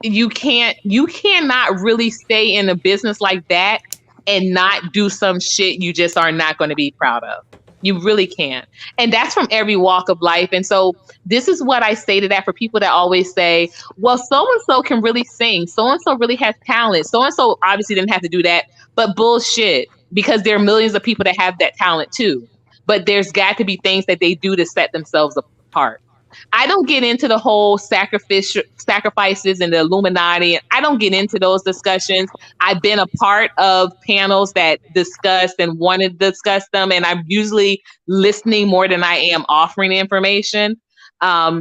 you cannot really stay in a business like that and not do some shit you just are not going to be proud of. You really can't. And that's from every walk of life. And so this is what I say to that for people that always say, well, so-and-so can really sing. So-and-so really has talent. So-and-so obviously didn't have to do that, but bullshit, because there are millions of people that have that talent too. But there's got to be things that they do to set themselves apart. I don't get into the whole sacrifices and the Illuminati. I don't get into those discussions. I've been a part of panels that discussed and wanted to discuss them, and I'm usually listening more than I am offering information,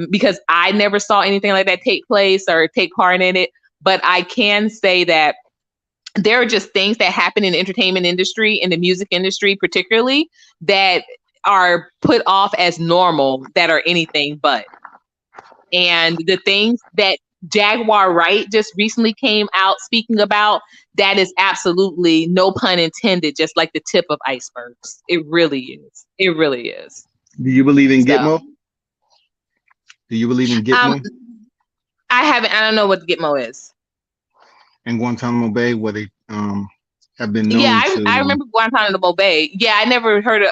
because I never saw anything like that take place or take part in it. But I can say that there are just things that happen in the entertainment industry, in the music industry particularly, that are put off as normal, that are anything but. And the things that Jaguar Wright just recently came out speaking about, that is absolutely, no pun intended, just like the tip of icebergs. It really is. It really is. Do you believe in Gitmo? Do you believe in Gitmo? I don't know what Gitmo is. In Guantanamo Bay, where they have been known to... I remember Guantanamo Bay. Yeah, I never heard of...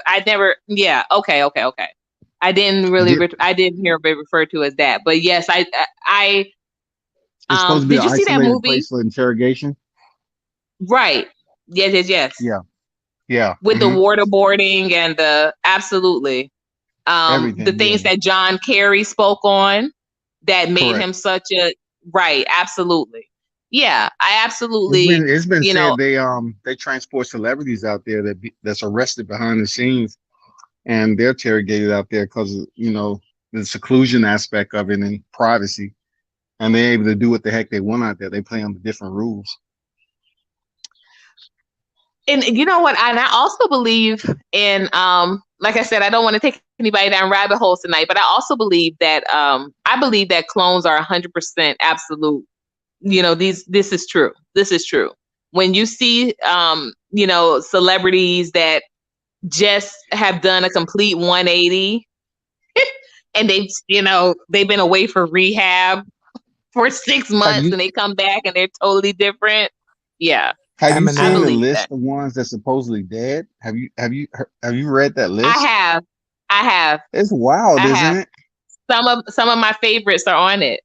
Yeah, okay. I didn't really... I didn't hear it referred to as that. But yes, I it's supposed to be did you see that movie? Place for interrogation? Right. Yes. Yeah. With the waterboarding and the... Absolutely. Everything, the things that John Kerry spoke on that made him such a... Right, absolutely. Yeah, I absolutely. It's been said they transport celebrities out there that's arrested behind the scenes, and they're interrogated out there because of, the seclusion aspect of it and privacy, and they're able to do what the heck they want out there. They play under different rules. And you know what? And I also believe in like I said, I don't want to take anybody down rabbit holes tonight, but I also believe that clones are 100% absolute. This is true. This is true. When you see, celebrities that just have done a complete 180 and they've been away for rehab for 6 months and they come back and they're totally different. Yeah. Have you seen the list of ones that's supposedly dead? Have you read that list? I have. It's wild, isn't it? Some of my favorites are on it.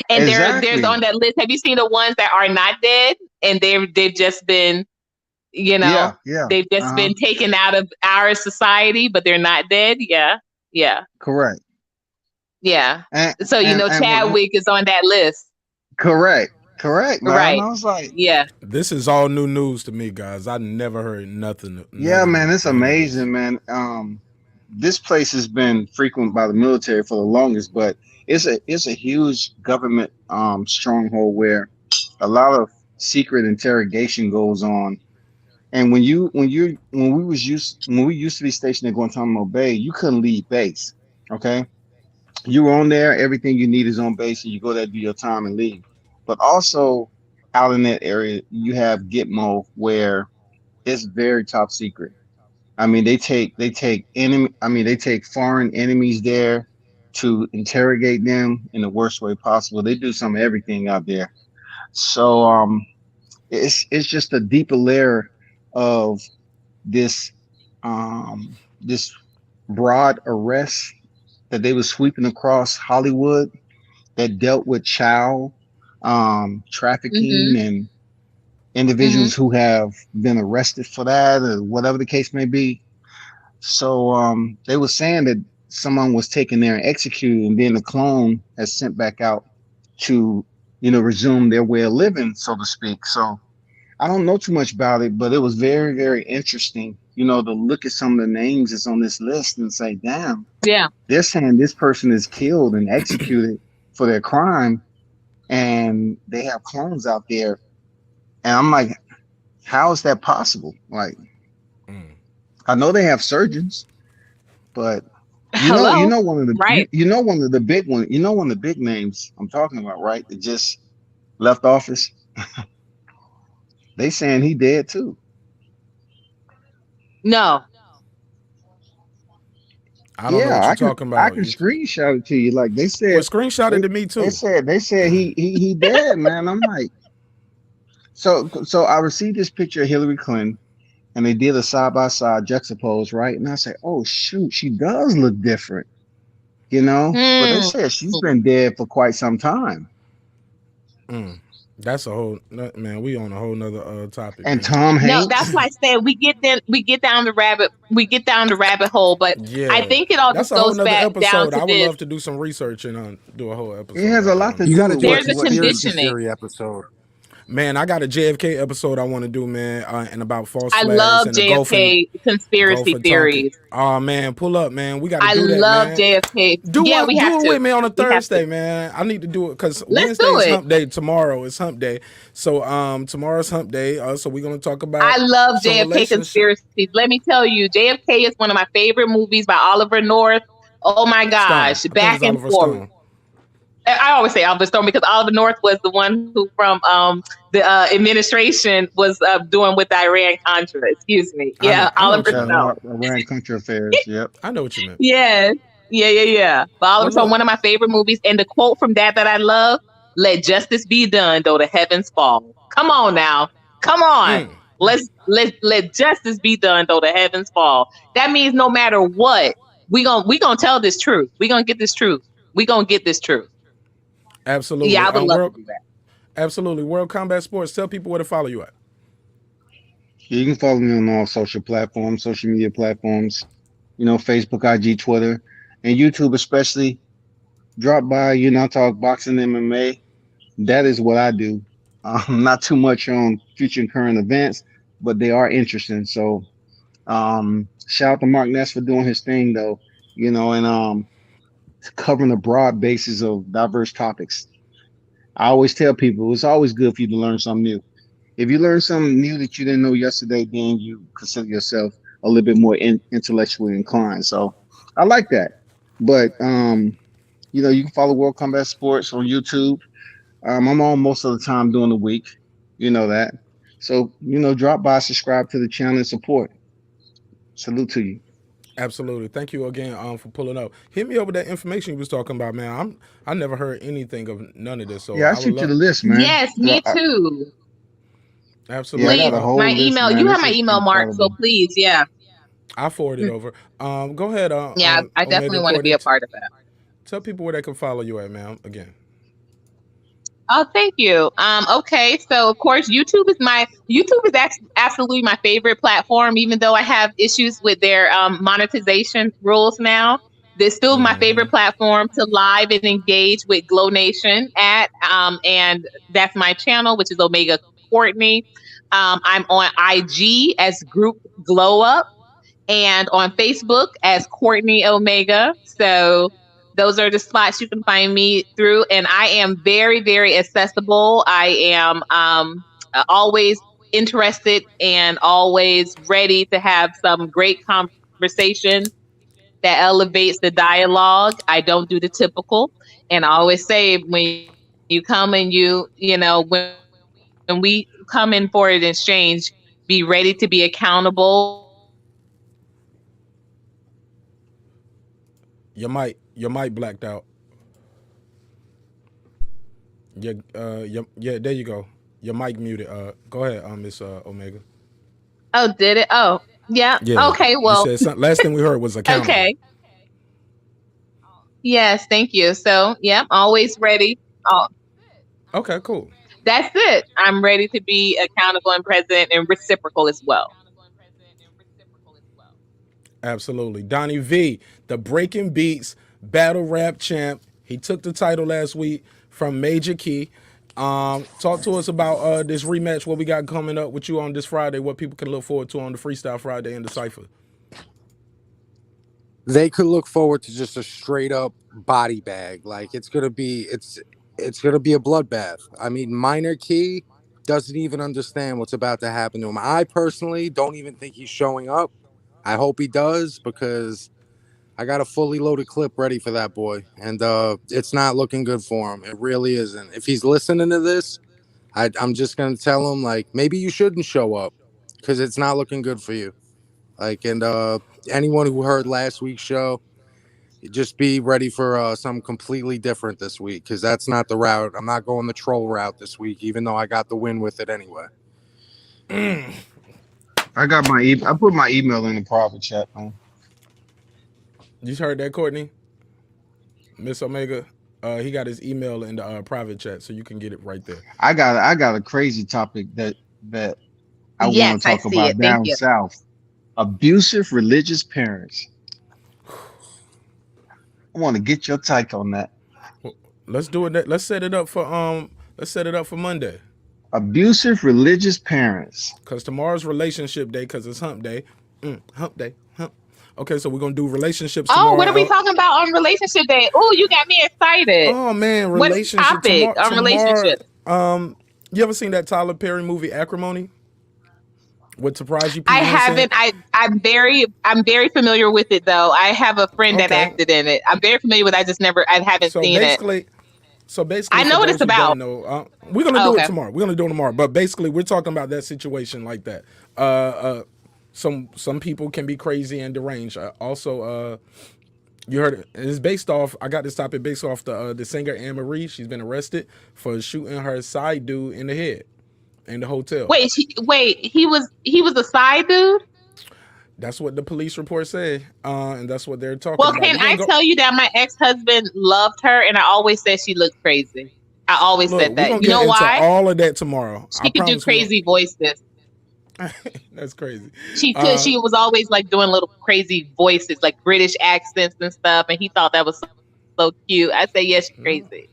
And there's on that list. Have you seen the ones that are not dead and they've just been, they've just been taken out of our society, but they're not dead? Yeah. Correct. Yeah. Chadwick is on that list. Correct. Man. Right. I was like, yeah. This is all new news to me, guys. I never heard nothing. Yeah, man, it's amazing, man. This place has been frequented by the military for the longest, but it's a huge government stronghold where a lot of secret interrogation goes on. And when we used to be stationed at Guantanamo Bay, you couldn't leave base. Okay, you were on there. Everything you need is on base, and you go there, do your time, and leave. But also out in that area, you have Gitmo, where it's very top secret. I mean, they take foreign enemies there to interrogate them in the worst way possible. They do some of everything out there. So it's just a deeper layer of this this broad arrest that they were sweeping across Hollywood that dealt with child trafficking Mhm. and Mhm. individuals who have been arrested for that or whatever the case may be. So they were saying that someone was taken there and executed, and then the clone has sent back out to, resume their way of living, so to speak. So I don't know too much about it, but it was very, very interesting, to look at some of the names that's on this list and say, damn, Yeah. they're saying this person is killed and executed for their crime, and they have clones out there. And I'm like, how is that possible? Like, Mm. I know they have surgeons, but Hello. Right. one of the big one, one of the big names I'm talking about, right? That just left office. They saying he dead too. No. I don't know Yeah, what you're I can talking I about. can screenshot it to you. Like Well, screenshot it they to me too. they said he dead, man. I'm like, so I received this picture of Hillary Clinton, and they did a side by side juxtapose, right? And I said, oh shoot, she does look different, But they Hmm. said she's been dead for quite some time. Mm. That's a whole man. We on a whole nother topic, And man. Tom No, that's Hanks, why I said we get down the rabbit hole, but I Yeah, think it all that's just a whole goes nother back down episode. to I would this. love to do some research and do a whole it episode has a about that lot one to You day. do got to with do a There's a conspiracy conditioning. theory episode. Man, I got a JFK episode I want to do, man, and about false I flags love and the JFK Gulf conspiracy and Tonkin. theories. Oh man, pull up, man. We got to I do that, love man. JFK. Yeah, we have Do it to. with me on a We have to. Thursday, man. I need to do it because Let's Wednesday do is it. hump day. Tomorrow is hump day. So tomorrow's hump day. So we're gonna talk I about love some JFK relationship. conspiracies. Let me tell you, JFK is one of my favorite movies by Oliver North. Oh my Stone. gosh, I think back it's and Oliver forth. Stone. I always say Oliver Stone because Oliver North was the one who from the administration was doing with Iran Contra. Excuse me. I Yeah, know. I know what Oliver you that meant. Stone. Iran country affairs. Yep. I know what you meant. Yes. Yeah. But Well, Oliver Stone, look. one of my favorite movies. And the quote from that I love, let justice be done, though the heavens fall. Come on now. Come on. Mm, Let justice be done, though the heavens fall. That means no matter what, we gonna tell this truth. We gonna get this truth. We gonna get this truth. Yeah, absolutely. I would love to World. do that. Absolutely. World Combat Sports. Tell people where to follow you at. You can follow me on all social platforms, social media platforms, Facebook, IG, Twitter, and YouTube especially. Drop by, talk boxing, MMA. That is what I do. Not too much on future and current events, but they are interesting. So shout out to Marq Nash for doing his thing though, and covering a broad basis of diverse topics. I always tell people it's always good for you to learn something new. If you learn something new that you didn't know yesterday, then you consider yourself a little bit more intellectually inclined. So I like that. But you can follow World Combat Sports on YouTube. I'm on most of the time during the week. You know that. So drop by, subscribe to the channel, and support. Salute to you. Absolutely. Thank you again for pulling up. Hit me over that information you was talking about, man. I never heard anything of none of this, so Yeah, I I would shoot you love. the list, man. Yes, me too. Yeah, I Absolutely. got a Please, whole my list, email. man. You have This my is email, Mark. So incredible. please, yeah, I forward it over. Go ahead, yeah. I Omega definitely want to be Courtney. a part of that. Tell people where they can follow you at, man. Again. Oh, thank you. Okay, so of course, YouTube is absolutely my favorite platform. Even though I have issues with their monetization rules now, it's still my Mm-hmm. favorite platform to live and engage with Glow Nation at. And that's my channel, which is Omega Courtney. I'm on IG as Group Glow Up and on Facebook as Courtney Omega. So those are the spots you can find me through. And I am very, very accessible. I am always interested and always ready to have some great conversation that elevates the dialogue. I don't do the typical. And I always say when you come and when we come in for an exchange, be ready to be accountable. Your mic blacked out. Yeah, there you go. Your mic muted. Go ahead, Miss Omega. Oh, did it? Oh, yeah. Yeah. Okay, You well, said last thing we heard was accountable. okay. Yes, thank you. So, yeah, always ready. Oh, Okay, cool. that's it. I'm ready to be accountable and present and reciprocal as well. Absolutely. Donnie V, the Breaking Beats battle rap champ. He took the title last week from Major Key. Talk to us about this rematch, what we got coming up with you on this Friday, what people can look forward to on the Freestyle Friday and the Cypher. They could look forward to just a straight up body bag. Like it's gonna be a bloodbath. I mean, Minor Key doesn't even understand what's about to happen to him. I personally don't even think he's showing up. I hope he does, because I got a fully loaded clip ready for that boy, and it's not looking good for him. It really isn't. If he's listening to this, I'm just gonna tell him, like, maybe you shouldn't show up, because it's not looking good for you. Like, and anyone who heard last week's show, just be ready for something completely different this week, because that's not the route. I'm not going the troll route this week, even though I got the win with it anyway. I got I put my email in the private chat, man. You heard that, Courtney? Miss Omega, he got his email in the private chat, so you can get it right there. I got a crazy topic that I want to talk about down south. Abusive religious parents. I want to get your take on that. Well, let's do it. Let's set it up for Monday. Abusive religious parents. Because tomorrow's relationship day, because it's hump day. Hump day. Hump. Okay, so we're going to do relationships tomorrow. Oh, what are we talking about on relationship day? Oh, you got me excited. Oh, man. Relationship. What topic on relationship? You ever seen that Tyler Perry movie, Acrimony? With Taraji P. I haven't. I'm very familiar with it, though. I have a friend that acted in it. I'm very familiar with it. I haven't seen it. So basically, I know what it's about. We're gonna do it tomorrow. We're gonna do it tomorrow. But basically, we're talking about that situation like that. Some people can be crazy and deranged. Also, you heard it. It's based off. I got this topic based off the singer Anne Marie. She's been arrested for shooting her side dude in the head in the hotel. Wait. He was a side dude. That's what the police report said, and that's what they're talking about. Well, can I tell you that my ex-husband loved her, and I always said she looked crazy. I always said that. You know why? All of that tomorrow. She could do crazy voices. That's crazy. She could. She was always like doing little crazy voices, like British accents and stuff, and he thought that was so cute. I say, yes, she's crazy.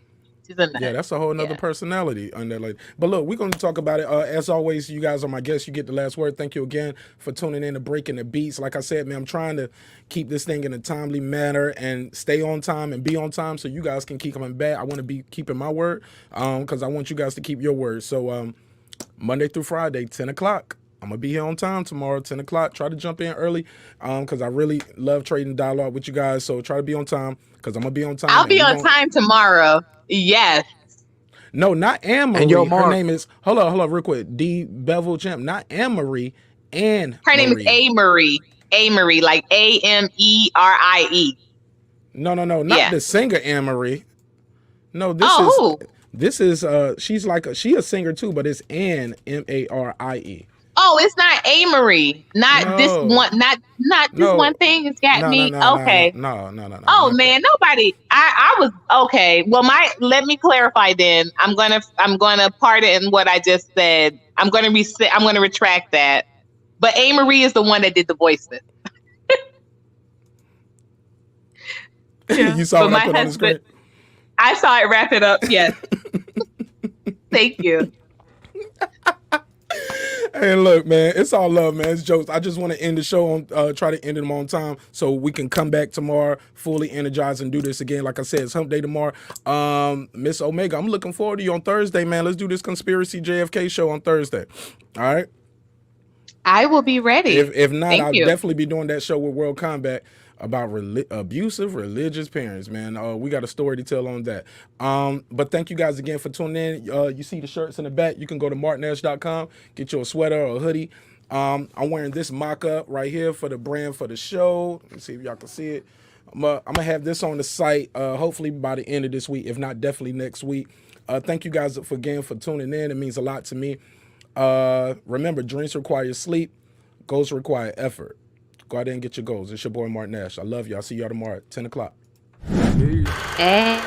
Yeah, that's a whole nother personality on that lady. But look, we're going to talk about it. As always, you guys are my guests. You get the last word. Thank you again for tuning in to Breaking the Beats. Like I said, man, I'm trying to keep this thing in a timely manner and stay on time and be on time so you guys can keep coming back. I want to be keeping my word because I want you guys to keep your word. So Monday through Friday, 10 o'clock. I'm going to be here on time tomorrow, 10 o'clock. Try to jump in early because I really love trading dialogue with you guys. So try to be on time because I'm going to be on time. I'll be on time tomorrow. Yes. No, not Anne Marie. Her Mark, name is hold on, real quick. D Bevel Champ, not Anne Marie. Anne. Her name is A Marie. A Marie, like AMERIE. No, not the singer Anne Marie. No, this is she's she a singer too, but it's Anne MARIE. Oh, it's not A Marie. Not this one. Not this one thing. It's got me. Okay. No. Oh man, nobody. I was okay. Well, let me clarify. Then I'm gonna pardon what I just said. I'm gonna retract that. But A Marie is the one that did the voices. You saw what I put on the screen? I saw it. Wrap it up. Yes. Thank you. Hey, look, man, it's all love, man. It's jokes. I just want to end the show on, try to end them on time so we can come back tomorrow fully energized and do this again. Like I said, it's hump day tomorrow. Miss Omega, I'm looking forward to you on Thursday, man. Let's do this conspiracy JFK show on Thursday. All right. I will be ready. If not, Thank I'll you. definitely be doing that show with World Combat about abusive religious parents, man. We got a story to tell on that. But thank you guys again for tuning in. You see the shirts in the back. You can go to marqnash.com, get you a sweater or a hoodie. I'm wearing this mock-up right here for the brand for the show. Let's see if y'all can see it. I'm gonna have this on the site hopefully by the end of this week, if not definitely next week. Thank you guys for tuning in. It means a lot to me. Remember, dreams require sleep, goals require effort. Go out there and get your goals. It's your boy Marq Nash. I love you. I'll see y'all tomorrow at 10 o'clock. Hey.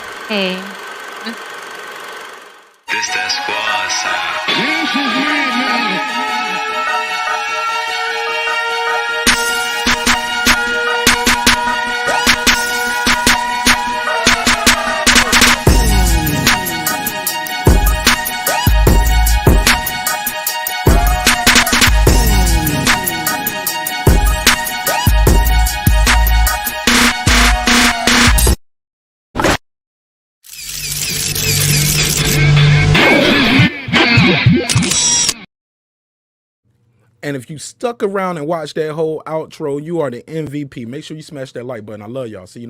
This that squad side. And if you stuck around and watched that whole outro, you are the MVP. Make sure you smash that like button. I love y'all. See you tomorrow.